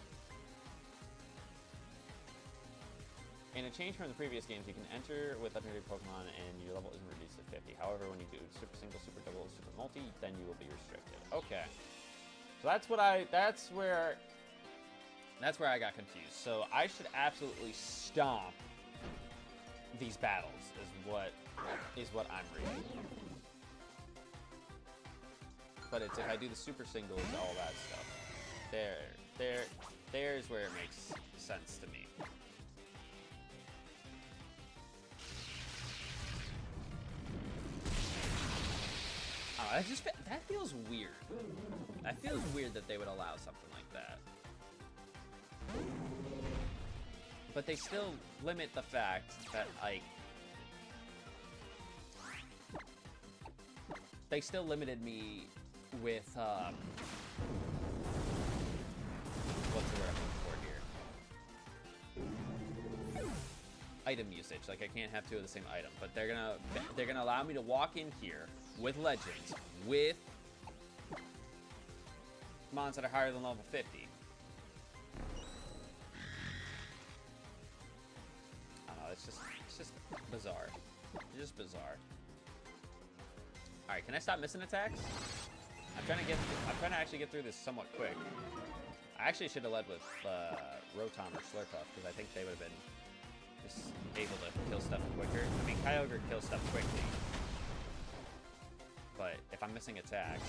In a change from the previous games, you can enter with legendary Pokemon and your level isn't reduced to 50. However, when you do Super Single, Super Double, Super Multi, then you will be restricted. Okay. So that's where I got confused. So I should absolutely stomp these battles is what I'm reading. But it's if I do the Super Singles, all that stuff. There's where it makes sense to me. That feels weird. That feels weird that they would allow something like that. But they still limit the fact that, like, they still limited me with, what's the word I'm looking for here? Item usage. Like, I can't have 2 of the same item, but they're gonna allow me to walk in here with legends, with mons that are higher than level 50. I don't know, it's just bizarre. It's just bizarre. Alright, can I stop missing attacks? I'm trying to actually get through this somewhat quick. I actually should have led with Rotom or Slurpuff, because I think they would have been just able to kill stuff quicker. I mean, Kyogre kills stuff quickly. But if I'm missing attacks...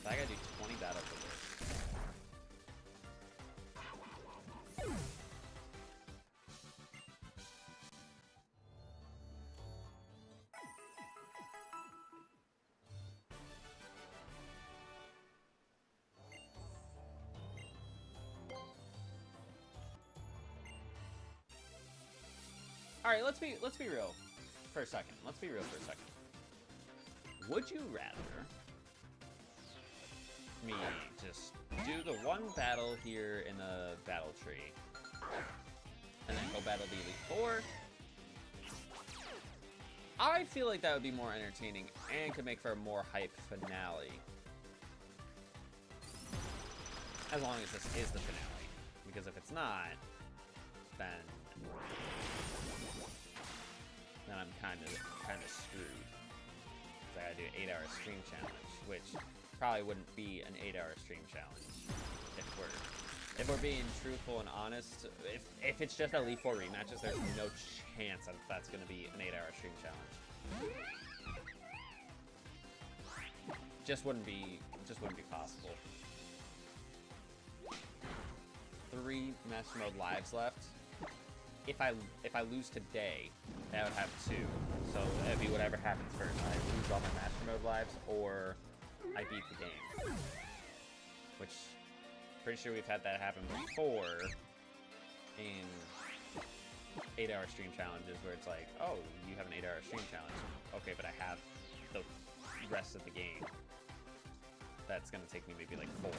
So I gotta do 20 battles with this. Alright, let's be real for a second. Let's be real for a second. Would you rather me just do the one battle here in the battle tree and then go battle the Elite Four? I feel like that would be more entertaining and could make for a more hype finale. As long as this is the finale. Because if it's not, then I'm kind of screwed. So I gotta do an 8-hour stream challenge, which probably wouldn't be an 8-hour stream challenge if we're being truthful and honest. If it's just Elite Four rematches, there's no chance that that's gonna be an 8-hour stream challenge. Just wouldn't be possible. 3 Master Mode lives left. If I lose today, that would have 2. So it'd be whatever happens first. I lose all my Master Mode lives, or I beat the game. Which, pretty sure we've had that happen before in 8-hour stream challenges, where it's like, oh, you have an 8-hour stream challenge. Okay, but I have the rest of the game. That's gonna take me maybe like 4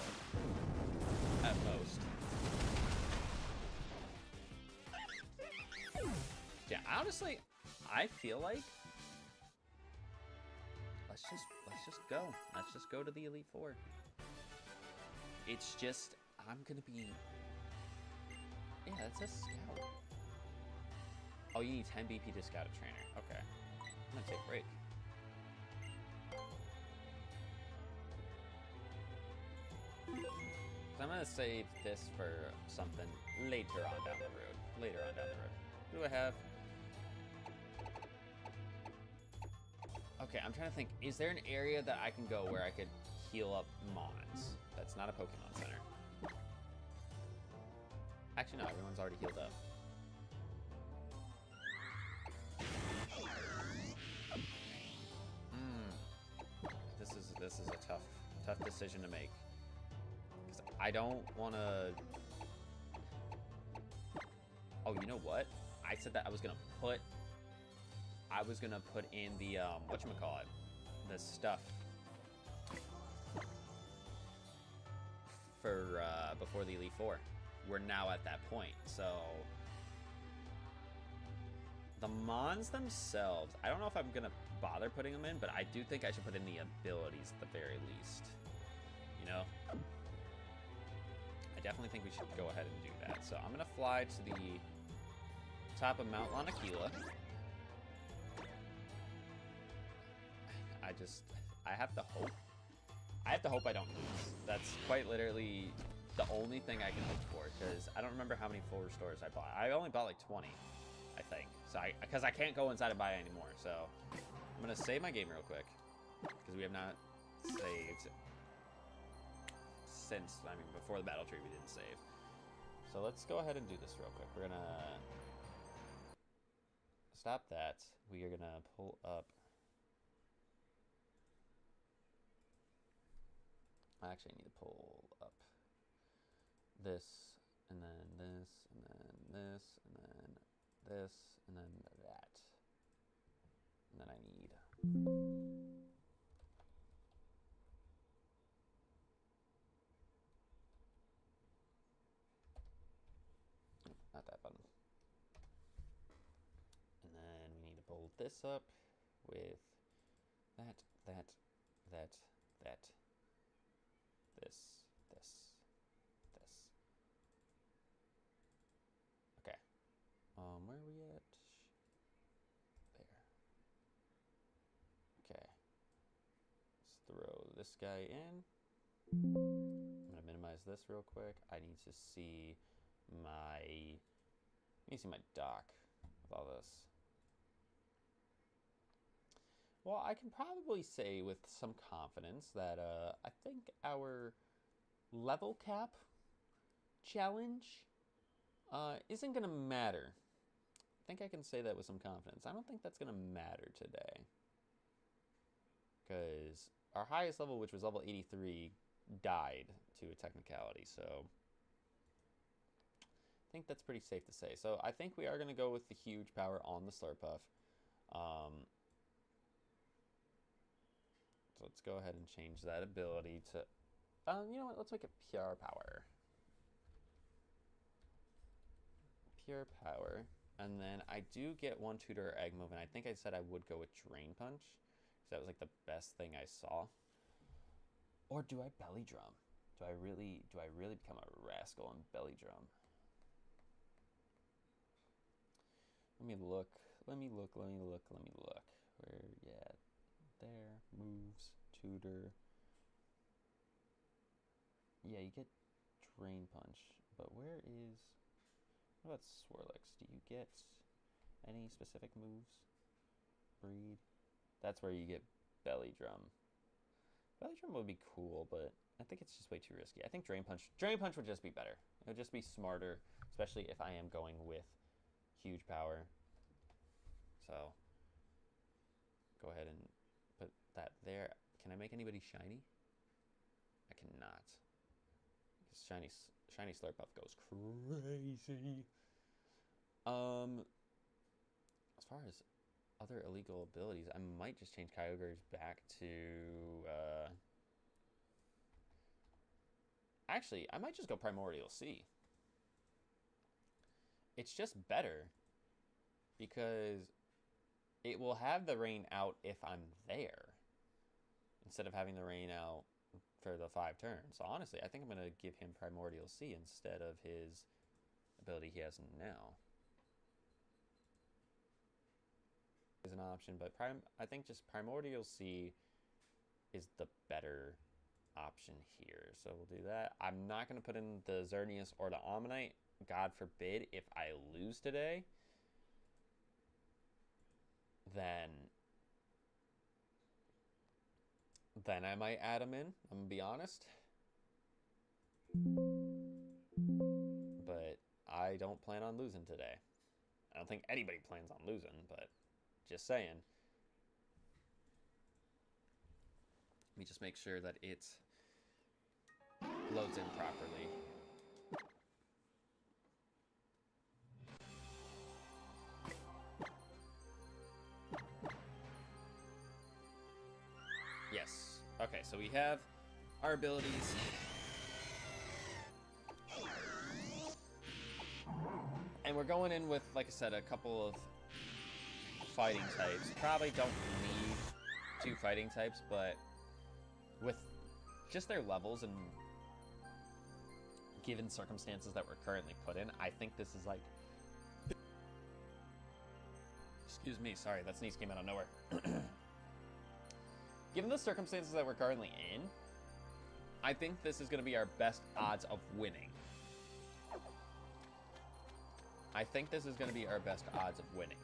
at most. Yeah, honestly, I feel like let's just go. Let's just go to the Elite Four. It's just I'm gonna be it's a scout. Oh, you need 10 BP to scout a trainer. Okay, I'm gonna take a break. So I'm gonna save this for something later on down the road. What do I have? Okay, I'm trying to think. Is there an area that I can go where I could heal up Mons? That's not a Pokemon Center. Actually, no, everyone's already healed up. This is a tough decision to make. Because I don't want to... Oh, you know what? I said that I was going to put in the, whatchamacallit, the stuff for, before the Elite Four. We're now at that point, so... The Mons themselves, I don't know if I'm going to bother putting them in, but I do think I should put in the abilities at the very least. You know? I definitely think we should go ahead and do that. So I'm going to fly to the top of Mount Lanakila. I have to hope. I have to hope I don't lose. That's quite literally the only thing I can hope for, because I don't remember how many full restores I bought. I only bought like 20, I think. So because I can't go inside and buy anymore. So I'm going to save my game real quick, because we have not saved since, I mean, before the battle tree we didn't save. So let's go ahead and do this real quick. We're going to stop that. We are going to pull up. I actually need to pull up this, and then this, and then this, and then this, and then that. And then I need... Not that button. And then we need to pull this up with that, that, that, that. This. Okay. Where are we at? There. Okay. Let's throw this guy in. I'm gonna minimize this real quick. I need to see my dock with all this. Well, I can probably say with some confidence that I think our level cap challenge isn't going to matter. I think I can say that with some confidence. I don't think that's going to matter today. Because our highest level, which was level 83, died to a technicality. So I think that's pretty safe to say. So I think we are going to go with the huge power on the Slurpuff. So let's go ahead and change that ability to, you know what, let's make it pure power. Pure power. And then I do get one tutor egg move, and I think I said I would go with Drain Punch, because that was like the best thing I saw. Or do I belly drum? Do I really become a rascal and belly drum? Let me look. Where, yeah. There, moves, tutor. Yeah, you get Drain Punch, but what about Swirlix? Do you get any specific moves? Breed? That's where you get Belly Drum. Belly Drum would be cool, but I think it's just way too risky. I think Drain Punch would just be better. It would just be smarter, especially if I am going with huge power. So, go ahead and put that there. Can I make anybody shiny? I cannot. Because shiny Slurpuff goes crazy. As far as other illegal abilities, I might just change Kyogre's back to actually, I might just go Primordial Sea. It's just better because it will have the rain out if I'm there, instead of having the rain out for the 5 turns. So honestly, I think I'm going to give him Primordial Sea instead of his ability he has now. Is an option, but I think just Primordial Sea is the better option here. So we'll do that. I'm not going to put in the Xerneas or the Omanyte. God forbid if I lose today, then I might add them in. I'm gonna be honest. But I don't plan on losing today. I don't think anybody plans on losing, but just saying. Let me just make sure that it loads in properly. Yes. Okay, so we have our abilities. And we're going in with, like I said, a couple of fighting types. Probably don't need 2 fighting types, but with just their levels and given circumstances that we're currently put in, I think this is like... Excuse me, sorry, that sneeze came out of nowhere. Given the circumstances that we're currently in, I think this is going to be our best odds of winning. I think this is going to be our best odds of winning.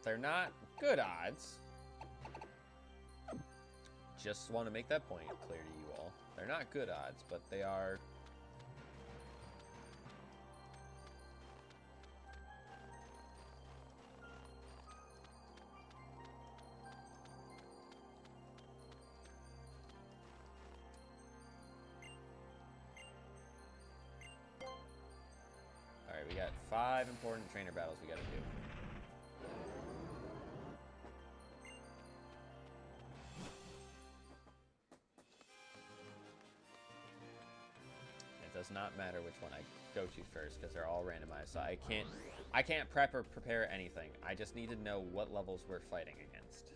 They're not good odds. Just want to make that point clear to you all. They're not good odds, but they are... Alright, we got 5 important trainer battles we gotta do. It does not matter which one I go to first because they're all randomized, so I can't prep or prepare anything. I just need to know what levels we're fighting against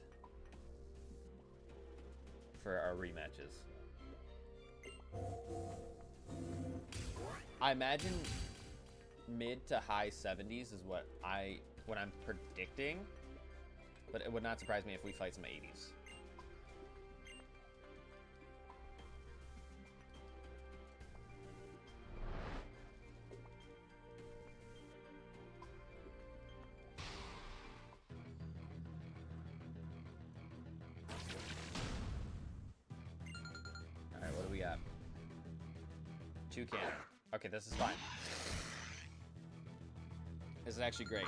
for our rematches. I imagine mid to high 70s is what I'm predicting, but it would not surprise me if we fight some 80s. All right, what do we got? 2 cannon. Okay, this is fine. This is actually great.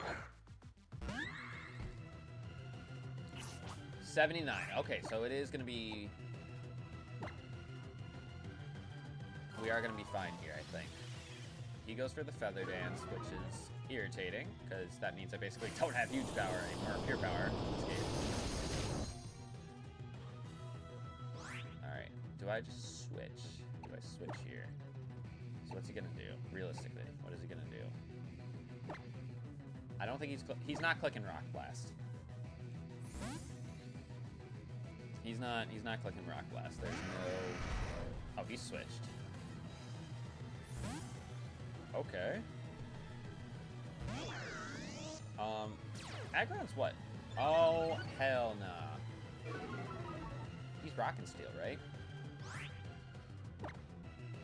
79. Okay, so it is going to be... We are going to be fine here, I think. He goes for the feather dance, which is irritating, because that means I basically don't have huge power anymore, pure power in this game. Alright, do I just switch? Do I switch here? So what's he going to do, realistically? What is he going to do? I don't think he's not clicking Rock Blast. He's not clicking Rock Blast. There's no... Oh, he switched. Okay. Aggron's what? Oh, hell nah. He's Rockin' Steel, right?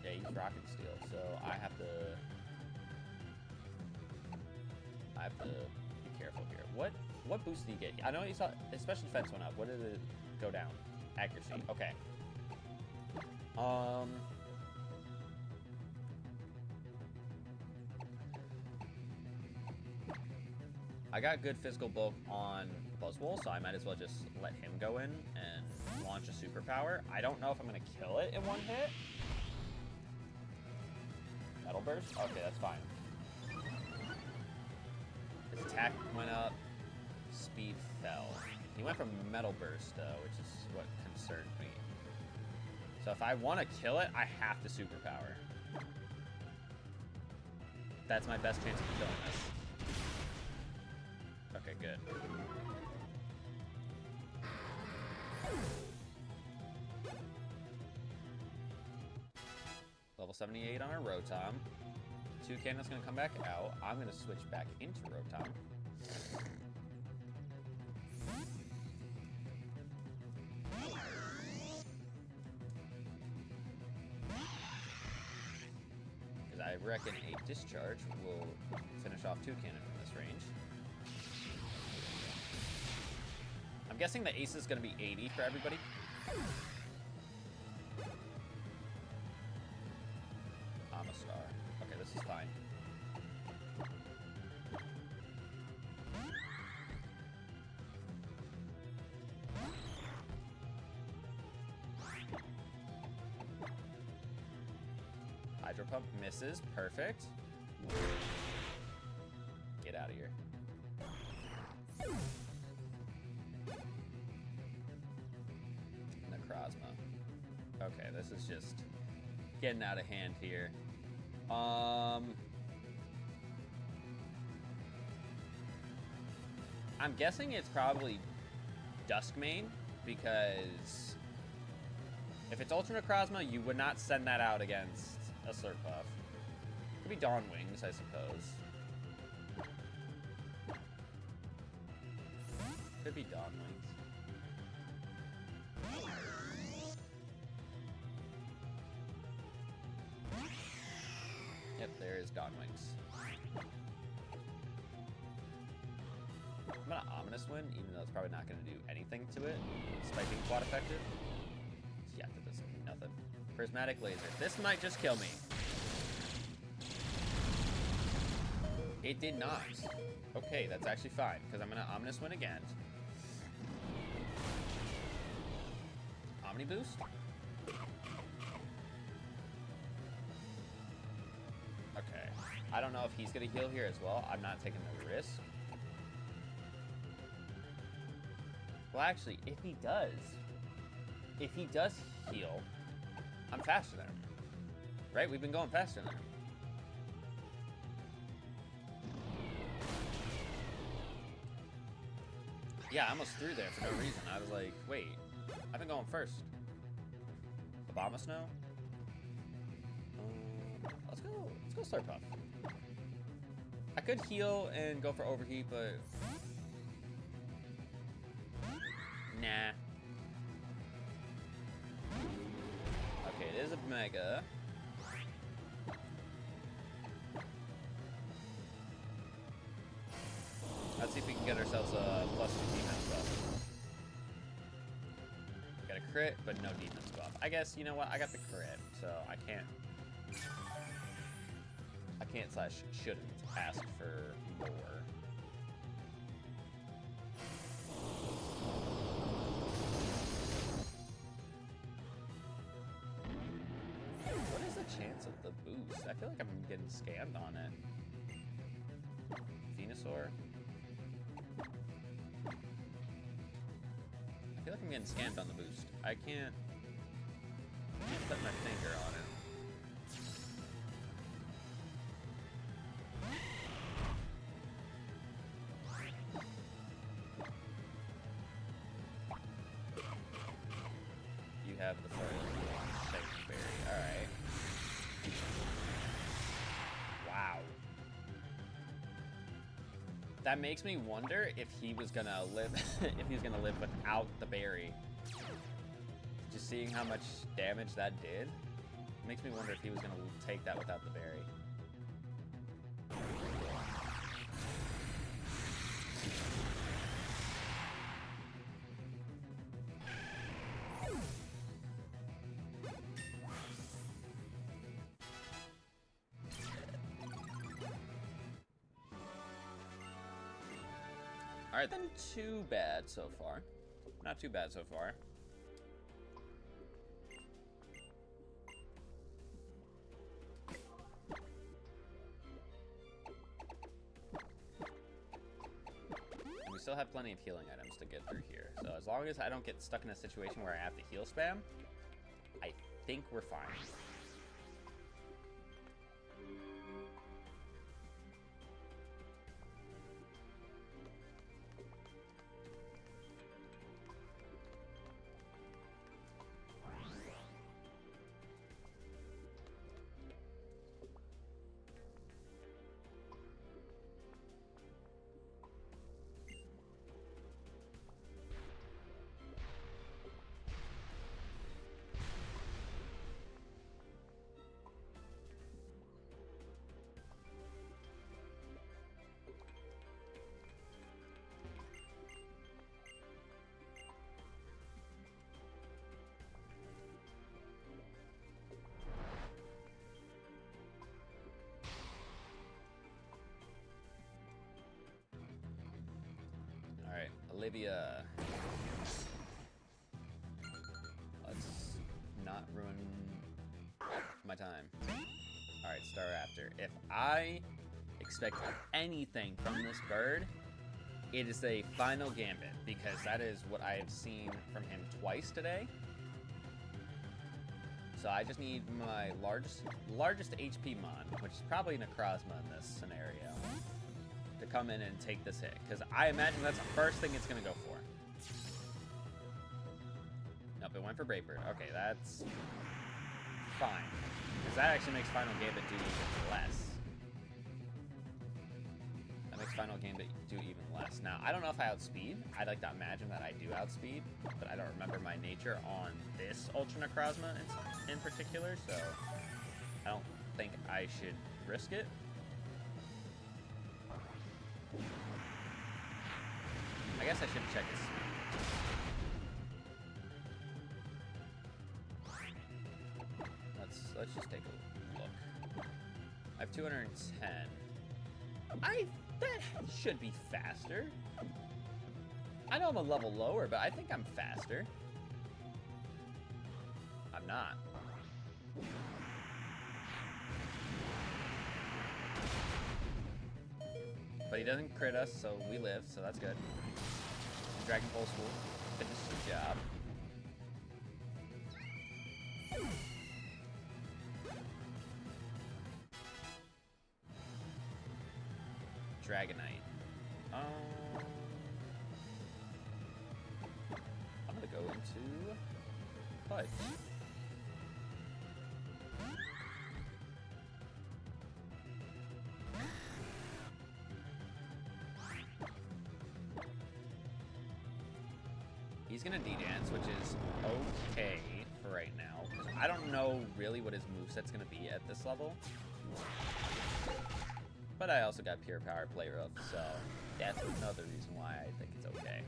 Yeah, he's Rockin' Steel, so I have to be careful here. What boost did he get? I know he saw his special defense went up. What did it go down? Accuracy. Okay. I got good physical bulk on Buzzwole, so I might as well just let him go in and launch a superpower. I don't know if I'm gonna kill it in one hit. Metal Burst? Okay, that's fine. His attack went up, speed fell. He went from Metal Burst, though, which is what concerned me. So if I want to kill it, I have to superpower. That's my best chance of killing this. Okay, good. Level 78 on our Rotom. 2 cannons gonna come back out. I'm gonna switch back into Rotom. Because I reckon a discharge will finish off 2 cannon from this range. I'm guessing the ace is gonna be 80 for everybody. I'm a star. Okay, this is fine. Hydro Pump misses. Perfect. Get out of here. Necrozma. Okay, this is just getting out of hand here. I'm guessing it's probably Duskmane, because if it's Ultra Necrozma, you would not send that out against a Slurpuff. Could be Dawn Wings, I suppose. Could be Dawn Wings. Yep, there is Dawn Wings. I'm gonna Ominous Wind, even though it's probably not gonna do anything to it. Despite being quad effective. Yeah, that doesn't do nothing. Prismatic Laser. This might just kill me. It did not. Okay, that's actually fine, because I'm gonna Ominous Wind again. Omni Boost? Okay. I don't know if he's gonna heal here as well. I'm not taking the risk. Well, actually, if he does heal, I'm faster than him. Right? We've been going faster than him. Yeah, I almost threw there for no reason. I was like, wait, I've been going first. Obama Snow? Let's go Slurpuff. I could heal and go for Overheat, but nah. Okay, it is a Mega. Let's see if we can get ourselves a +2 defense buff. Got a crit, but no defense buff. I guess, you know what? I got the crit, so I can't / shouldn't ask for more. What is the chance of the boost? I feel like I'm getting scammed on it. Venusaur. I feel like I'm getting scammed on the boost. I can't put my finger on it. You have the first berry. Alright. Wow. That makes me wonder if he was gonna live if he's gonna live without the berry. Just seeing how much damage that did makes me wonder if he was gonna take that without the berry. Alright, then too bad so far. Not too bad so far. And we still have plenty of healing items to get through here. So as long as I don't get stuck in a situation where I have to heal spam, I think we're fine. Alright, Olivia. Let's not ruin my time. Alright, Star Raptor. If I expect anything from this bird, it is a final gambit, because that is what I have seen from him twice today. So I just need my largest HP mon, which is probably Necrozma in this scenario, to come in and take this hit, because I imagine that's the first thing it's going to go for. Nope, it went for Brave Bird. Okay, that's fine, because that actually makes Final Gambit do even less. That makes Final Gambit do even less. Now, I don't know if I outspeed. I'd like to imagine that I do outspeed, but I don't remember my nature on this Ultra Necrozma in particular, so I don't think I should risk it. I guess I should check his speed. Let's just take a look. I have 210. That should be faster. I know I'm a level lower, but I think I'm faster. I'm not. But he doesn't crit us, so we live, so that's good. Dragon Pulse will finish the job. Dragonite. I'm gonna go into Pudge. He's gonna D-Dance, which is okay for right now. I don't know really what his moveset's gonna be at this level. But I also got Pure Power Play Rough, so that's another reason why I think it's okay.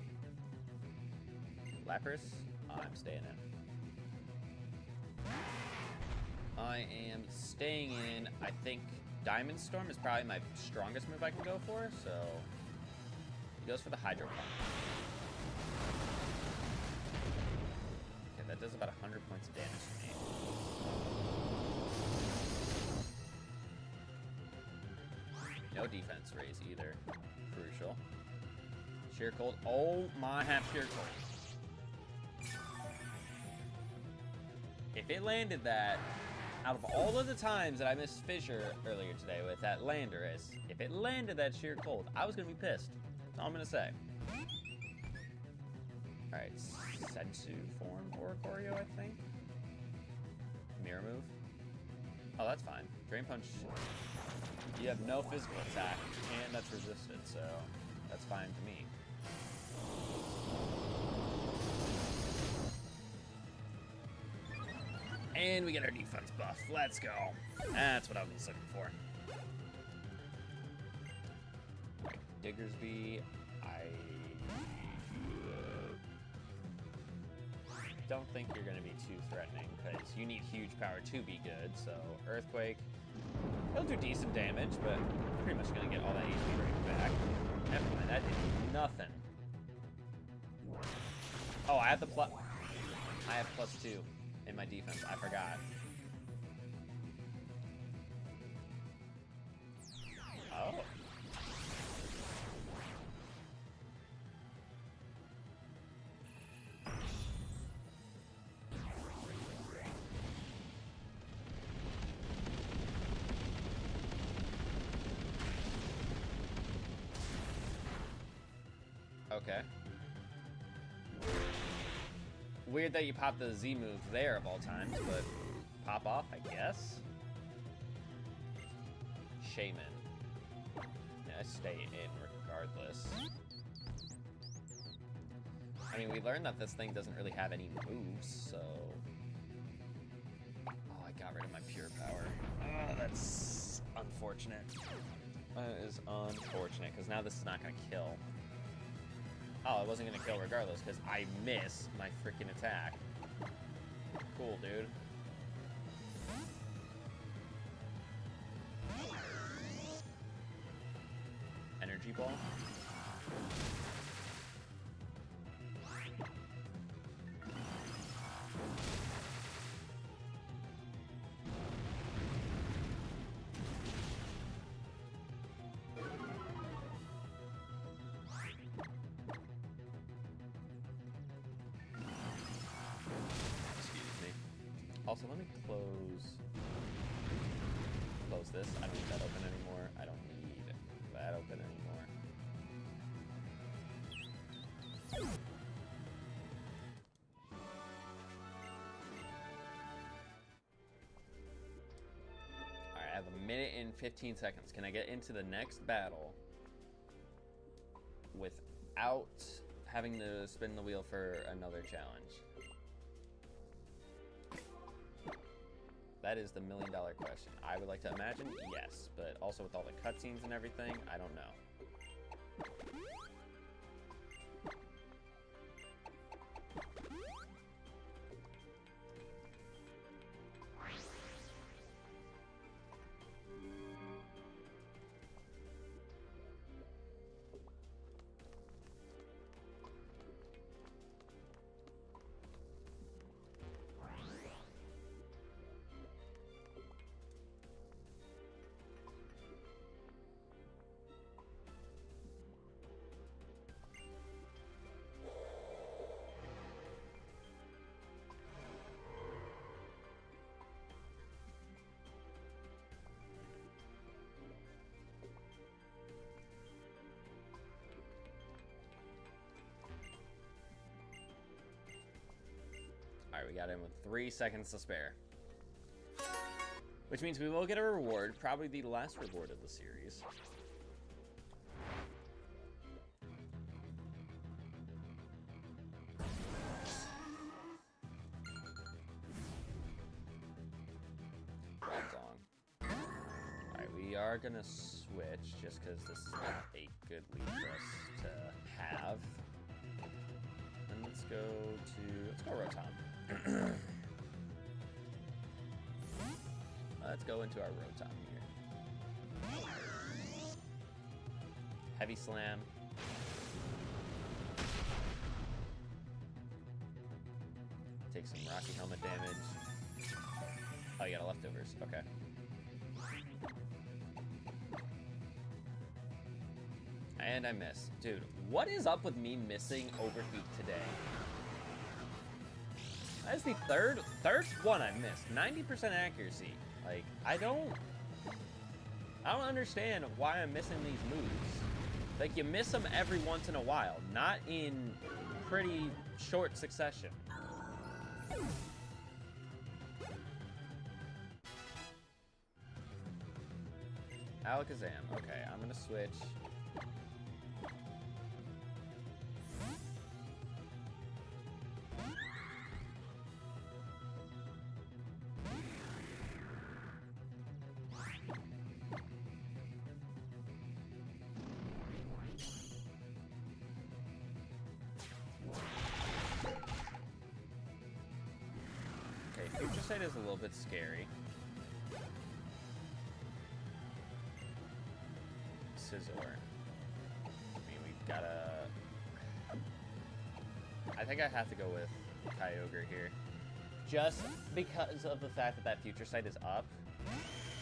Lapras, I'm staying in. I am staying in. I think Diamond Storm is probably my strongest move I can go for, so he goes for the Hydro Pump. Okay, that does about 100 points of damage to me. No defense raise either. Crucial. Sheer Cold. Oh my, half Sheer Cold. If it landed that, out of all of the times that I missed Fissure earlier today with that Landorus, if it landed that Sheer Cold, I was going to be pissed. That's all I'm going to say. Alright, Sensu form Oricorio, I think. Mirror move. Oh, that's fine. Drain Punch. You have no physical attack, and that's resisted, so that's fine to me. And we get our defense buff. Let's go. That's what I was looking for. Right, Diggersby, I don't think you're going to be too threatening, because you need huge power to be good, so Earthquake. He'll do decent damage, but pretty much gonna get all that HP right back. Never mind, that did nothing. Oh, I have +2 in my defense. I forgot. Oh. Okay. Weird that you pop the Z move there of all times, but pop off, I guess. Shaman. Yeah, I stay in regardless. I mean, we learned that this thing doesn't really have any moves, so... Oh, I got rid of my pure power. Oh, that's unfortunate. That is unfortunate, because now this is not going to kill. Oh, it wasn't going to kill regardless, because I miss my freaking attack. Cool, dude. Energy Ball. Also, let me close this. I don't need that open anymore. I don't need that open anymore. Alright, I have a minute and 15 seconds. Can I get into the next battle without having to spin the wheel for another challenge? That is the million-dollar question. I would like to imagine yes, but also with all the cutscenes and everything, I don't know. Alright, we got in with 3 seconds to spare. Which means we will get a reward, probably the last reward of the series. Alright, we are gonna switch just because this is not a good lead for us to have. And let's go Rotom. Let's go into our Rotom here. Heavy Slam. Take some Rocky Helmet damage. Oh, you got leftovers. Okay. And I missed. Dude, what is up with me missing Overheat today? That is the third one I missed. 90% accuracy. Like, I don't understand why I'm missing these moves. Like, you miss them every once in a while, not in pretty short succession. Alakazam. Okay, I'm gonna switch. Future Sight is a little bit scary. Scizor. I mean, we've gotta... I think I have to go with Kyogre here. Just because of the fact that that Future Sight is up,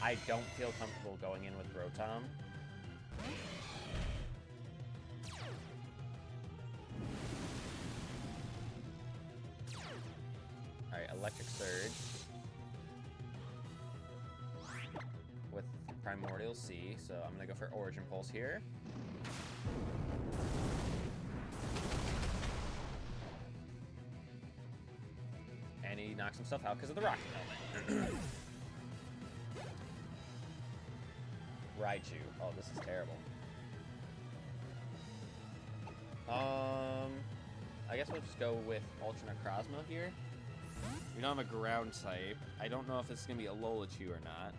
I don't feel comfortable going in with Rotom. Electric Surge with Primordial Sea, so I'm gonna go for Origin Pulse here. And he knocks himself out because of the Rocky Helmet. Raichu. Oh, this is terrible. I guess we'll just go with Ultra Necrozma here. We don't have a ground type. I don't know if it's going to be a Lolachu or not.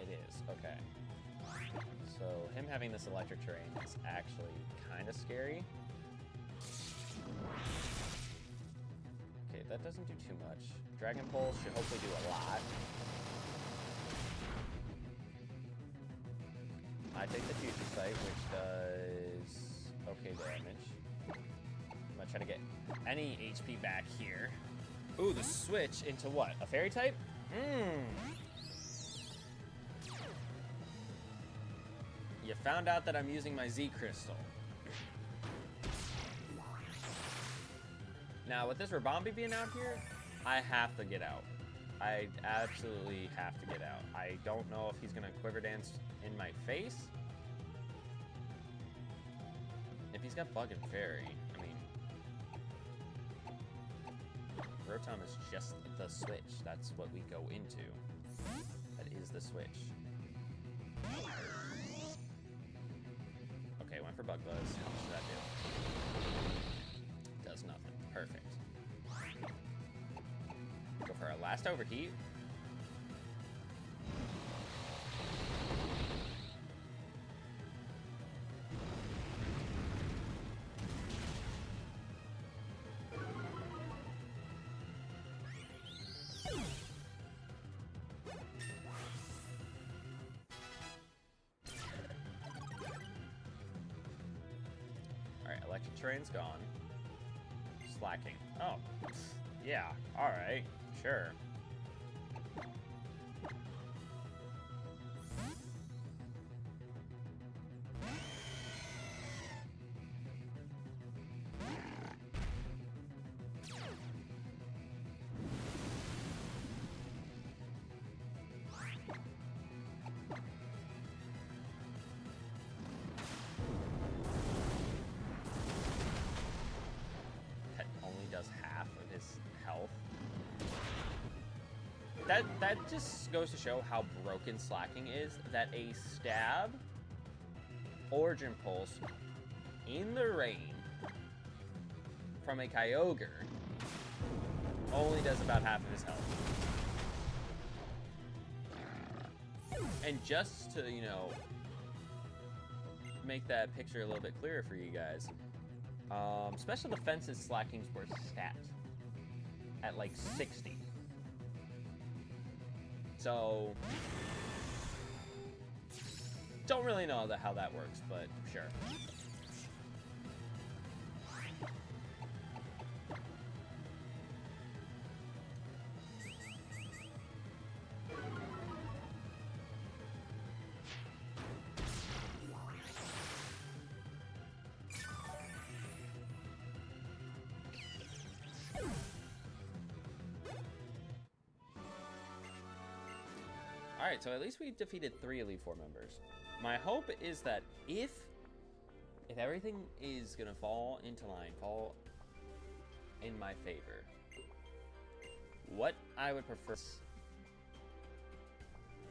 It is, okay. So him having this electric terrain is actually kind of scary. Okay, that doesn't do too much. Dragon Pulse should hopefully do a lot. I take the Future Sight, which does okay damage. I'm gonna try to get any HP back here. Ooh, the switch into what? A Fairy type? You found out that I'm using my Z Crystal. Now, with this Rabombi being out here, I have to get out. I absolutely have to get out. I don't know if he's going to Quiver Dance in my face. If he's got Bug and Fairy, I mean... Rotom is just the switch. That's what we go into. That is the switch. Okay, went for Bug Buzz. How much did that do? Does nothing. Perfect. Go for our last Overheat. Alright, Electric Terrain's gone. Slacking. Oh, yeah, alright, sure. That just goes to show how broken slacking is, that a stab Origin Pulse in the rain from a Kyogre only does about half of his health. And just to, you know, make that picture a little bit clearer for you guys, Special Defense is Slacking's worst stat at like 60. So, don't really know how that works, but sure. Alright, so at least we defeated 3 Elite Four members. My hope is that if everything is gonna fall into line, fall in my favor, what I would prefer is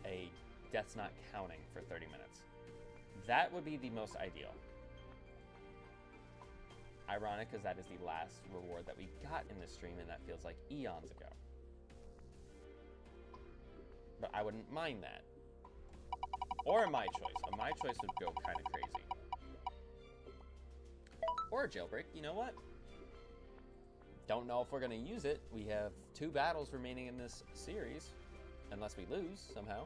a Death's Not Counting for 30 minutes. That would be the most ideal. Ironic, because that is the last reward that we got in this stream, and that feels like eons ago. But I wouldn't mind that. Or a My Choice. A My Choice would go kind of crazy. Or a Jailbreak. You know what? Don't know if we're going to use it. We have 2 battles remaining in this series. Unless we lose, somehow.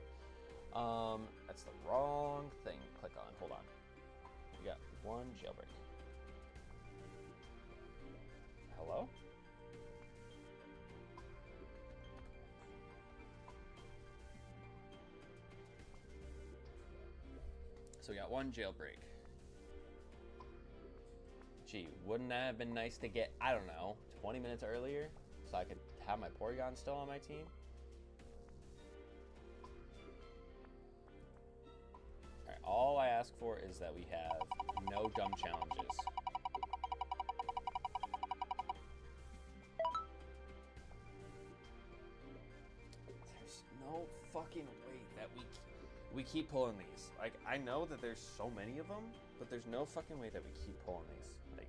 That's the wrong thing. Click on. Hold on. We got 1 Jailbreak. Hello? So we got 1 Jailbreak. Gee, wouldn't that have been nice to get, I don't know, 20 minutes earlier so I could have my Porygon still on my team? Alright, all I ask for is that we have no dumb challenges. There's no fucking way that we keep pulling these. Like, I know that there's so many of them, but there's no fucking way that we keep pulling these. Like,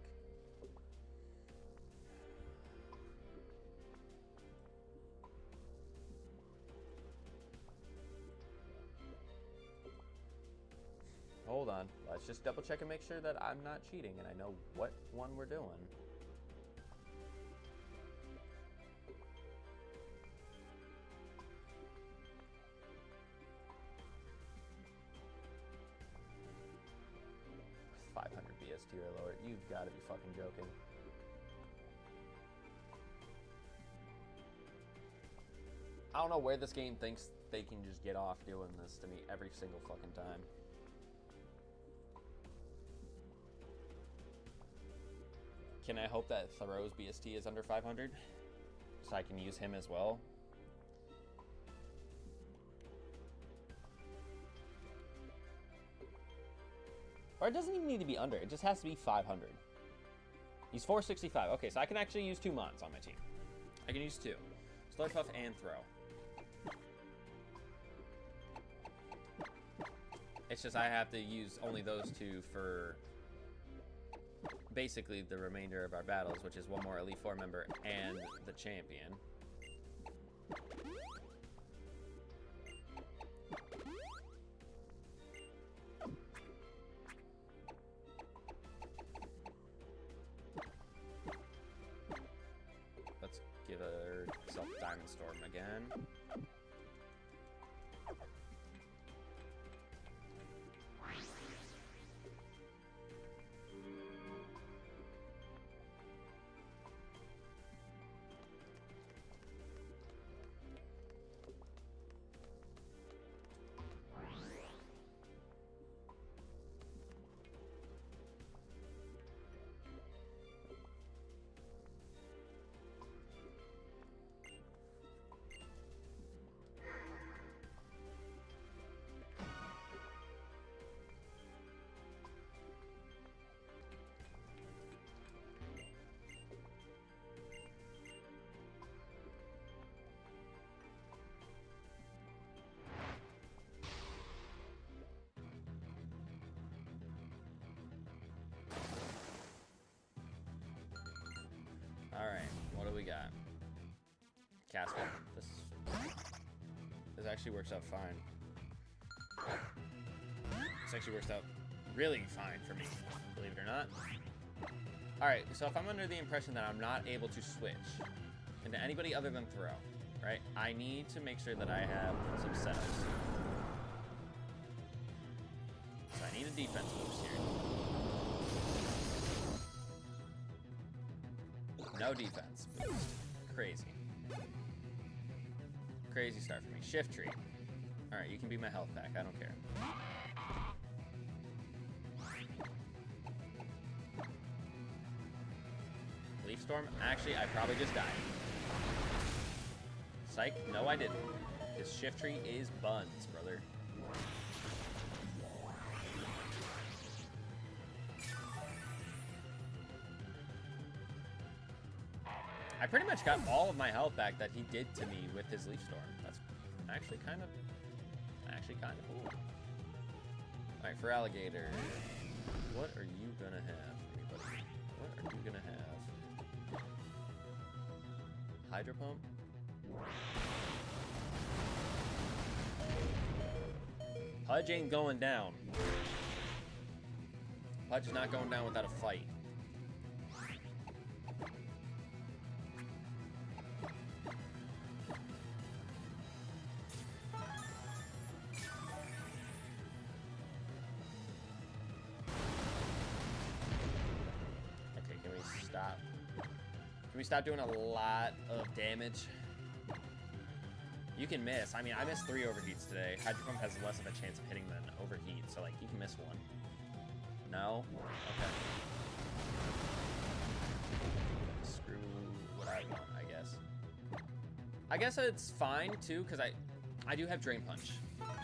hold on. Let's just double check and make sure that I'm not cheating and I know what one we're doing. BST or lower. You've got to be fucking joking. I don't know where this game thinks they can just get off doing this to me every single fucking time. Can I hope that Throw's BST is under 500? So I can use him as well? Or it doesn't even need to be under. It just has to be 500. He's 465. Okay, so I can actually use 2 Mons on my team. I can use 2. Slurpuff and Throw. It's just I have to use only those 2 for basically the remainder of our battles, which is 1 more Elite Four member and the champion. Let's give ourselves Diamond Storm again. Alright, what do we got? Castle. This actually works out fine. This actually works out really fine for me, believe it or not. Alright, so if I'm under the impression that I'm not able to switch into anybody other than Throw, right? I need to make sure that I have some setups. So I need a defense boost here. No defense boost. Crazy. Crazy start for me. Shift tree. Alright, you can be my health pack. I don't care. Leaf Storm? Actually, I probably just died. Psych? No, I didn't. This shift tree is buns, brother. I pretty much got all of my health back that he did to me with his Leaf Storm. That's actually kind of cool. All right, for Alligator, what are you gonna have, anybody? What are you gonna have? Hydro Pump? Pudge ain't going down. Pudge is not going down without a fight. Can we stop doing a lot of damage? You can miss. I mean, I missed 3 overheats today. Hydro Pump has less of a chance of hitting than overheat, so like you can miss 1. No? Okay. Screw what I want, I guess. I guess it's fine too, because I do have Drain Punch.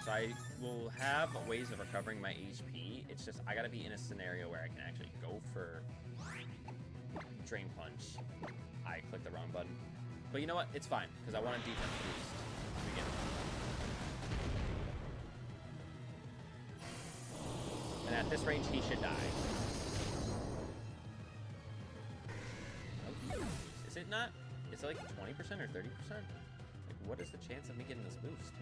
So I will have ways of recovering my HP. It's just I gotta be in a scenario where I can actually go for Drain Punch. I clicked the wrong button. But you know what? It's fine, because I want a defense boost. We get it. And at this range, he should die. Oh, is it not? Is it like 20% or 30%? Like, what is the chance of me getting this boost?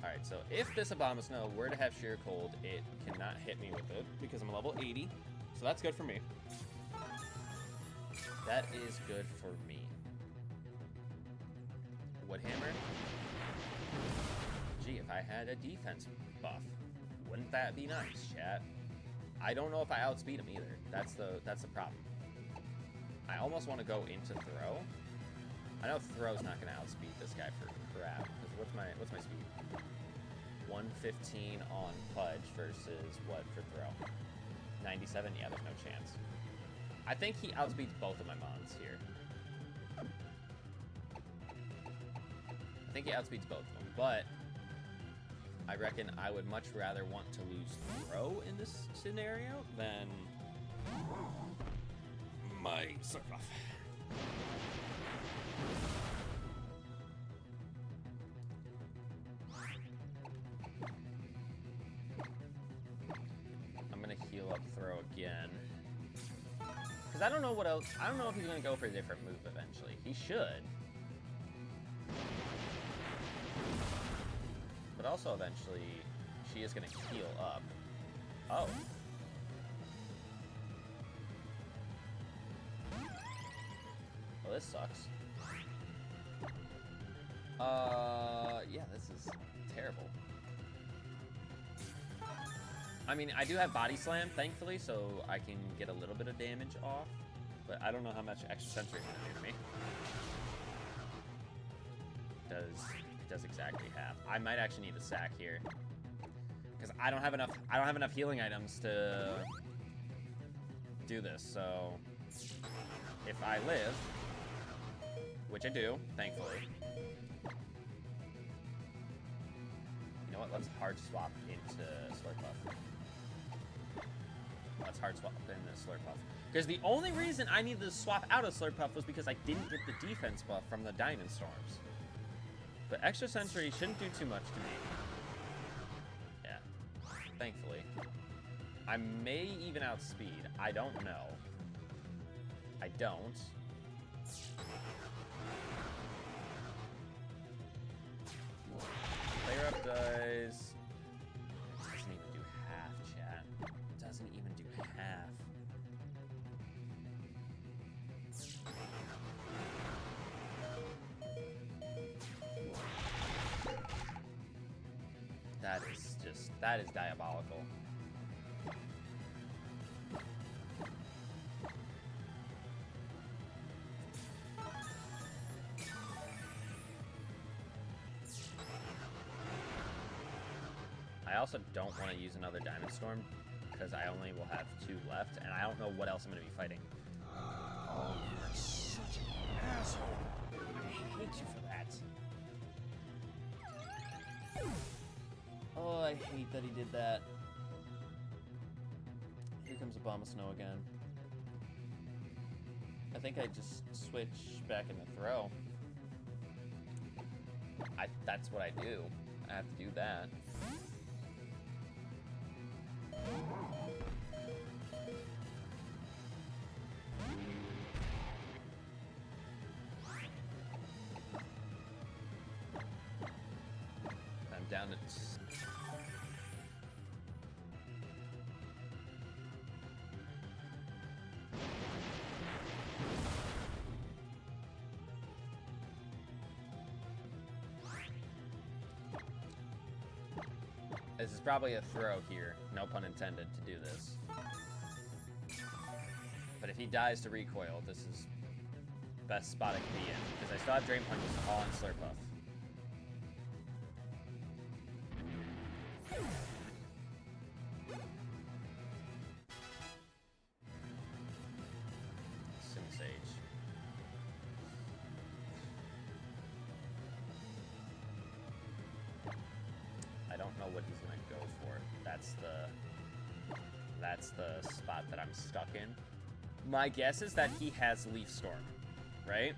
Alright, so if this Abomasnow were to have Sheer Cold, it cannot hit me with it because I'm level 80. So that's good for me. That is good for me. Woodhammer? Gee, if I had a defense buff, wouldn't that be nice, chat? I don't know if I outspeed him either. That's the problem. I almost want to go into Throw. I know Throw's not going to outspeed this guy for crap. What's my speed? 115 on Pudge versus what for throw? 97? Yeah, there's no chance. I think he outspeeds both of my mons here. I think he outspeeds both of them, but I reckon I would much rather want to lose throw in this scenario than my slurp off. I'm gonna heal up throw again. Because I don't know what else. I don't know if he's gonna go for a different move eventually. He should. But also eventually, she is gonna heal up. Oh. Well, this sucks. Yeah, this is terrible. I mean, I do have Body Slam, thankfully, so I can get a little bit of damage off. But I don't know how much extra sensory it's gonna do to me. It does exactly half. I might actually need a sack here. Because I don't have enough healing items to do this, so if I live, which I do, thankfully. You know what? Let's hard swap into Slurpuff. Let's hard swap into Slurpuff. Because the only reason I needed to swap out of Slurpuff was because I didn't get the defense buff from the Diamond Storms. But extra sensory shouldn't do too much to me. Yeah, thankfully. I may even outspeed. I don't know. I don't. Player up dies. Doesn't even do half, chat. Doesn't even do half. That is diabolical. I also don't want to use another Diamond Storm because I only will have 2 left, and I don't know what else I'm going to be fighting. Oh, you're such an asshole. I hate you for that. Oh, I hate that he did that. Here comes Abomasnow again. I think I just switch back into throw. That's what I do. I have to do that. I'm down to... This is probably a throw here, no pun intended, to do this. But if he dies to recoil, this is the best spot it can be in, because I still have Drain Punches all on Slurpuff. Sim Sage. I don't know what he's gonna go for. That's the spot that I'm stuck in. My guess is that he has Leaf Storm, right?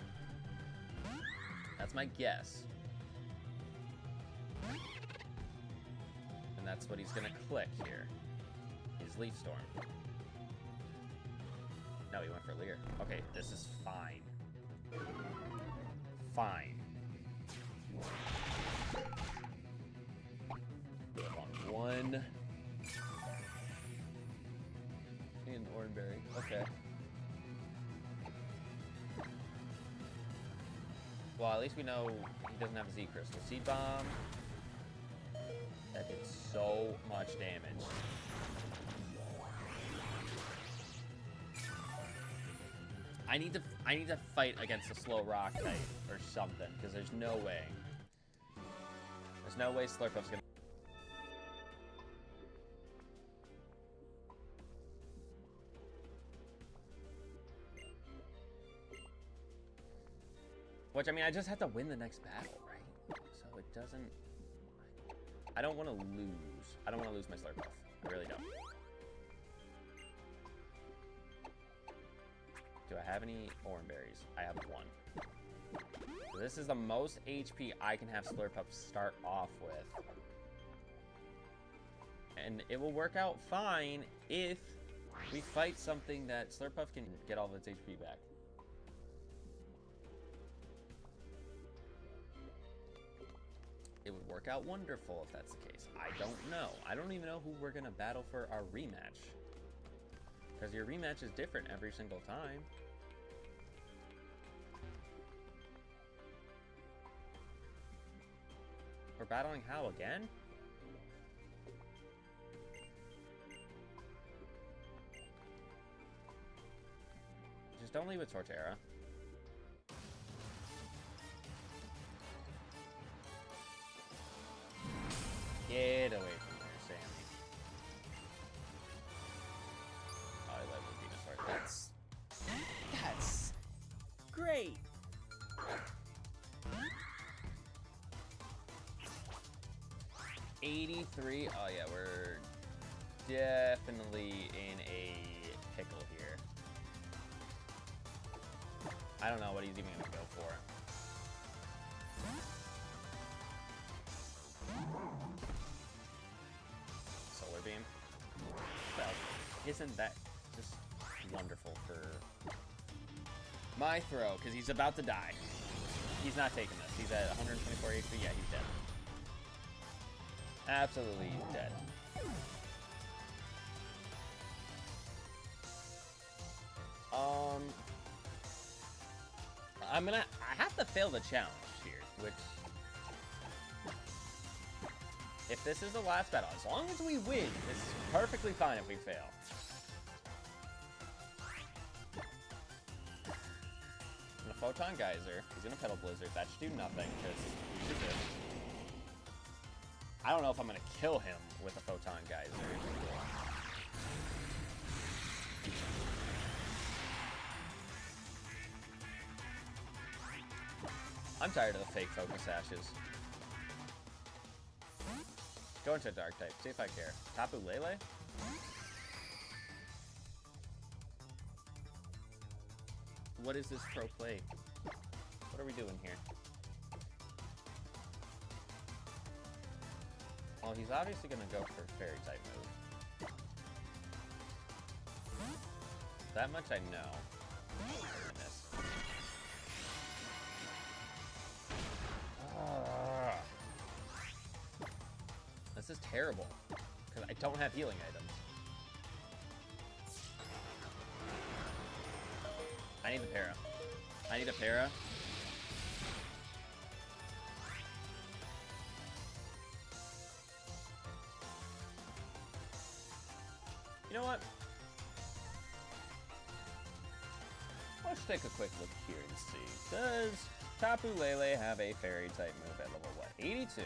That's my guess. And that's what he's gonna click here. His Leaf Storm. No, he went for Leer. Okay, this is fine. Fine. On 1. And Oranberry. Okay. Well, at least we know he doesn't have a Z Crystal. Seed Bomb. That did so much damage. I need to fight against a slow rock type or something, because there's no way. There's no way Slurpuff's gonna... Which, I mean, I just have to win the next battle, right? So it doesn't... I don't want to lose. I don't want to lose my Slurpuff. I really don't. Do I have any Oran Berries? I have one. So this is the most HP I can have Slurpuff start off with. And it will work out fine if we fight something that Slurpuff can get all of its HP back. It would work out wonderful if that's the case. I don't know. I don't even know who we're going to battle for our rematch. Because your rematch is different every single time. We're battling Hal again? Just don't leave with Torterra. Get away from there, Sammy. Oh, I love Venusaur. That's great. $83. Oh yeah, we're definitely in a pickle here. I don't know what he's even gonna go for. Solar Beam. Well, isn't that just wonderful for my throw? Because he's about to die. He's not taking this. He's at 124 HP. Yeah, he's dead. Absolutely dead. I have to fail the challenge here, which, if this is the last battle, as long as we win, this is perfectly fine if we fail. And the Photon Geyser, he's gonna Petal Blizzard. That should do nothing, because we should do. I don't know if I'm gonna kill him with a Photon Geyser. I'm tired of the fake Focus Ashes. Go into Dark type, see if I care. Tapu Lele? What is this pro play? What are we doing here? Well, he's obviously gonna go for Fairy type move. That much I know. Goodness. This is terrible, because I don't have healing items. I need the para. I need a para. You know what? Let's take a quick look here and see. Does Tapu Lele have a fairy type move at level what? 82.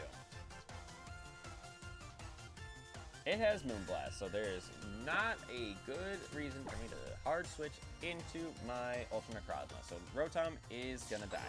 It has Moonblast, so there is not a good reason for me to hard switch into my Ultra Necrozma. So Rotom is gonna die.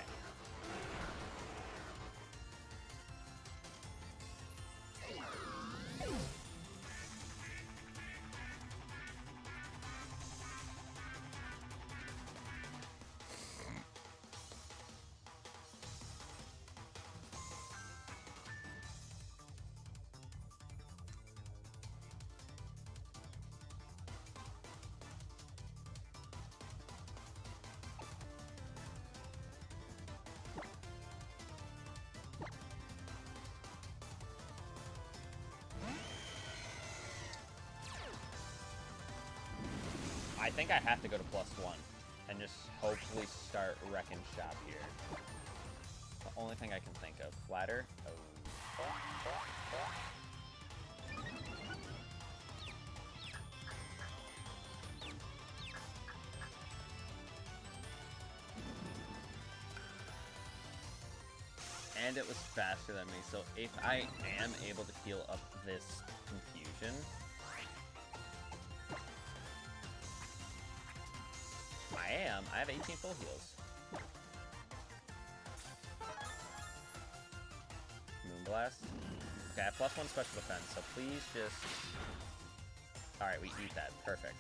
I think I have to go to +1 and just hopefully start wrecking shop here. The only thing I can think of. Flatter. Oh. And it was faster than me, so if I am able to heal up this confusion, I have 18 full heals. Blast. Okay, I have +1 special defense, so please just... Alright, we eat that. Perfect.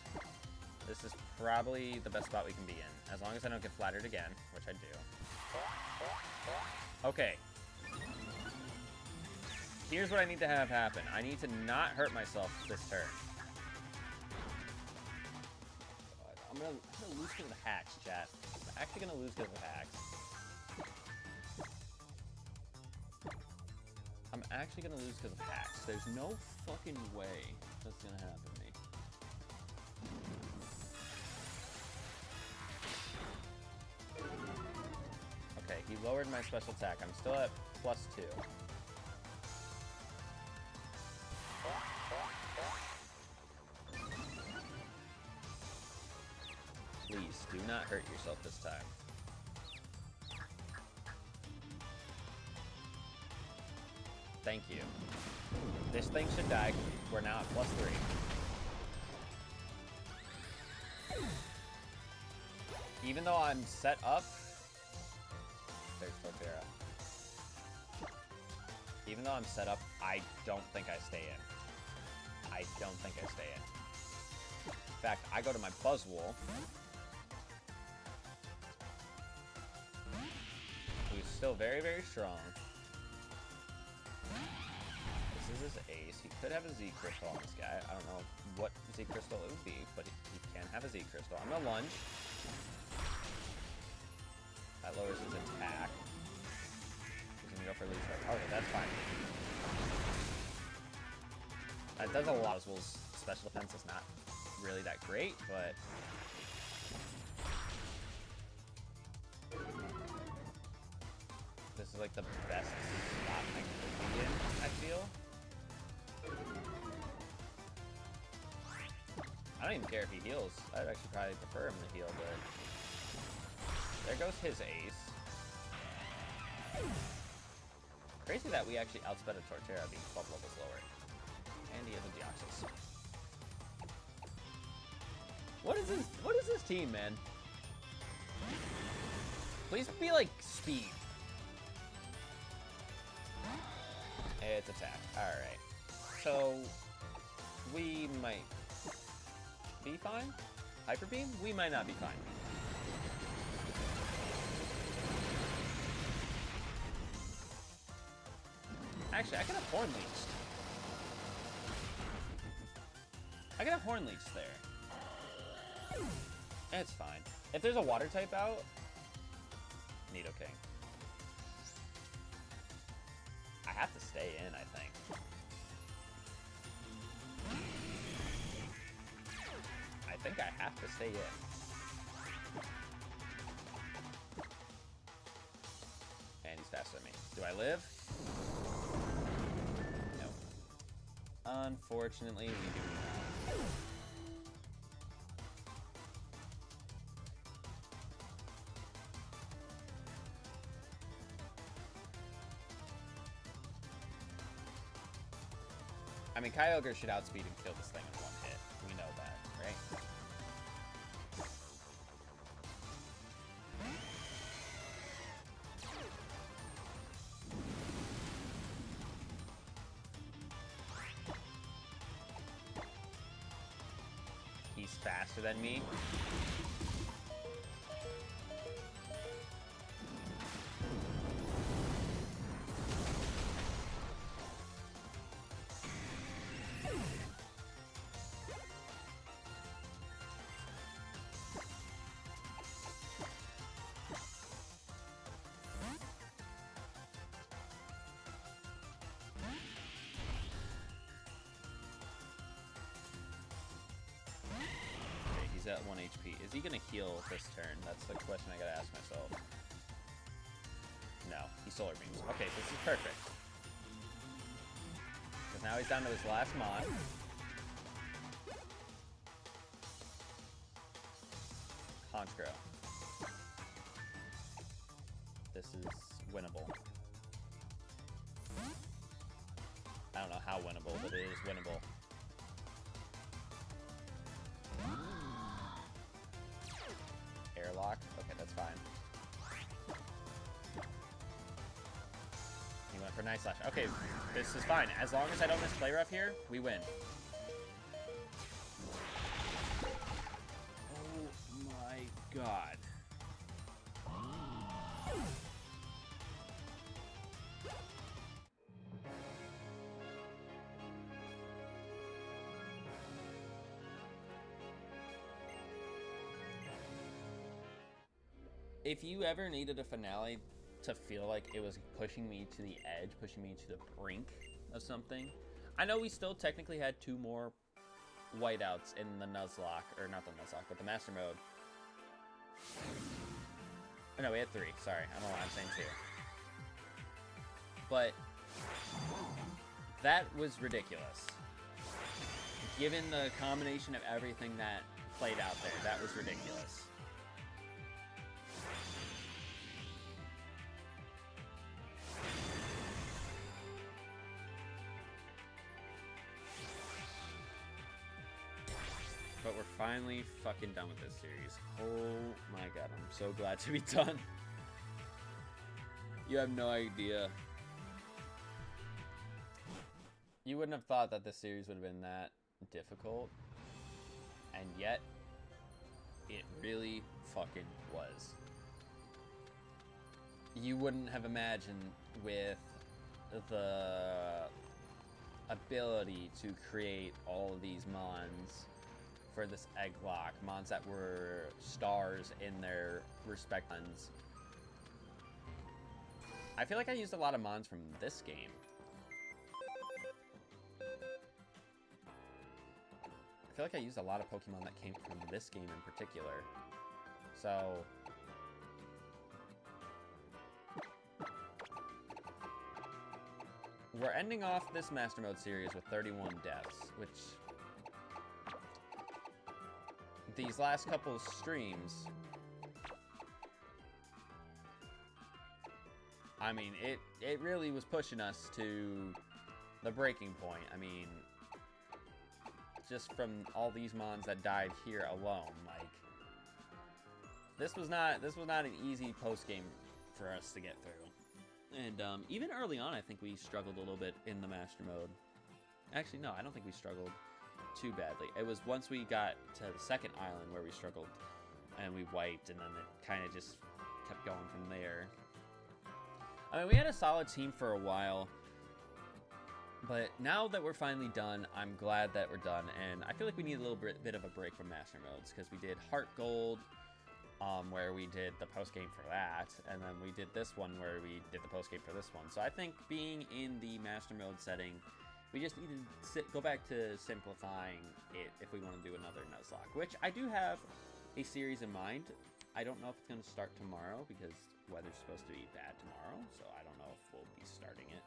This is probably the best spot we can be in. As long as I don't get flattered again, which I do. Okay. Here's what I need to have happen. I need to not hurt myself this turn. I'm gonna lose because of the hacks, chat. I'm actually gonna lose because of the hacks. I'm actually gonna lose because of hacks. There's no fucking way that's gonna happen to me. Okay, he lowered my special attack. I'm still at +2. Please, do not hurt yourself this time. Thank you. This thing should die. We're now at +3. Even though I'm set up... There's Torterra. Even though I'm set up, I don't think I stay in. I don't think I stay in. In fact, I go to my Buzzwole. Who's still very, very strong. This is his ace. He could have a Z Crystal on this guy. I don't know what Z Crystal it would be, but he can have a Z Crystal. I'm gonna lunge. That lowers his attack. He's gonna go for leech strike. Okay, that's fine. That does a lot. Buzzwole's special defense is not really that great, but this is like the best spot I could be in, I feel. I don't even care if he heals. I'd actually probably prefer him to heal, but there goes his ace. Crazy that we actually outsped a Torterra being 12 levels lower. And he has a Deoxys. What is this team, man? Please be like speed. It's attack. Alright. So we might be fine. Hyper Beam? We might not be fine. Actually, I could have Horn Leeched. I could have Horn Leeched there. It's fine. If there's a water type out, Nidoking. I have to stay in, I think. I think I have to stay in. And he's faster than me. Do I live? No. Unfortunately, we do not. I mean, Kyogre should outspeed and kill this thing in one hit. We know that, right? He's faster than me. At 1 HP. Is he gonna heal this turn? That's the question I gotta ask myself. No, he solar beams. Okay, this is perfect. Because now he's down to his last mod. Honchkrow. This is winnable. I don't know how winnable, but it is winnable. Airlock? Okay, that's fine. He went for nice slash. Okay, this is fine. As long as I don't miss play rough here, we win. Oh my god. If you ever needed a finale to feel like it was pushing me to the edge, pushing me to the brink of something, I know we still technically had 2 more whiteouts in the nuzlocke, or not the nuzlocke, but the master mode. Oh, no, we had 3. Sorry, I don't know why I'm saying 2. But that was ridiculous. Given the combination of everything that played out there, that was ridiculous. But we're finally fucking done with this series. Oh my god, I'm so glad to be done. You have no idea. You wouldn't have thought that this series would have been that difficult. And yet, it really fucking was. You wouldn't have imagined with the ability to create all of these mons for this Egglocke, mons that were stars in their respective mons. I feel like I used a lot of mons from this game. I feel like I used a lot of Pokemon that came from this game in particular. So we're ending off this Master Mode series with 31 deaths, which these last couple of streams, I mean, it really was pushing us to the breaking point. I mean, just from all these mons that died here alone, like, this was not an easy post game for us to get through. And even early on, I think we struggled a little bit in the Master Mode. Actually, no, I don't think we struggled too badly. It was once we got to the second island where we struggled and we wiped, and then it kind of just kept going from there. I mean, we had a solid team for a while, but now that we're finally done, I'm glad that we're done, and I feel like we need a little bit of a break from Master Modes, because we did Heart Gold, where we did the post-game for that, and then we did this one where we did the post-game for this one. So I think being in the Master Mode setting, we just need to go back to simplifying it if we want to do another Nuzlocke, which I do have a series in mind. I don't know if it's going to start tomorrow because weather's supposed to be bad tomorrow, so I don't know if we'll be starting it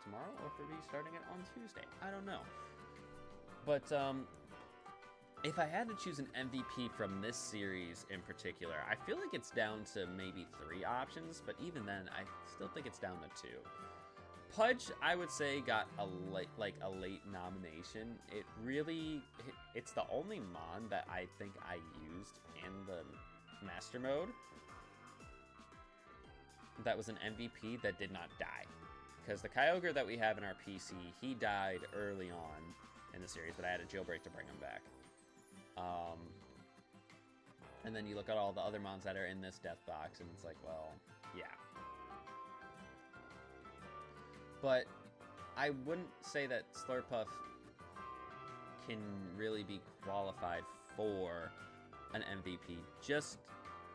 tomorrow or if we'll be starting it on Tuesday. I don't know. But if I had to choose an MVP from this series in particular, I feel like it's down to maybe 3 options, but even then, I still think it's down to 2. Pudge, I would say, got a late nomination. It's the only mon that I think I used in the Master Mode that was an MVP that did not die. Because the Kyogre that we have in our PC, he died early on in the series, but I had a jailbreak to bring him back. And then you look at all the other mons that are in this death box, and it's like, well, yeah. But I wouldn't say that Slurpuff can really be qualified for an MVP, just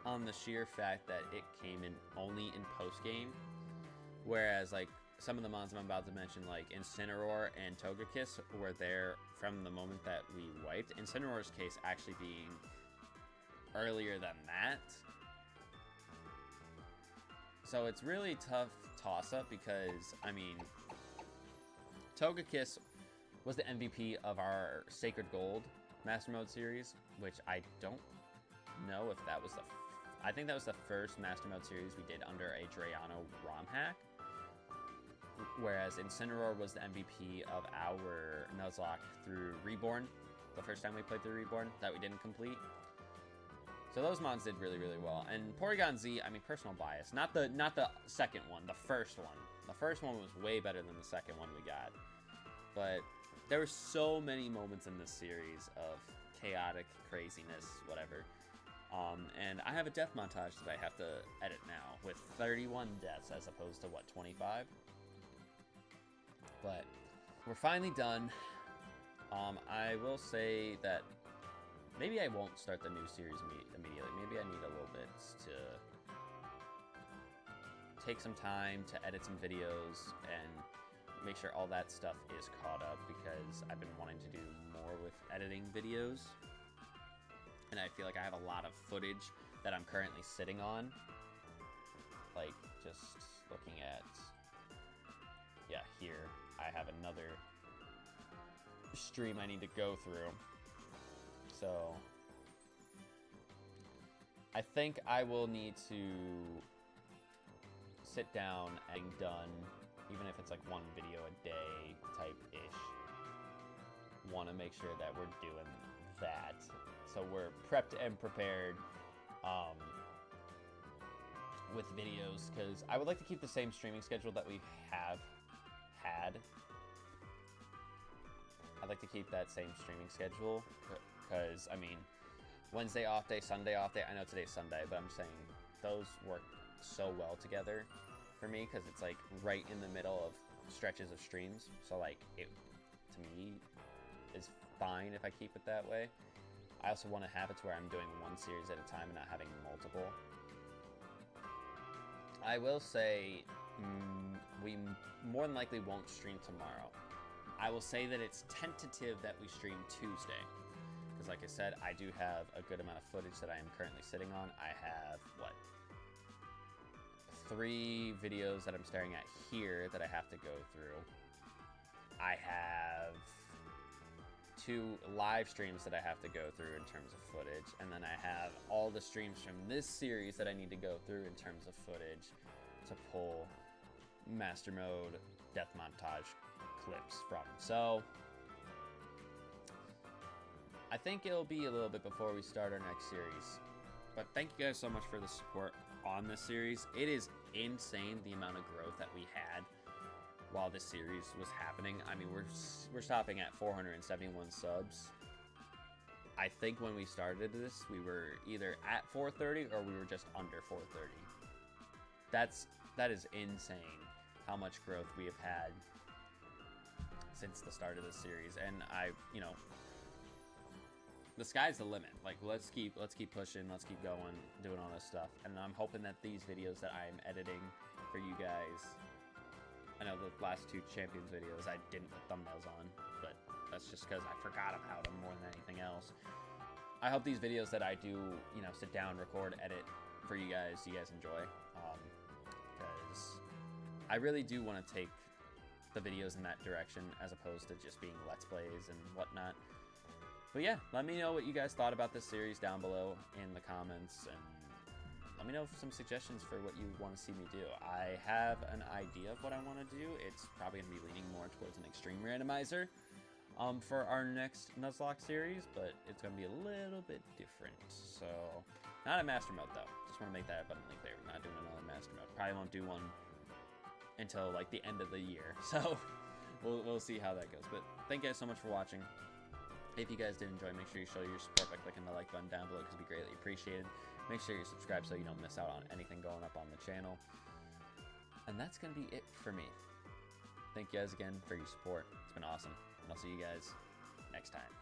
on the sheer fact that it came in only in post-game. Whereas, like, some of the mons I'm about to mention, like Incineroar and Togekiss, were there from the moment that we wiped. Incineroar's case actually being earlier than that. So it's really tough toss-up because, I mean, Togekiss was the MVP of our Sacred Gold Master Mode series, which I don't know if that was I think that was the first Master Mode series we did under a Drayano ROM hack. Whereas Incineroar was the MVP of our Nuzlocke through Reborn, the first time we played through Reborn, that we didn't complete. So those mons did really, really well. And Porygon Z, I mean, personal bias. Not the second one, the first one. The first one was way better than the second one we got. But there were so many moments in this series of chaotic craziness, whatever. And I have a death montage that I have to edit now with 31 deaths as opposed to, what, 25? But we're finally done. I will say that maybe I won't start the new series immediately. Maybe I need a little bit to take some time to edit some videos and make sure all that stuff is caught up, because I've been wanting to do more with editing videos. And I feel like I have a lot of footage that I'm currently sitting on. Like, just looking at, yeah, here, I have another stream I need to go through. So, I think I will need to sit down and done, even if it's like one video a day type-ish. Want to make sure that we're doing that. So we're prepped and prepared with videos, because I would like to keep the same streaming schedule that we have had. I'd like to keep that same streaming schedule, because, I mean, Wednesday off day, Sunday off day. I know today's Sunday, but I'm saying those work so well together for me, because it's like right in the middle of stretches of streams. So like, it, to me, is fine if I keep it that way. I also want to have it to where I'm doing one series at a time and not having multiple. I will say we more than likely won't stream tomorrow. I will say that it's tentative that we stream Tuesday, because like I said, I do have a good amount of footage that I am currently sitting on. I have, what, 3 videos that I'm staring at here that I have to go through. I have 2 live streams that I have to go through in terms of footage, and then I have all the streams from this series that I need to go through in terms of footage to pull Master Mode Death Montage clips from. So I think it'll be a little bit before we start our next series. But thank you guys so much for the support on this series. It is insane the amount of growth that we had while this series was happening. I mean, we're stopping at 471 subs. I think when we started this, we were either at 430 or we were just under 430. That is insane how much growth we have had since the start of this series. And the sky's the limit. Like, let's keep pushing, let's keep going, doing all this stuff. And I'm hoping that these videos that I'm editing for you guys, I know the last 2 Champions videos I didn't put thumbnails on, but that's just because I forgot about them more than anything else. I hope these videos that I do, sit down, record, edit for you guys enjoy. Because I really do want to take the videos in that direction as opposed to just being Let's Plays and whatnot. But yeah, let me know what you guys thought about this series down below in the comments, and let me know some suggestions for what you want to see me do. I have an idea of what I want to do. It's probably going to be leaning more towards an extreme randomizer for our next Nuzlocke series, but it's going to be a little bit different. So, not a Master Mode though. Just want to make that abundantly clear. We're not doing another Master Mode. Probably won't do one until like the end of the year. So, we'll see how that goes. But thank you guys so much for watching. If you guys did enjoy, make sure you show your support by clicking the like button down below, because it'd be greatly appreciated. Make sure you're subscribed so you don't miss out on anything going up on the channel. And that's going to be it for me. Thank you guys again for your support. It's been awesome. And I'll see you guys next time.